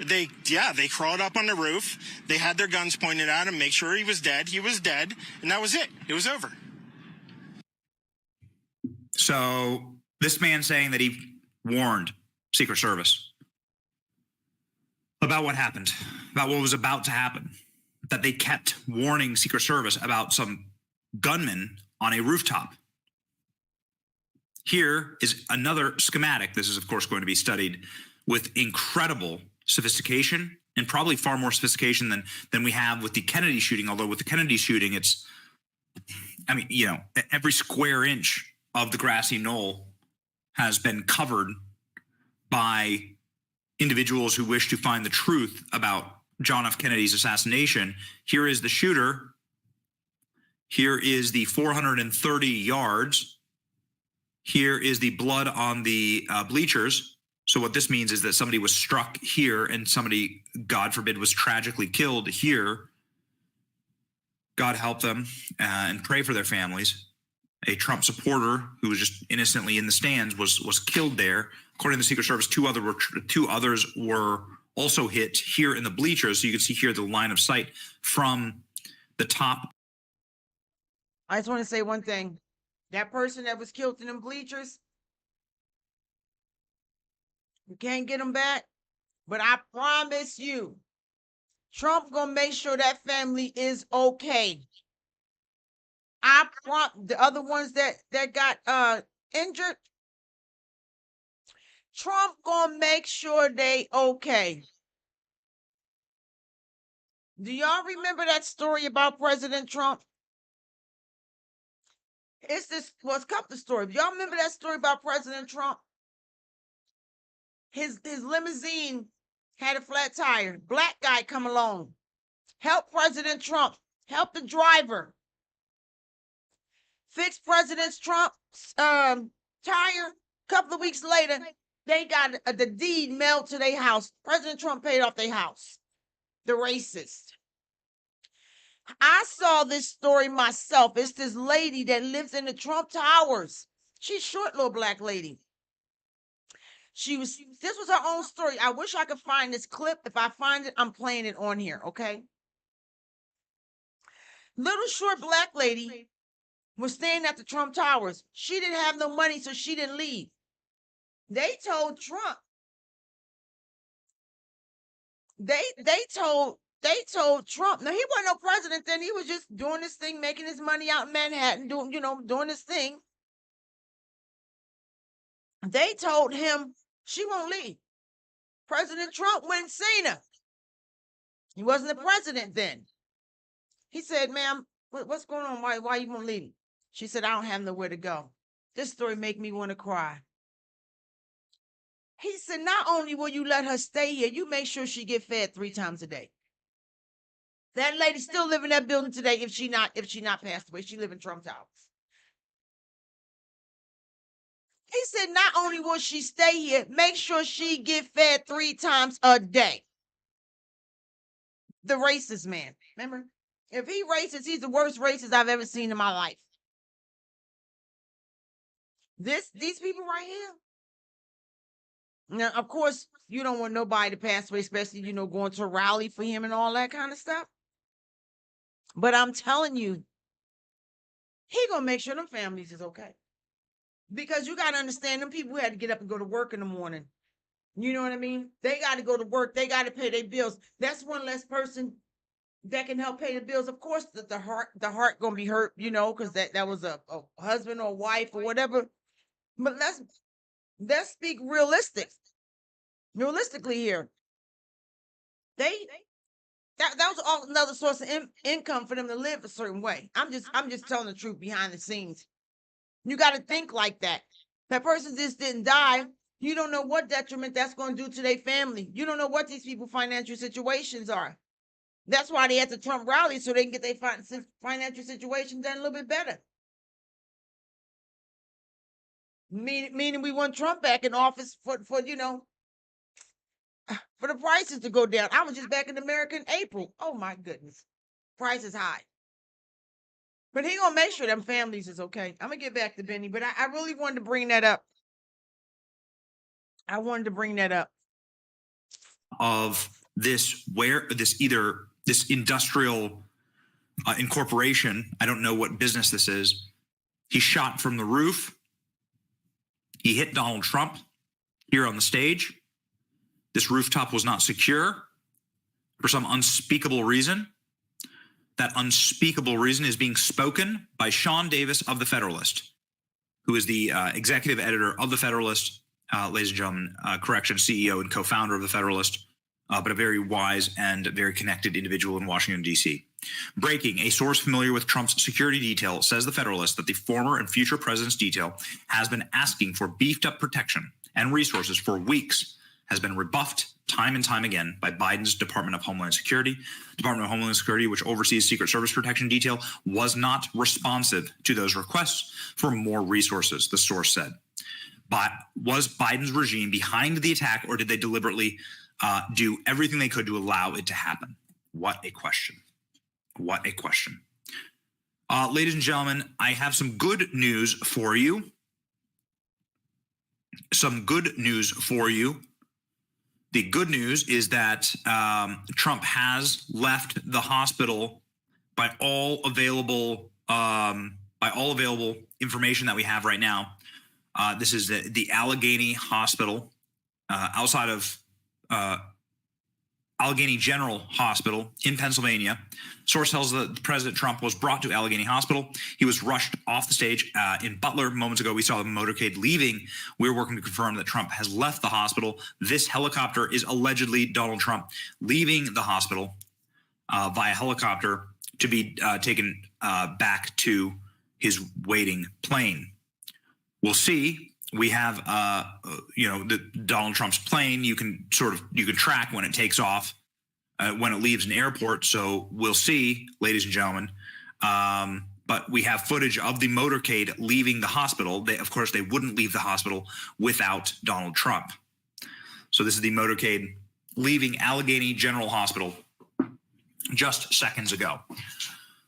They crawled up on the roof. They had their guns pointed at him, make sure he was dead. He was dead, and that was it. It was over. So this man saying that he warned Secret Service about what happened, about what was about to happen, that they kept warning Secret Service about some gunmen on a rooftop. Here is another schematic. This is, of course, going to be studied with incredible sophistication, and probably far more sophistication than we have with the Kennedy shooting. Although with the Kennedy shooting, it's, I mean, you know, every square inch of the grassy knoll has been covered by individuals who wish to find the truth about John F. Kennedy's assassination. Here is the shooter. Here is the 430 yards. Here is the blood on the bleachers. So what this means is that somebody was struck here and somebody, God forbid, was tragically killed here. God help them and pray for their families. A Trump supporter who was just innocently in the stands was killed there. According to the Secret Service, two others were also hit here in the bleachers. So you can see here the line of sight from the top. I just want to say one thing. That person that was killed in them bleachers, you can't get them back. But I promise you, Trump gonna make sure that family is okay. The other ones that got injured, Trump gonna make sure they okay. Do y'all remember that story about President Trump? It's a couple of stories. Y'all remember that story about President Trump? His limousine had a flat tire. Black guy come along, help President Trump, help the driver, fix President Trump's tire. Couple of weeks later, they got the deed mailed to their house. President Trump paid off their house. The racist. I saw this story myself. It's this lady that lives in the Trump Towers. She's a short little black lady. This was her own story. I wish I could find this clip. If I find it, I'm playing it on here, okay? Little short black lady was staying at the Trump Towers. She didn't have no money, so she didn't leave. They told Trump. They told Trump. Now, he wasn't no president then. He was just doing this thing, making his money out in Manhattan, doing this thing. They told him she won't leave. President Trump went and seen her. He wasn't the president then. He said, ma'am, what's going on? Why you won't leave? She said, I don't have nowhere to go. This story make me want to cry. He said, not only will you let her stay here, you make sure she get fed 3 times a day. That lady still live in that building today if she not passed away. She live in Trump Towers. He said, not only will she stay here, make sure she get fed 3 times a day. The racist man. Remember? If he racist, he's the worst racist I've ever seen in my life. These people right here. Now, of course, you don't want nobody to pass away, especially, going to a rally for him and all that kind of stuff. But I'm telling you, he gonna make sure them families is okay. Because you gotta understand, them people who had to get up and go to work in the morning. You know what I mean? They got to go to work. They got to pay their bills. That's one less person that can help pay the bills. Of course, the heart gonna be hurt, because that was a husband or wife or whatever. But let's speak realistically here. That was all another source of income for them to live a certain way. I'm just telling the truth behind the scenes. You got to think like that. That person just didn't die. You don't know what detriment that's going to do to their family. You don't know what these people's financial situations are. That's why they at the Trump rally, so they can get their financial situation done a little bit better. Meaning we want Trump back in office for the prices to go down. I was just back in America in April. Oh my goodness. Price is high. But he gonna make sure them families is okay. I'm gonna get back to Benny, but I really wanted to bring that up. Of this this industrial incorporation. I don't know what business this is. He shot from the roof. He hit Donald Trump here on the stage. This rooftop was not secure for some unspeakable reason. That unspeakable reason is being spoken by Sean Davis of The Federalist, who is the executive editor of The Federalist, ladies and gentlemen, CEO and co-founder of The Federalist, but a very wise and very connected individual in Washington, D.C. Breaking, a source familiar with Trump's security detail says The Federalist that the former and future president's detail has been asking for beefed up protection and resources for weeks, has been rebuffed time and time again by Biden's Department of Homeland Security. Department of Homeland Security, which oversees Secret Service protection detail, was not responsive to those requests for more resources, the source said. But was Biden's regime behind the attack, or did they deliberately do everything they could to allow it to happen? What a question. What a question. Ladies and gentlemen, I have some good news for you. The good news is that Trump has left the hospital by all available information that we have right now. This is the Allegheny Hospital outside of Allegheny General Hospital in Pennsylvania. Source tells that President Trump was brought to Allegheny Hospital. He was rushed off the stage in Butler. Moments ago, we saw the motorcade leaving. We're working to confirm that Trump has left the hospital. This helicopter is allegedly Donald Trump leaving the hospital via helicopter to be taken back to his waiting plane. We'll see. We have, the Donald Trump's plane. You can track when it takes off, when it leaves an airport. So we'll see, ladies and gentlemen. But we have footage of the motorcade leaving the hospital. Of course, they wouldn't leave the hospital without Donald Trump. So this is the motorcade leaving Allegheny General Hospital just seconds ago.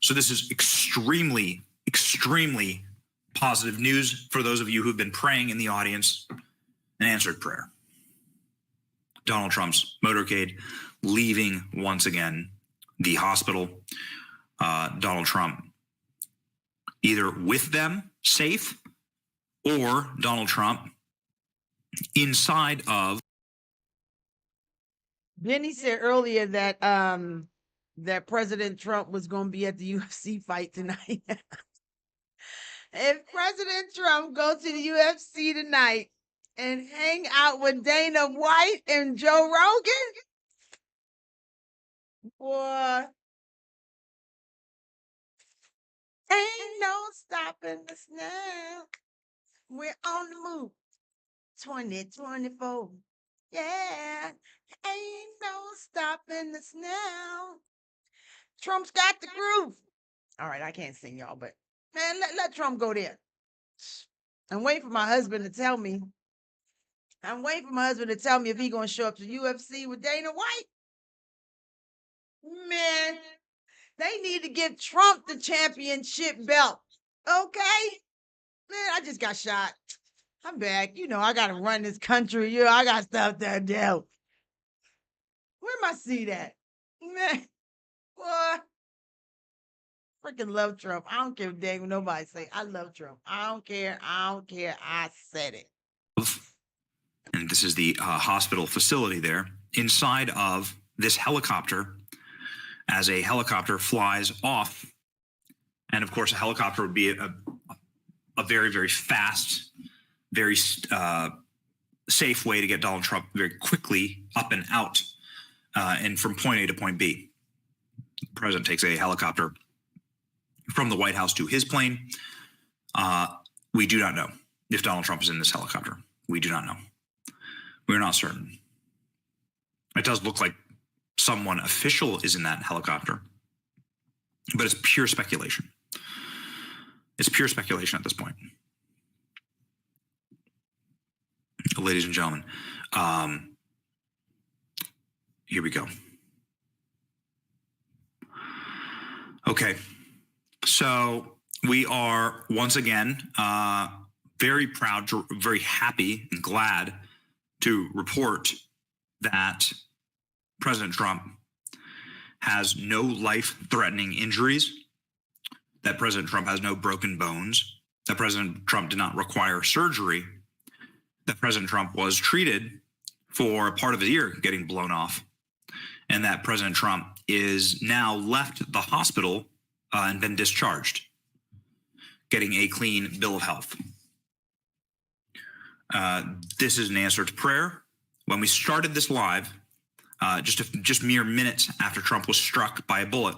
So this is extremely, extremely positive news for those of you who've been praying in the audience, an answered prayer. Donald Trump's motorcade leaving once again the hospital. Donald Trump either with them safe, or Donald Trump inside of. Benny said earlier that that President Trump was going to be at the UFC fight tonight. If President Trump goes to the UFC tonight and hang out with Dana White and Joe Rogan, boy, ain't no stopping us now. We're on the move. 2024. Yeah, ain't no stopping us now. Trump's got the groove. All right, I can't sing, y'all, but man, let Trump go there. I'm waiting for my husband to tell me. If he's going to show up to UFC with Dana White. Man, they need to give Trump the championship belt. Okay? Man, I just got shot. I'm back. I got to run this country. I got stuff to do. Where my seat at? Man, what? Freaking love Trump. I don't care what nobody say. I love Trump. I don't care. I said it. And at the this is the hospital facility there. Inside of this helicopter, as a helicopter flies off, and of course a helicopter would be a very, very fast, very safe way to get Donald Trump very quickly up and out and from point A to point B. The president takes a helicopter from the White House to his plane. We do not know if Donald Trump is in this helicopter. We do not know. We're not certain. It does look like someone official is in that helicopter, but it's pure speculation. It's pure speculation at this point. Ladies and gentlemen, here we go. Okay, so we are once again very proud, very happy and glad to report that President Trump has no life-threatening injuries, that President Trump has no broken bones, that President Trump did not require surgery, that President Trump was treated for a part of his ear getting blown off, and that President Trump is now left the hospital and been discharged, getting a clean bill of health. This is an answer to prayer. When we started this live, just mere minutes after Trump was struck by a bullet,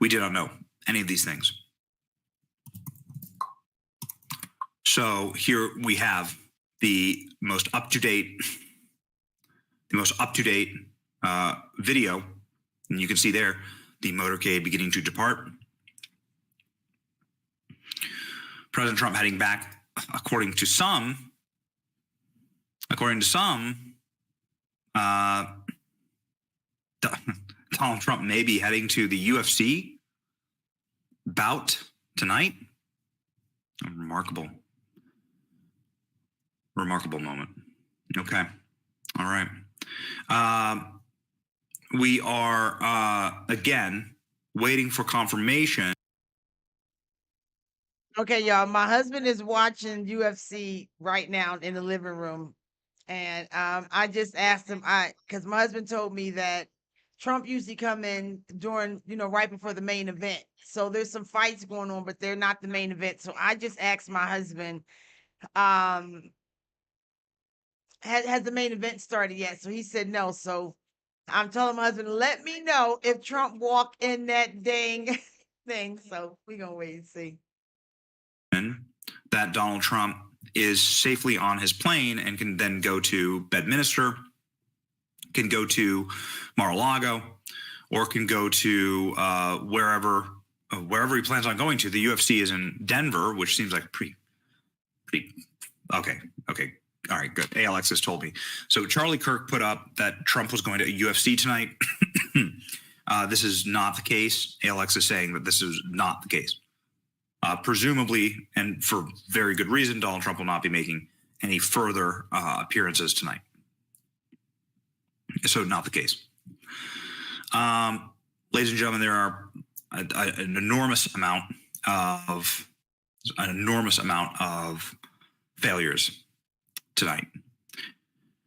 we did not know any of these things. So here we have the most up-to-date video, and you can see there the motorcade beginning to depart. President Trump heading back, according to some, Donald Trump may be heading to the UFC bout tonight. A remarkable moment. Okay. All right. We are, again, waiting for confirmation. Okay, y'all. My husband is watching UFC right now in the living room. And I just asked him, because my husband told me that Trump usually come in during, right before the main event. So there's some fights going on, but they're not the main event. So I just asked my husband, has the main event started yet? So he said no. So I'm telling my husband, let me know if Trump walk in that dang thing. So we're going to wait and see. That Donald Trump is safely on his plane and can then go to Bedminster, can go to Mar-a-Lago, or can go to wherever he plans on going to. The UFC is in Denver, which seems like pretty okay. All right, good. ALX has told me. So Charlie Kirk put up that Trump was going to UFC tonight. This is not the case. ALX is saying that this is not the case. Presumably, and for very good reason, Donald Trump will not be making any further appearances tonight. So not the case. Ladies and gentlemen, there are an enormous amount of failures tonight.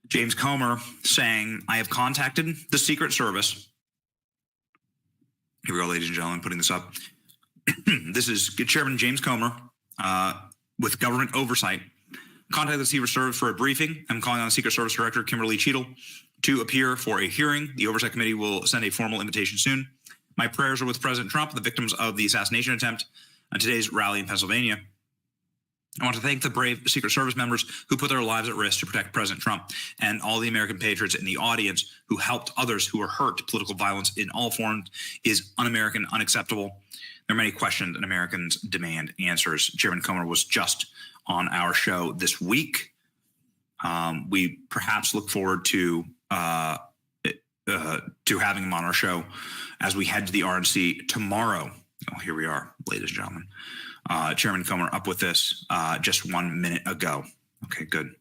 James Comer saying, I have contacted the Secret Service. Here we go, ladies and gentlemen, putting this up. This is Chairman James Comer with government oversight. Contacted the Secret Service for a briefing. I'm calling on Secret Service Director Kimberly Cheadle to appear for a hearing. The Oversight Committee will send a formal invitation soon. My prayers are with President Trump, the victims of the assassination attempt on today's rally in Pennsylvania. I want to thank the brave Secret Service members who put their lives at risk to protect President Trump and all the American patriots in the audience who helped others who were hurt. Political violence in all forms is un-American, unacceptable. There are many questions and Americans demand answers. Chairman Comer was just on our show this week. We perhaps look forward to having him on our show as we head to the RNC tomorrow. Oh, here we are, ladies and gentlemen. Chairman Comer up with this just 1 minute ago. Okay, good.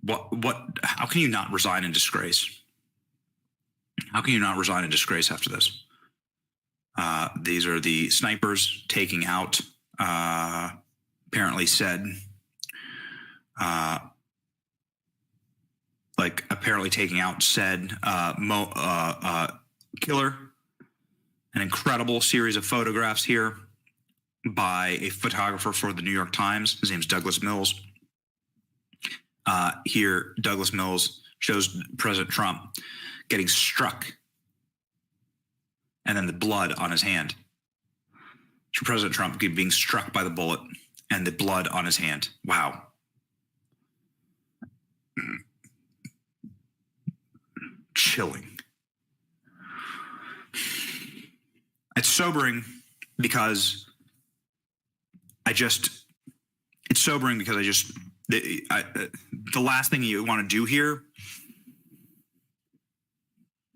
How can you not resign in disgrace? How can you not resign in disgrace after this? These are the snipers taking out, apparently said apparently taking out said killer. An incredible series of photographs here by a photographer for the New York Times. His name's Douglas Mills. Here, Douglas Mills shows President Trump getting struck and then the blood on his hand. So President Trump being struck by the bullet and the blood on his hand. Wow. Chilling. It's sobering because the last thing you want to do here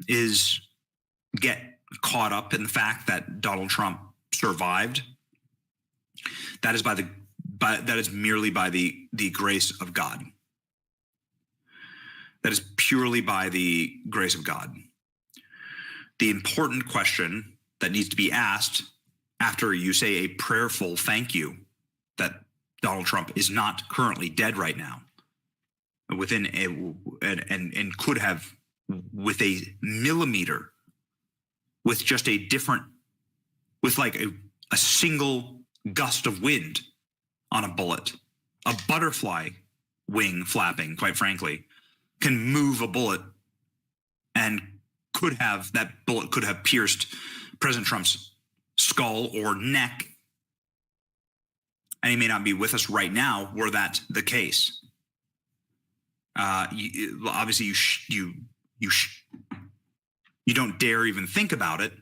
is get caught up in the fact that Donald Trump survived. That is merely by the grace of God. That is purely by the grace of God. The important question that needs to be asked after you say a prayerful thank you that Donald Trump is not currently dead right now, and could have, with a millimeter, with just a different, with like a single gust of wind on a bullet, a butterfly wing flapping, quite frankly, can move a bullet, and that bullet could have pierced President Trump's skull or neck. And he may not be with us right now were that the case. Obviously, you don't dare even think about it,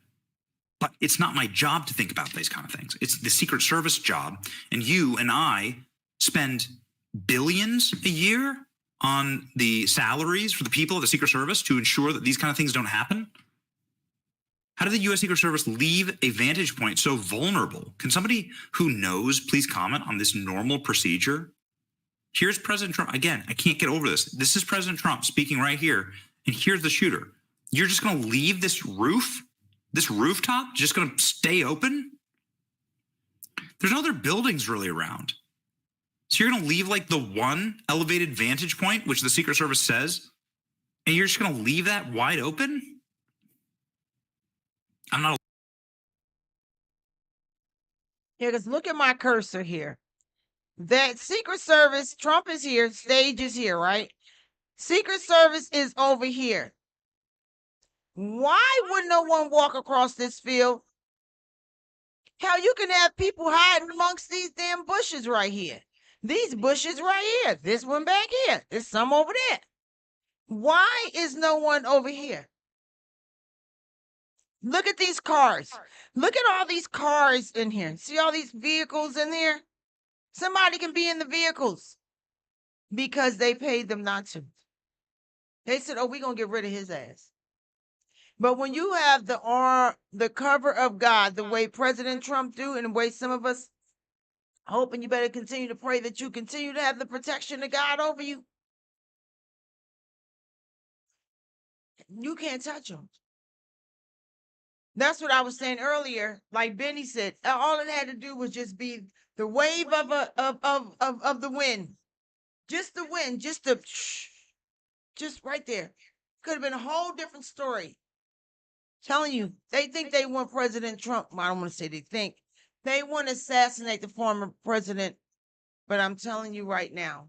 but it's not my job to think about these kind of things. It's the Secret Service job, and you and I spend billions a year on the salaries for the people of the Secret Service to ensure that these kind of things don't happen. How did the U.S. Secret Service leave a vantage point so vulnerable? Can somebody who knows please comment on this normal procedure? Here's President Trump. Again, I can't get over this. This is President Trump speaking right here, and here's the shooter. You're just going to leave this rooftop, just going to stay open? There's no other buildings really around. So you're going to leave like the one elevated vantage point, which the Secret Service says, and you're just going to leave that wide open? I'm not. Yeah, because look at my cursor here. That Secret Service, Trump is here, stage is here, right? Secret Service is over here. Why would no one walk across this field? Hell, you can have people hiding amongst these damn bushes right here. These bushes right here. This one back here. There's some over there. Why is no one over here? Look at these cars. Look at all these cars in here. See all these vehicles in here? Somebody can be in the vehicles because they paid them not to. They said, oh, we're going to get rid of his ass. But when you have the cover of God, the way President Trump do, and the way some of us hope, and you better continue to pray that you continue to have the protection of God over you, you can't touch them. That's what I was saying earlier. Like Benny said, all it had to do was just be the wave of the wind. Just the wind, just right there. Could have been a whole different story. Telling you, they think they want President Trump. I don't want to say they think. They want to assassinate the former president. But I'm telling you right now,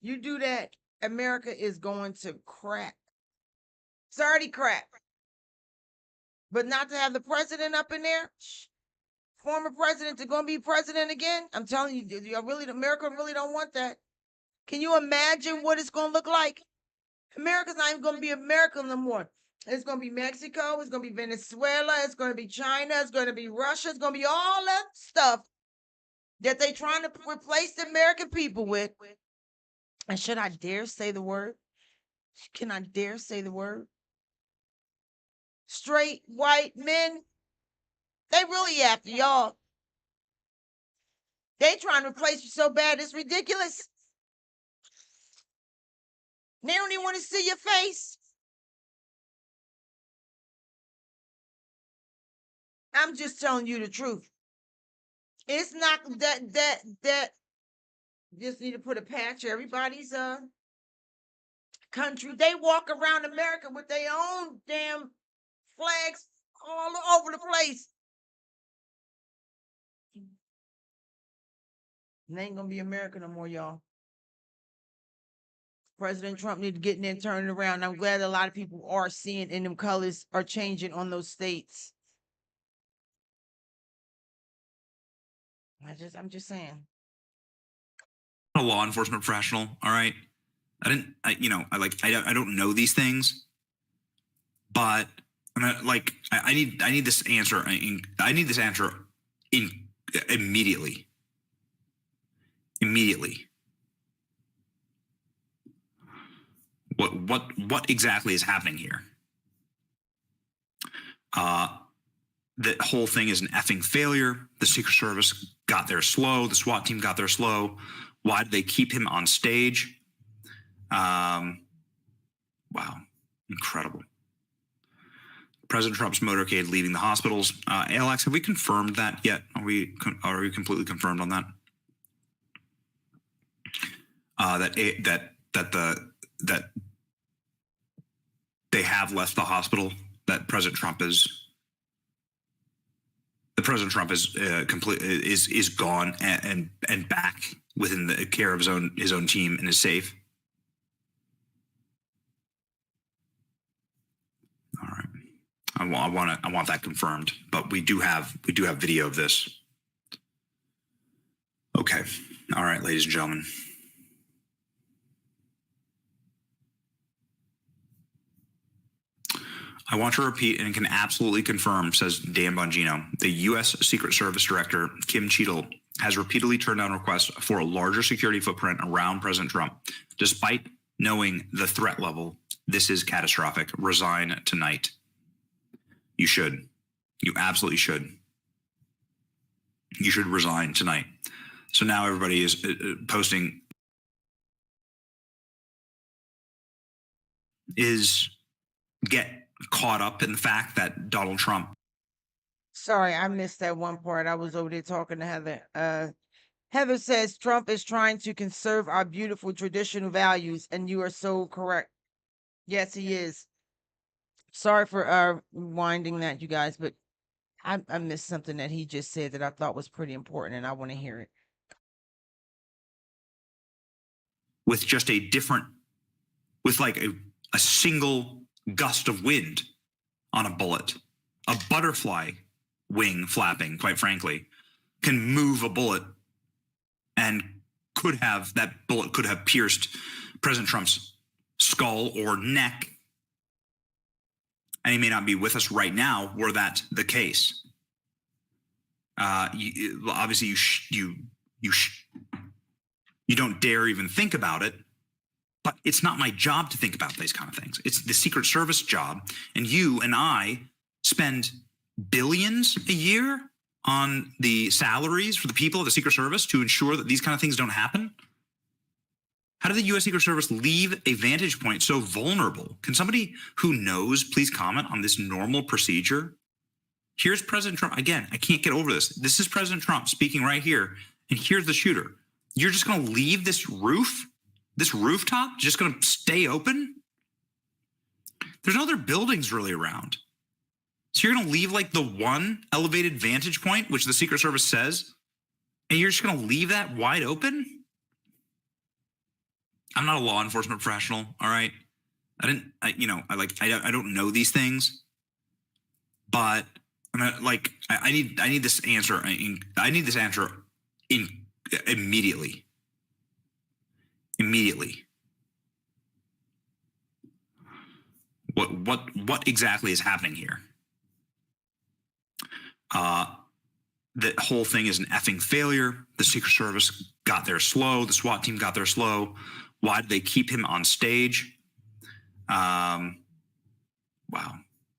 you do that, America is going to crack. It's already cracked. But not to have the president up in there, former president, to going to be president again. I'm telling you, America really don't want that. Can you imagine what it's going to look like? America's not even going to be America no more. It's going to be Mexico. It's going to be Venezuela. It's going to be China. It's going to be Russia. It's going to be all that stuff that they're trying to replace the American people with. And should I dare say the word? Can I dare say the word? Straight white men, they really after y'all. They trying to replace you so bad, it's ridiculous. They don't even want to see your face. I'm just telling you the truth. It's not that just need to put a patch everybody's country. They walk around America with their own damn flags all over the place. It ain't gonna be America no more, y'all. President Trump need to get in there and turn it around. I'm glad a lot of people are seeing and them colors are changing on those states. I'm just saying. I'm a law enforcement professional, all right? I don't know these things, but I need this answer. I need this answer immediately. Immediately. What exactly is happening here? The whole thing is an effing failure. The Secret Service got there slow. The SWAT team got there slow. Why did they keep him on stage? Wow, incredible. President Trump's motorcade leaving the hospitals. Alex, have we confirmed that yet? Are we completely confirmed on that? That they have left the hospital. That President Trump is is gone and back within the care of his own team and is safe. All right, I want that confirmed, but we do have video of this. Okay, all right, ladies and gentlemen. I want to repeat and can absolutely confirm, says Dan Bongino, the U.S. Secret Service Director, Kim Cheadle, has repeatedly turned down requests for a larger security footprint around President Trump. Despite knowing the threat level, this is catastrophic. Resign tonight. You should. You absolutely should. You should resign tonight. So now everybody is posting. Get caught up in the fact that Donald Trump. Sorry, I missed that one part. I was over there talking to Heather. Heather says Trump is trying to conserve our beautiful traditional values, and you are so correct. Yes, he is. Sorry for winding that, you guys, but I missed something that he just said that I thought was pretty important, and I want to hear it. With just with like a single gust of wind on a bullet, a butterfly wing flapping, quite frankly, can move a bullet, and that bullet could have pierced President Trump's skull or neck. And he may not be with us right now were that the case. Obviously, you don't dare even think about it. But it's not my job to think about these kind of things. It's the Secret Service job. And you and I spend billions a year on the salaries for the people of the Secret Service to ensure that these kind of things don't happen. How did the U.S. Secret Service leave a vantage point so vulnerable? Can somebody who knows please comment on this normal procedure? Here's President Trump. Again, I can't get over this. This is President Trump speaking right here. And here's the shooter. You're just going to leave this rooftop just going to stay open? There's no other buildings really around. So you're going to leave like the one elevated vantage point, which the Secret Service says, and you're just going to leave that wide open? I'm not a law enforcement professional, all right? I don't know these things, but I need this answer. I need this answer immediately. Immediately. What exactly is happening here? The whole thing is an effing failure. The Secret Service got there slow. The SWAT team got there slow. Why did they keep him on stage? Wow,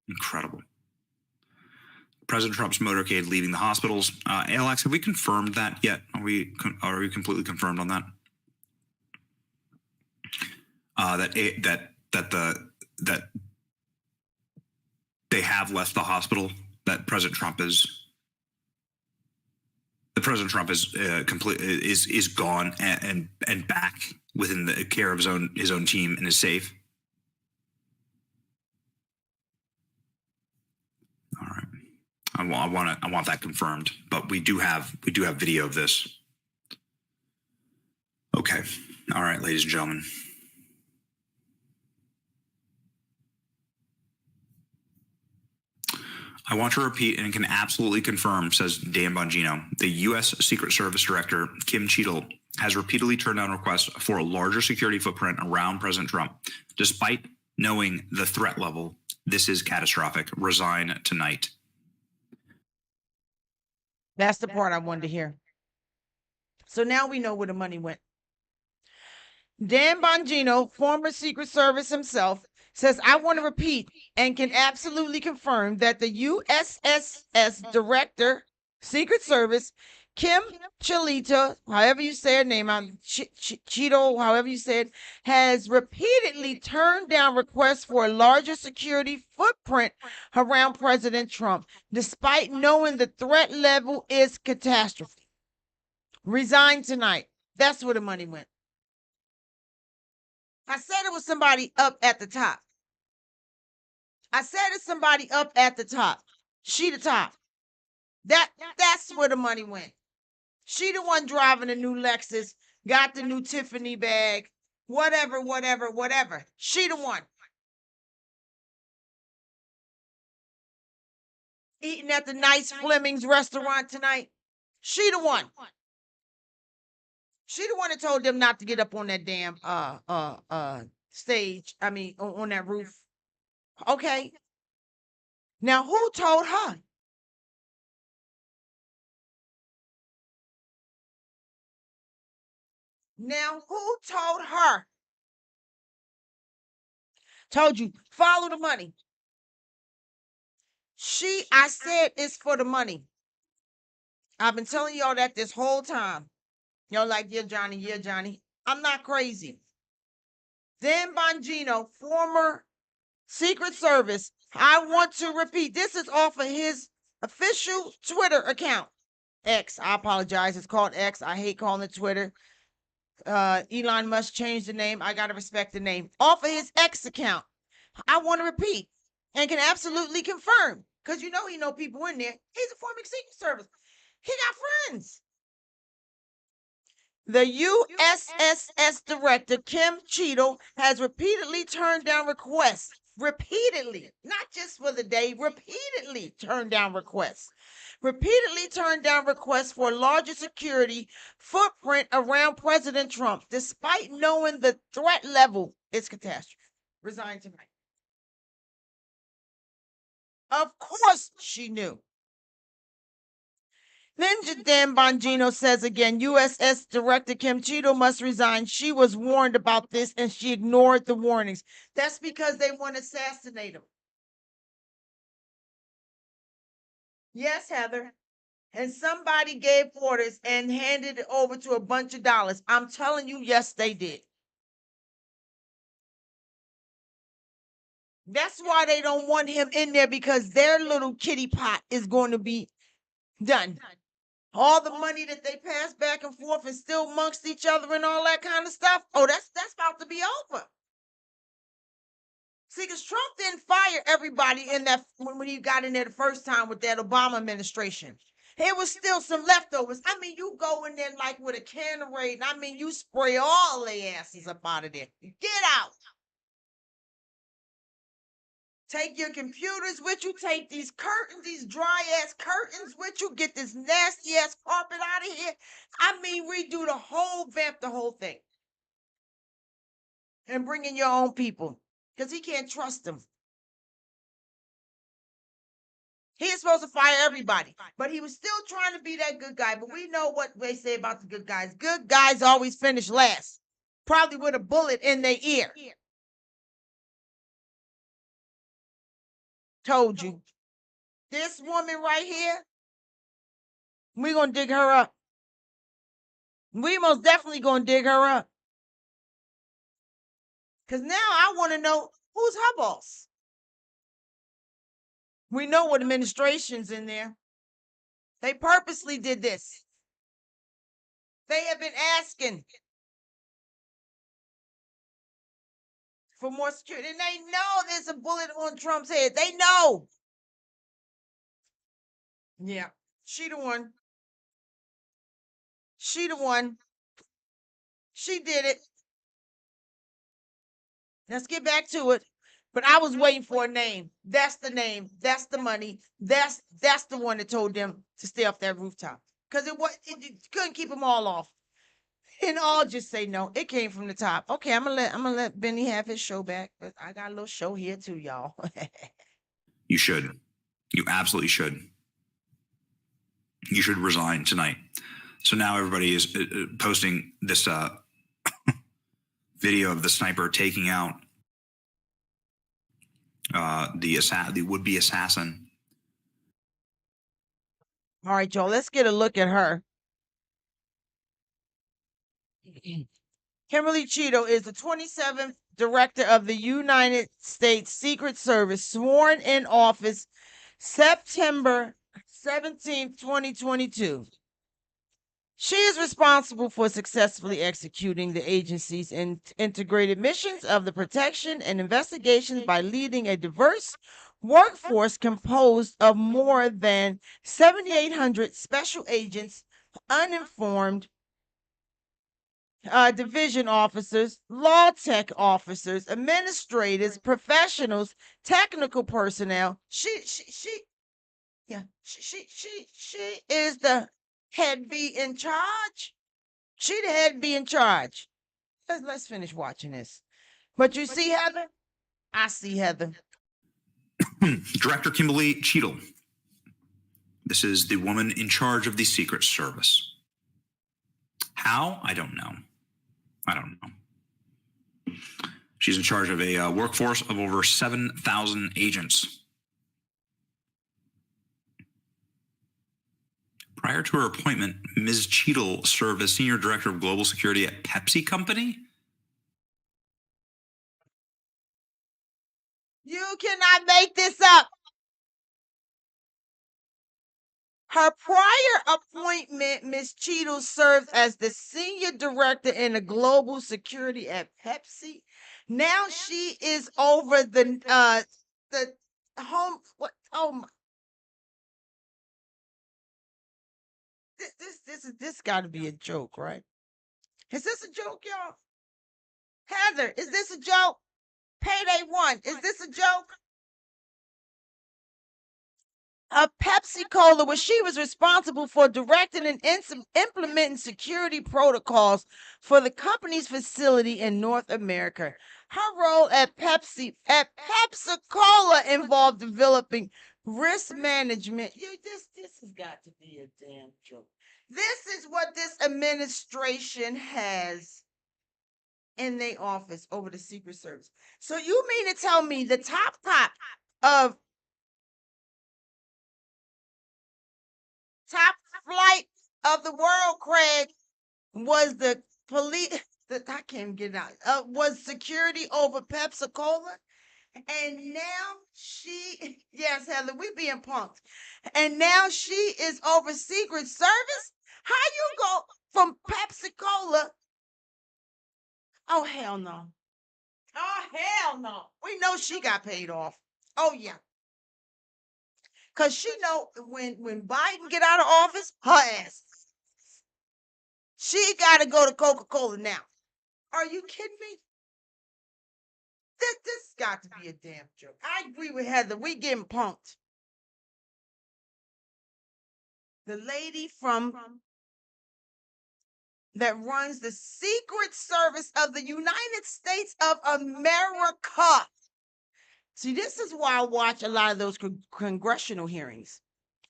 incredible. President Trump's motorcade leaving the hospitals. Alex, have we confirmed that yet? Are we completely confirmed on that? That they have left the hospital. That President Trump is is gone and back within the care of his own team and is safe. I want that confirmed. But we do have video of this. Okay. All right, ladies and gentlemen. I want to repeat and can absolutely confirm, says Dan Bongino, the U.S. Secret Service Director Kim Cheadle has repeatedly turned down requests for a larger security footprint around President Trump. Despite knowing the threat level, this is catastrophic. Resign tonight. That's the part I wanted to hear. So now we know where the money went. Dan Bongino, former Secret Service himself, says, I want to repeat and can absolutely confirm that the USSS Director, Secret Service, Kim Cheadle, however you say her name, Cheadle, however you say it, has repeatedly turned down requests for a larger security footprint around President Trump, despite knowing the threat level is catastrophe. Resign tonight. That's where the money went. I said it was somebody up at the top. I said it's somebody up at the top. She the top. That's where the money went. She the one driving the new Lexus, got the new Tiffany bag, whatever. She the one. Eating at the nice Fleming's restaurant tonight. She the one. She the one that told them not to get up on that damn stage. I mean, on that roof. Okay. Now, who told her? Now, who told her? Told you, follow the money. I said it's for the money. I've been telling y'all that this whole time. Y'all like, yeah, Johnny. I'm not crazy. Dan Bongino, former Secret Service. I want to repeat, this is off of his official Twitter account. X, I apologize. It's called X. I hate calling it Twitter. Elon Musk changed the name. I got to respect the name. Off of his X account. I want to repeat and can absolutely confirm, because he know people in there. He's a former Secret Service. He got friends. The USSS Director, Kim Cheadle, has repeatedly turned down requests. Repeatedly, not just for the day, repeatedly turned down requests. Repeatedly turned down requests for a larger security footprint around President Trump, despite knowing the threat level is catastrophe. Resign tonight. Of course she knew. Then Dan Bongino says again, USS Director Kim Cheadle must resign. She was warned about this and she ignored the warnings. That's because they want to assassinate him. Yes, Heather. And somebody gave orders and handed it over to a bunch of dollars. I'm telling you, yes, they did. That's why they don't want him in there, because their little kitty pot is going to be done. All the money that they pass back and forth and still amongst each other and all that kind of stuff. Oh, that's about to be over. See, because Trump didn't fire everybody in that when he got in there the first time with that Obama administration. There was still some leftovers. I mean, you go in there like with a can of rain. I mean, you spray all their asses up out of there. Get out. Take your computers with you. Take these curtains, these dry ass curtains with you. Get this nasty ass carpet out of here. I mean, redo the whole vamp, the whole thing. And bring in your own people, because he can't trust them. He is supposed to fire everybody, but he was still trying to be that good guy. But we know what they say about the good guys. Good guys always finish last, probably with a bullet in their ear. Told you. This woman right here, we're going to dig her up. We most definitely going to dig her up. Because now I want to know, who's her boss? We know what administration's in there. They purposely did this. They have been asking for more security. And they know there's a bullet on Trump's head. They know. Yeah, she the one. She the one. She did it. Let's get back to it. But I was waiting for a name. That's the name. That's the money. That's the one that told them to stay off that rooftop. Because it couldn't keep them all off. And all just say no. It came from the top. Okay, I'm gonna let Benny have his show back. But I got a little show here too, y'all. You should. You absolutely should. You should resign tonight. So now everybody is posting this video of the sniper taking out the would-be assassin. All right, y'all. Let's get a look at her. Kimberly Cheeto is the 27th director of the United States Secret Service, sworn in office September 17th, 2022. She is responsible for successfully executing the agency's integrated missions of the protection and investigations by leading a diverse workforce composed of more than 7,800 special agents, uninformed division officers, law tech officers, administrators, professionals, technical personnel. She is the head bee in charge. She the head bee in charge. Let's finish watching this. But you see Heather? I see Heather. Director Kimberly Cheetle. This is the woman in charge of the Secret Service. How? I don't know. She's in charge of a workforce of over 7,000 agents. Prior to her appointment, Ms. Cheetle served as Senior Director of Global Security at Pepsi Company. You cannot make this up. Her prior appointment, Ms. Cheetle served as the Senior Director in the Global Security at Pepsi. Now she is over the home. What? Oh my! This got to be a joke, right? Is this a joke, y'all? Heather, is this a joke? Payday 1, is this a joke? Pepsi Cola, where she was responsible for directing and implementing security protocols for the company's facility in North America. Her role at Pepsi Cola involved developing risk management. This has got to be a damn joke. This is what this administration has in their office over the Secret Service. So you mean to tell me the top of top flight of the world, Craig, was the police? I can't get it out. Was security over Pepsi Cola, and now yes, Heather, we being punked, and now she is over Secret Service. How you go from Pepsi Cola? Oh hell no! Oh hell no! We know she got paid off. Oh yeah. Cause she know when Biden get out of office, her ass, she got to go to Coca-Cola now. Are you kidding me? This got to be a damn joke. I agree with Heather. We getting punked. The lady that runs the Secret Service of the United States of America. See, this is why I watch a lot of those congressional hearings.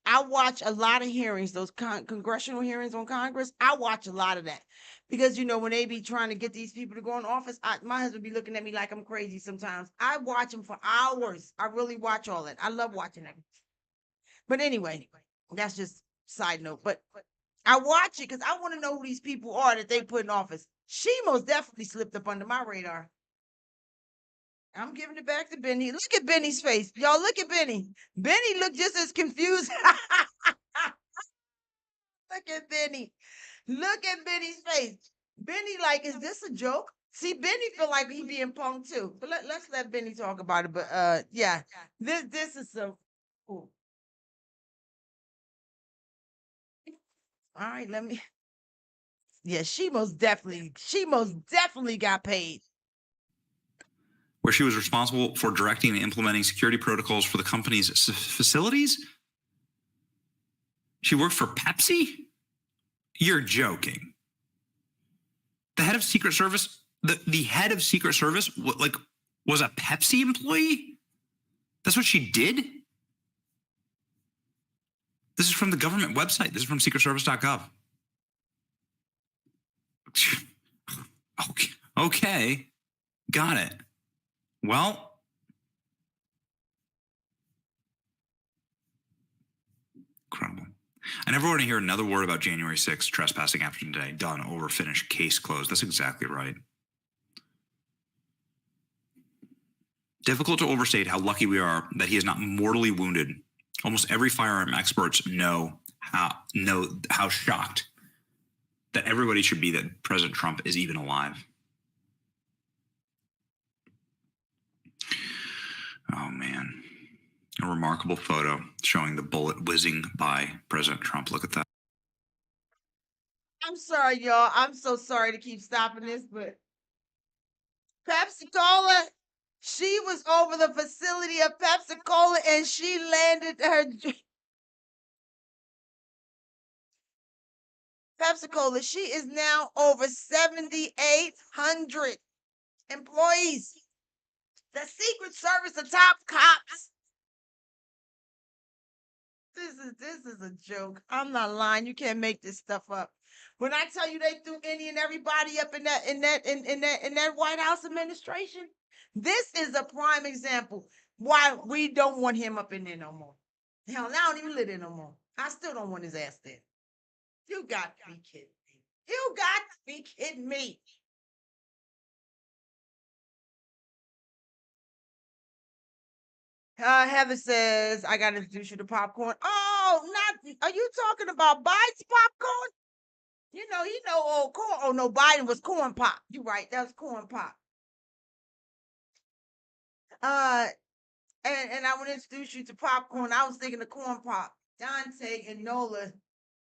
I watch a lot of hearings, those congressional hearings on Congress. I watch a lot of that because, when they be trying to get these people to go in office, my husband be looking at me like I'm crazy sometimes. I watch them for hours. I really watch all that. I love watching that. But anyway, that's just side note. But I watch it because I want to know who these people are that they put in office. She most definitely slipped up under my radar. I'm giving it back to Benny. Look at Benny's face. Y'all look at Benny. Benny looked just as confused. Look at Benny. Look at Benny's face. Benny like, is this a joke? See, Benny feel like he being punked too. But let's let Benny talk about it. But yeah, this is so cool. All right, let me. Yeah, she most definitely got paid. Where she was responsible for directing and implementing security protocols for the company's facilities. She worked for Pepsi? You're joking. The head of Secret Service, the head of Secret Service, was a Pepsi employee? That's what she did? This is from the government website. This is from secretservice.gov. Okay. Got it. Well, incredible. I never want to hear another word about January 6th, trespassing after today. Done, over, finished, case closed. That's exactly right. Difficult to overstate how lucky we are that he is not mortally wounded. Almost every firearm experts know how shocked that everybody should be that President Trump is even alive. Oh, man. A remarkable photo showing the bullet whizzing by President Trump. Look at that. I'm sorry, y'all. I'm so sorry to keep stopping this, but Pepsi Cola, she was over the facility of Pepsi Cola and she landed her. Pepsi Cola, she is now over 7,800 employees. The Secret Service, the top cops. This is a joke. I'm not lying. You can't make this stuff up. When I tell you they threw any and everybody up in that White House administration, this is a prime example why we don't want him up in there no more. Hell, I don't even live there no more. I still don't want his ass there. You got to be kidding me. You got to be kidding me. Heather says, I got to introduce you to popcorn. Oh, are you talking about Biden's popcorn? You know old corn. Oh, no, Biden was corn pop. You're right. That was corn pop. And I want to introduce you to popcorn. I was thinking of corn pop. Dante and Nola,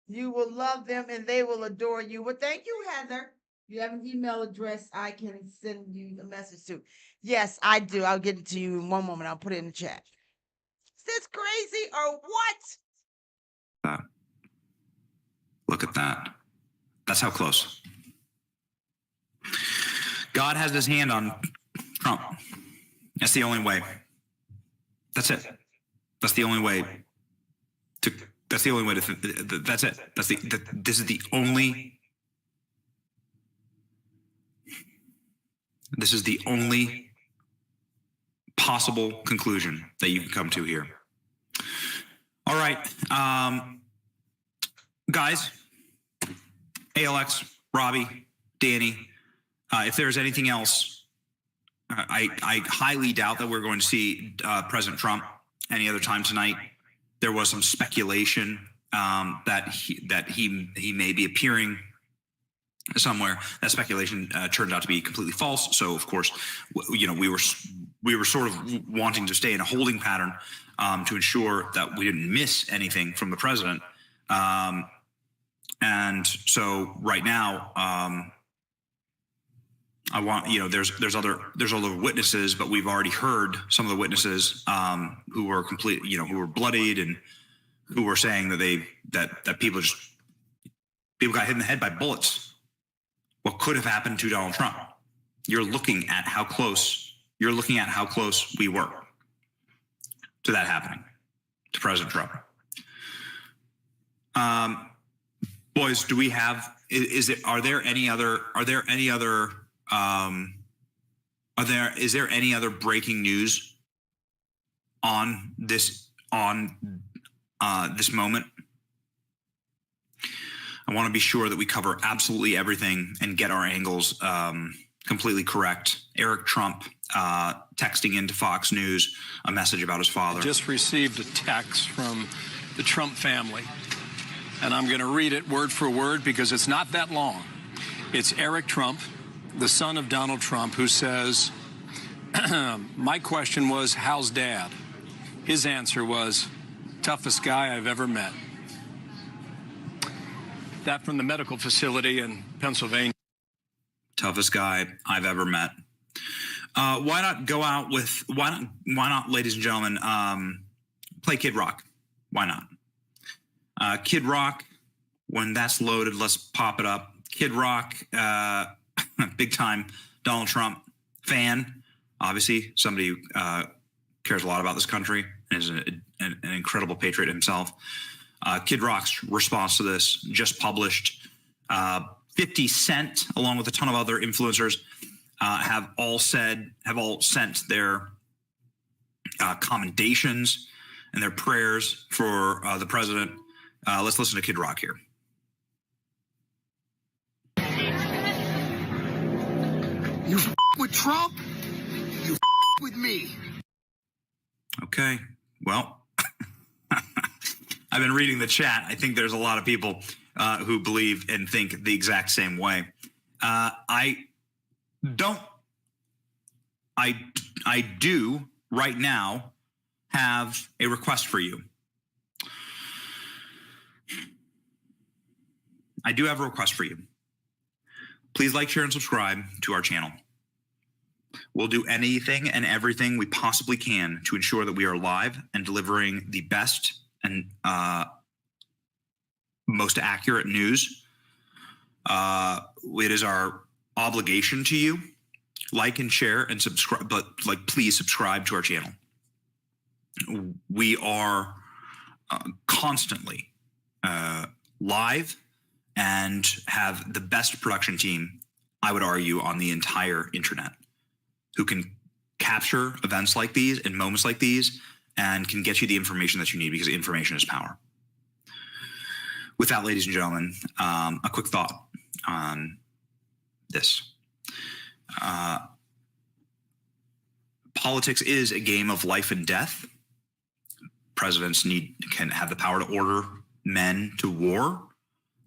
you will love them and they will adore you. Well, thank you, Heather. You have an email address I can send you the message to. Yes, I do. I'll get it to you in one moment. I'll put it in the chat. Is this crazy or what? Look at that. That's how close. God has his hand on Trump. That's the only way. That's it. That's the only way to. That's the only way to. That's it. This is the only. This is the only possible conclusion that you can come to here. All right, guys. ALX, Robbie, Danny. If there's anything else, I highly doubt that we're going to see President Trump any other time tonight. There was some speculation that he may be appearing somewhere. That speculation turned out to be completely false. So, of course, we were sort of wanting to stay in a holding pattern to ensure that we didn't miss anything from the president. And so right now, I want, there's other witnesses, but we've already heard some of the witnesses who were who were bloodied and who were saying that people got hit in the head by bullets. What could have happened to Donald Trump? You're looking at how close we were to that happening, to President Trump. Boys, do we have? Is there any other breaking news on this moment? I want to be sure that we cover absolutely everything and get our angles completely correct. Eric Trump texting into Fox News a message about his father. I just received a text from the Trump family, and I'm going to read it word for word because it's not that long. It's Eric Trump, the son of Donald Trump, who says, my question was, how's Dad? His answer was, toughest guy I've ever met. that from the medical facility in Pennsylvania. Toughest guy I've ever met. Why not go out with, why not, ladies and gentlemen, play Kid Rock? Why not? Kid Rock, when that's loaded, let's pop it up. Kid Rock, big time Donald Trump fan. Obviously, somebody who cares a lot about this country and is an incredible patriot himself. Kid Rock's response to this just published. 50 Cent, along with a ton of other influencers, have all sent their commendations and their prayers for the president. Let's listen to Kid Rock here. You with Trump, you with me. Okay, well, I've been reading the chat. I think there's a lot of people who believe and think the exact same way. I do right now have a request for you. I do have a request for you. Please like, share, and subscribe to our channel. We'll do anything and everything we possibly can to ensure that we are live and delivering the best and most accurate news. It is our obligation to you. Like and share and subscribe, but please subscribe to our channel. We are constantly live and have the best production team, I would argue, on the entire internet, who can capture events like these and moments like these and can get you the information that you need, because information is power. With that, ladies and gentlemen, a quick thought on this. Politics is a game of life and death. Presidents can have the power to order men to war.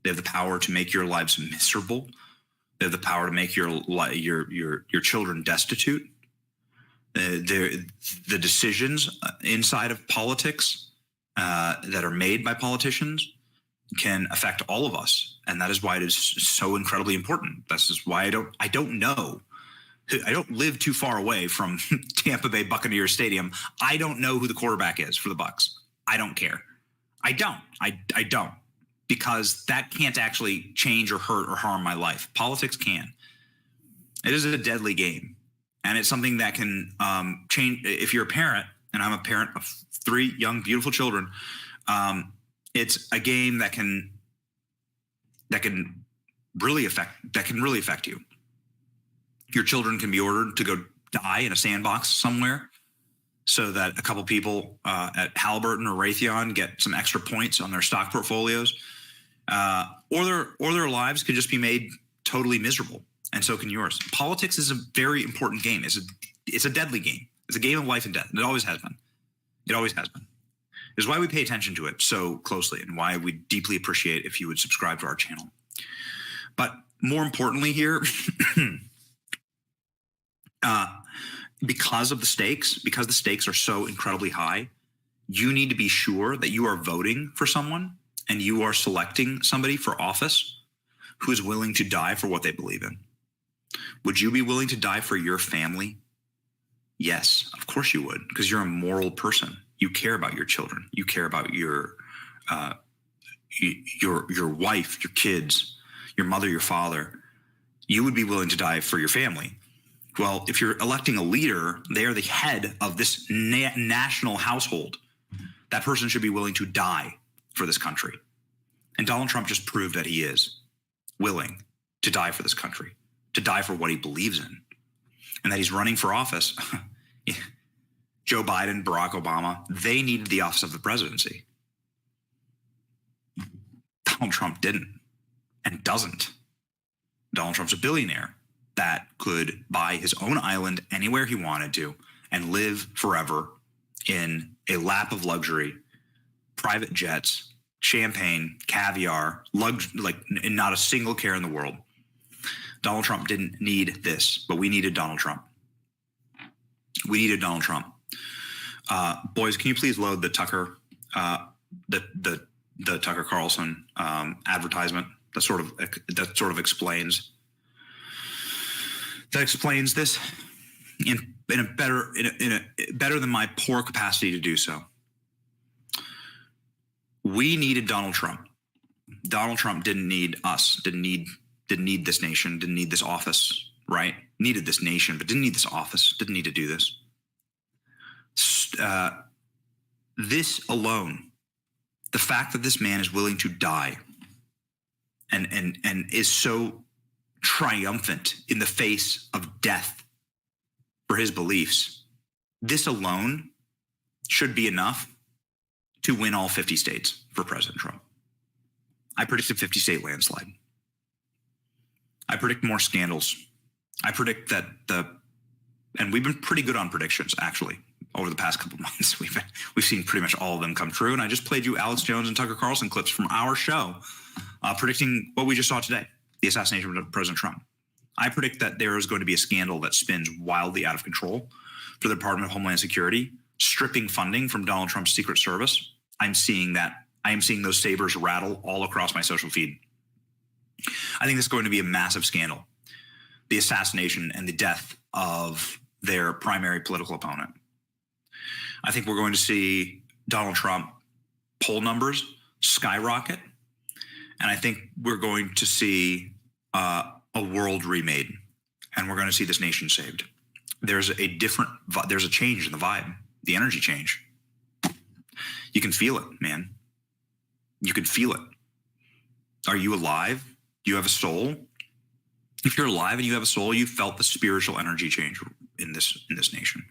They have the power to make your lives miserable. They have the power to make your children destitute. The decisions inside of politics that are made by politicians can affect all of us, and that is why it is so incredibly important. This is why I don't know. I don't live too far away from Tampa Bay Buccaneers Stadium. I don't know who the quarterback is for the Bucks. I don't care. I don't, because that can't actually change or hurt or harm my life. Politics can. It is a deadly game, and it's something that can change. If you're a parent, and I'm a parent of 3 young, beautiful children, it's a game that can really affect you. Your children can be ordered to go die in a sandbox somewhere, so that a couple people at Halliburton or Raytheon get some extra points on their stock portfolios, or their lives could just be made totally miserable, and so can yours. Politics is a very important game. It's a deadly game. It's a game of life and death. And it always has been. It always has been. It's why we pay attention to it so closely, and why we deeply appreciate if you would subscribe to our channel. But more importantly here, because the stakes are so incredibly high, you need to be sure that you are voting for someone and you are selecting somebody for office who is willing to die for what they believe in. Would you be willing to die for your family? Yes, of course you would, because you're a moral person. You care about your children. You care about your wife, your kids, your mother, your father. You would be willing to die for your family. Well, if you're electing a leader, they are the head of this national household. That person should be willing to die for this country. And Donald Trump just proved that he is willing to die for this country, to die for what he believes in, and that he's running for office. Joe Biden, Barack Obama, they needed the office of the presidency. Donald Trump didn't and doesn't. Donald Trump's a billionaire that could buy his own island anywhere he wanted to and live forever in a lap of luxury, private jets, champagne, caviar, and not a single care in the world. Donald Trump didn't need this, but we needed Donald Trump. We needed Donald Trump. Boys, can you please load the Tucker, the Tucker Carlson advertisement that sort of explains this in a better than my poor capacity to do so. We needed Donald Trump. Donald Trump didn't need us, didn't need this nation, didn't need this office, right? Needed this nation, but didn't need this office, didn't need to do this. This alone, the fact that this man is willing to die and is so triumphant in the face of death for his beliefs, this alone should be enough to win all 50 states for President Trump. I predict a 50-state landslide. I predict more scandals. I predict that and we've been pretty good on predictions, actually, over the past couple of months. We've seen pretty much all of them come true. And I just played you Alex Jones and Tucker Carlson clips from our show predicting what we just saw today, the assassination of President Trump. I predict that there is going to be a scandal that spins wildly out of control for the Department of Homeland Security, stripping funding from Donald Trump's Secret Service. I'm seeing that. I am seeing those sabers rattle all across my social feed. I think this is going to be a massive scandal, the assassination and the death of their primary political opponent. I think we're going to see Donald Trump poll numbers skyrocket, and I think we're going to see a world remade, and we're going to see this nation saved. There's a change in the vibe, the energy change. You can feel it, man. You can feel it. Are you alive? Do you have a soul? If you're alive and you have a soul, you felt the spiritual energy change in this nation.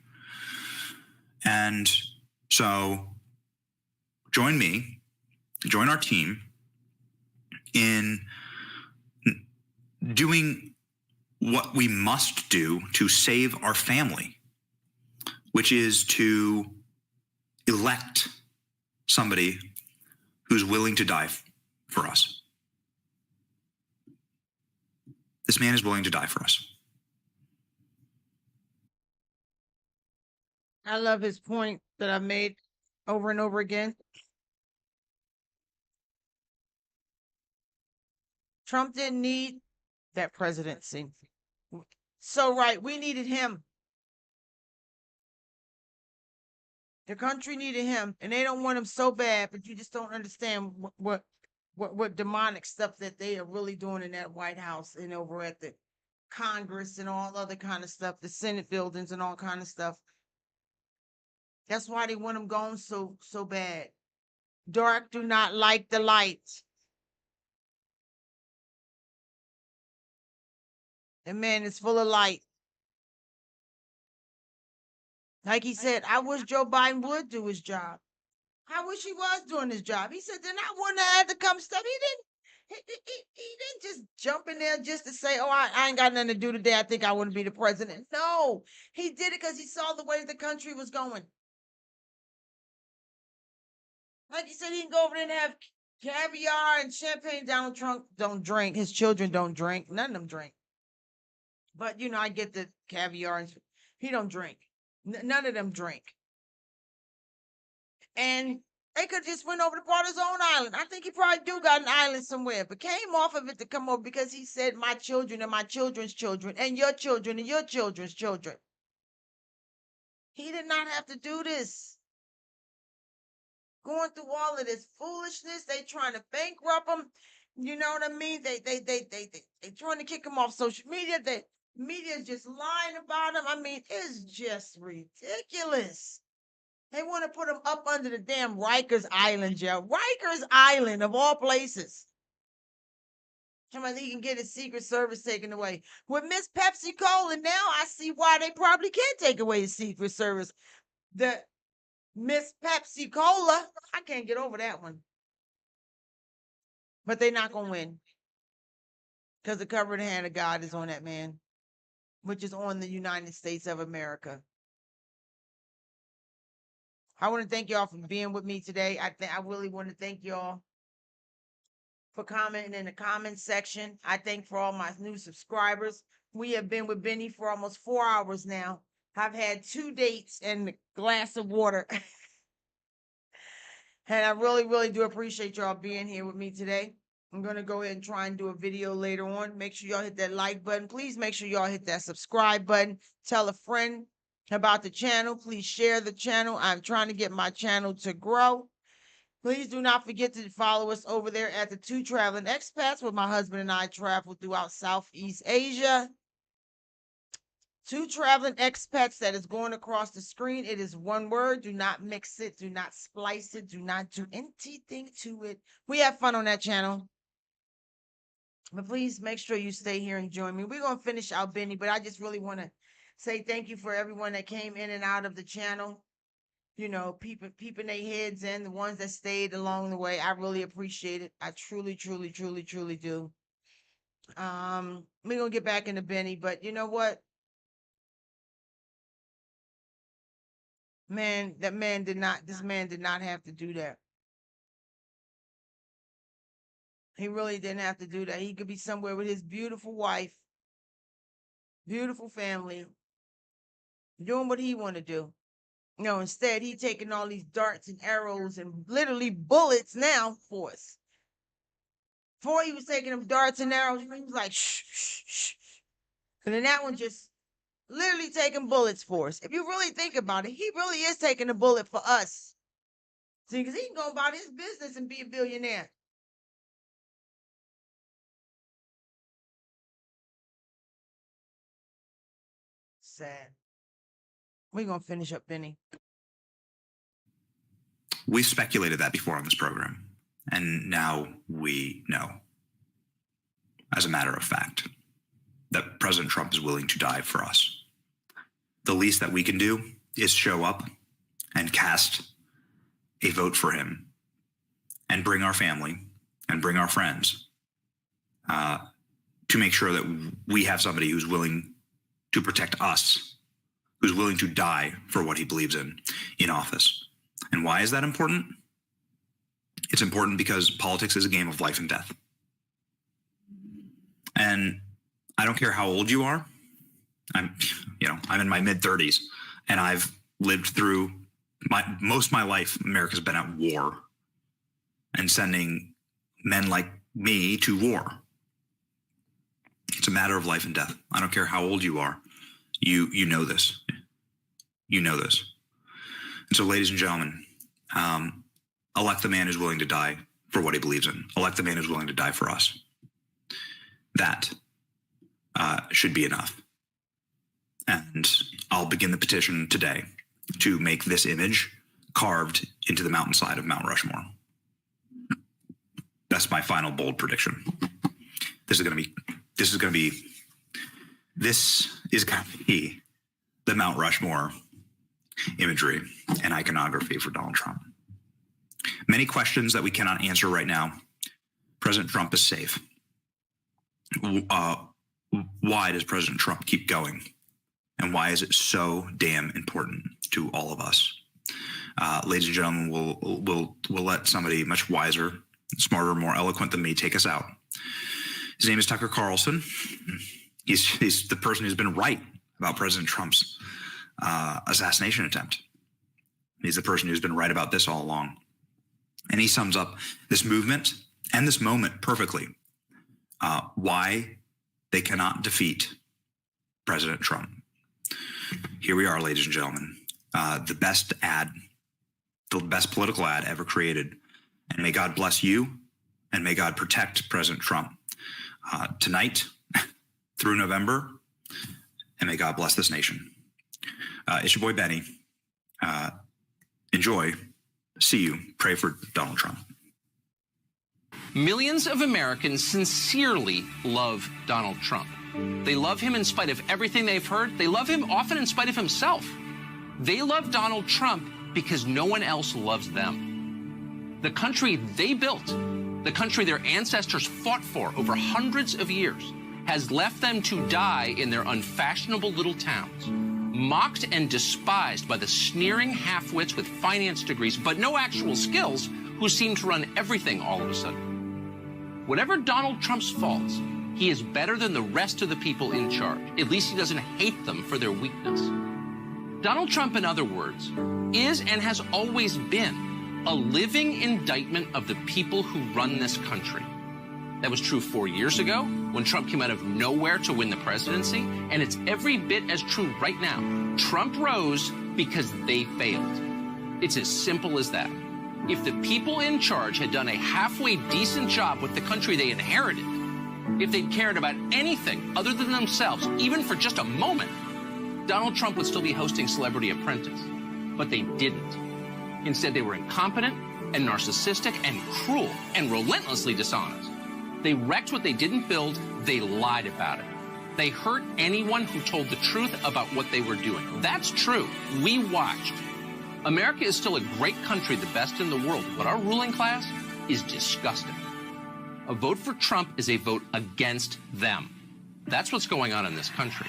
And so join me, join our team in doing what we must do to save our family, which is to elect somebody who's willing to die for us. This man is willing to die for us. I love his point that I've made over and over again. Trump didn't need that presidency. So right, we needed him. The country needed him, and they don't want him so bad, but you just don't understand what demonic stuff that they are really doing in that White House and over at the Congress and all other kind of stuff, the Senate buildings and all kind of stuff. That's why they want him gone so bad. Dark do not like the light. And man is full of light. Like he said, I wish Joe Biden would do his job. I wish he was doing his job. He said, then I wouldn't have had to come stuff. He didn't just jump in there just to say, oh, I ain't got nothing to do today. I think I want to be the president. No, he did it because he saw the way the country was going. Like he said, he can go over there and have caviar and champagne. Donald Trump don't drink. His children don't drink. None of them drink. But, I get the caviar. And he don't drink. None of them drink. And they could just went over to part of his own island. I think he probably do got an island somewhere, but came off of it to come over because he said, my children and my children's children and your children's children. He did not have to do this. Going through all of this foolishness, they trying to bankrupt him. You know what I mean? They trying to kick him off social media. The media is just lying about him. I mean, it's just ridiculous. They want to put him up under the damn Rikers Island jail. Rikers Island, of all places. Somebody he can get his Secret Service taken away. With Miss Pepsi Cola, now I see why they probably can't take away his Secret Service. The Miss Pepsi Cola, I can't get over that one. But they're not going to win. Because the cover of the hand of God is on that man, which is on the United States of America. I want to thank y'all for being with me today. I really want to thank y'all for commenting in the comment section. I thank for all my new subscribers. We have been with Benny for almost 4 hours now. I've had 2 dates and a glass of water. And I really, really do appreciate y'all being here with me today. I'm going to go ahead and try and do a video later on. Make sure y'all hit that like button. Please make sure y'all hit that subscribe button. Tell a friend about the channel. Please share the channel. I'm trying to get my channel to grow. Please do not forget to follow us over there at the Two Traveling Expats, where my husband and I travel throughout Southeast Asia. Two Traveling Expats, that is going across the screen. It is one word. Do not mix it. Do not splice it. Do not do anything to it. We have fun on that channel. But please make sure you stay here and join me. We're going to finish out Benny, but I just really want to say thank you for everyone that came in and out of the channel. You know, peeping their heads in, the ones that stayed along the way. I really appreciate it. I truly, truly, truly, truly do. We're going to get back into Benny, but you know what? Man, this man did not have to do that. He really didn't have to do that. He could be somewhere with his beautiful wife, beautiful family, doing what he want to do. No, instead, he taking all these darts and arrows and literally bullets now for us. Before he was taking them darts and arrows, he was like, shh, shh, shh. And then that one just literally taking bullets for us. If you really think about it, he really is taking a bullet for us. See, because he can go about his business and be a billionaire. Sad. We're going to finish up, Benny. We speculated that before on this program, and now we know, as a matter of fact, that President Trump is willing to die for us. The least that we can do is show up and cast a vote for him and bring our family and bring our friends to make sure that we have somebody who's willing to protect us, who's willing to die for what he believes in office. And why is that important? It's important because politics is a game of life and death. And I don't care how old you are. I'm in my mid-30s, and I've lived through most of my life. America's been at war and sending men like me to war. It's a matter of life and death. I don't care how old you are. You know this. You know this. And so, ladies and gentlemen, elect the man who's willing to die for what he believes in. Elect the man who's willing to die for us. That should be enough. And I'll begin the petition today to make this image carved into the mountainside of Mount Rushmore. That's my final bold prediction. This is going to be the Mount Rushmore imagery and iconography for Donald Trump. Many questions that we cannot answer right now. President Trump is safe. Why does President Trump keep going? And why is it so damn important to all of us? Ladies and gentlemen, we'll let somebody much wiser, smarter, more eloquent than me take us out. His name is Tucker Carlson. He's the person who's been right about President Trump's assassination attempt. He's the person who's been right about this all along. And he sums up this movement and this moment perfectly. Why they cannot defeat President Trump. Here we are, ladies and gentlemen. The best political ad ever created. And may God bless you, and may God protect President Trump tonight through November, and may God bless this nation. It's your boy Benny. Enjoy. See you. Pray for Donald Trump. Millions of Americans sincerely love Donald Trump. They love him in spite of everything they've heard. They love him often in spite of himself. They love Donald Trump because no one else loves them. The country they built, the country their ancestors fought for over hundreds of years, has left them to die in their unfashionable little towns, mocked and despised by the sneering half-wits with finance degrees but no actual skills who seem to run everything all of a sudden. Whatever Donald Trump's faults, he is better than the rest of the people in charge. At least he doesn't hate them for their weakness. Donald Trump, in other words, is and has always been a living indictment of the people who run this country. That was true 4 years ago when Trump came out of nowhere to win the presidency, and it's every bit as true right now. Trump rose because they failed. It's as simple as that. If the people in charge had done a halfway decent job with the country they inherited, if they'd cared about anything other than themselves, even for just a moment, Donald Trump would still be hosting Celebrity Apprentice. But they didn't. Instead, they were incompetent and narcissistic and cruel and relentlessly dishonest. They wrecked what they didn't build. They lied about it. They hurt anyone who told the truth about what they were doing. That's true. We watched. America is still a great country, the best in the world, but our ruling class is disgusting. A vote for Trump is a vote against them. That's what's going on in this country.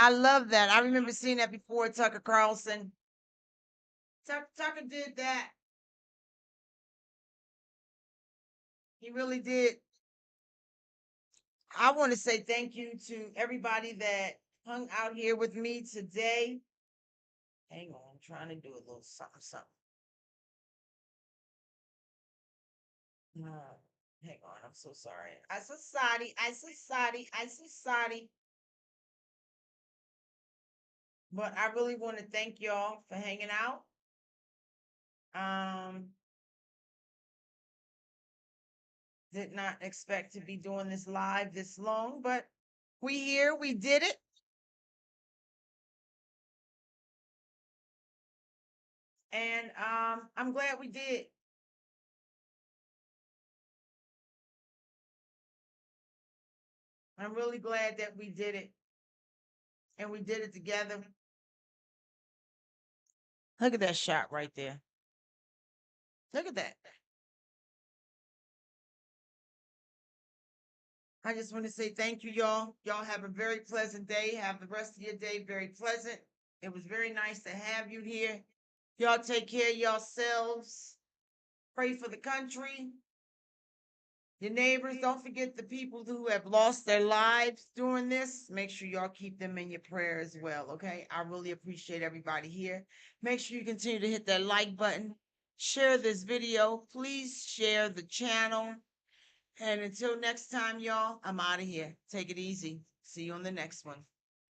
I love that. I remember seeing that before. Tucker Carlson. Tucker did that. He really did. I want to say thank you to everybody that hung out here with me today. Hang on, I'm trying to do a little something. Hang on, I'm so sorry. I'm so sorry. But I really want to thank y'all for hanging out. Did not expect to be doing this live this long, but we here, we did it. And I'm glad we did. I'm really glad that we did it. And we did it together. Look at that shot right there. Look at that. I just want to say thank you, y'all. Y'all have a very pleasant day. Have the rest of your day very pleasant. It was very nice to have you here. Y'all take care of yourselves. Pray for the country. Your neighbors, don't forget the people who have lost their lives during this. Make sure y'all keep them in your prayer as well, okay? I really appreciate everybody here. Make sure you continue to hit that like button. Share this video. Please share the channel. And until next time, y'all, I'm out of here. Take it easy. See you on the next one.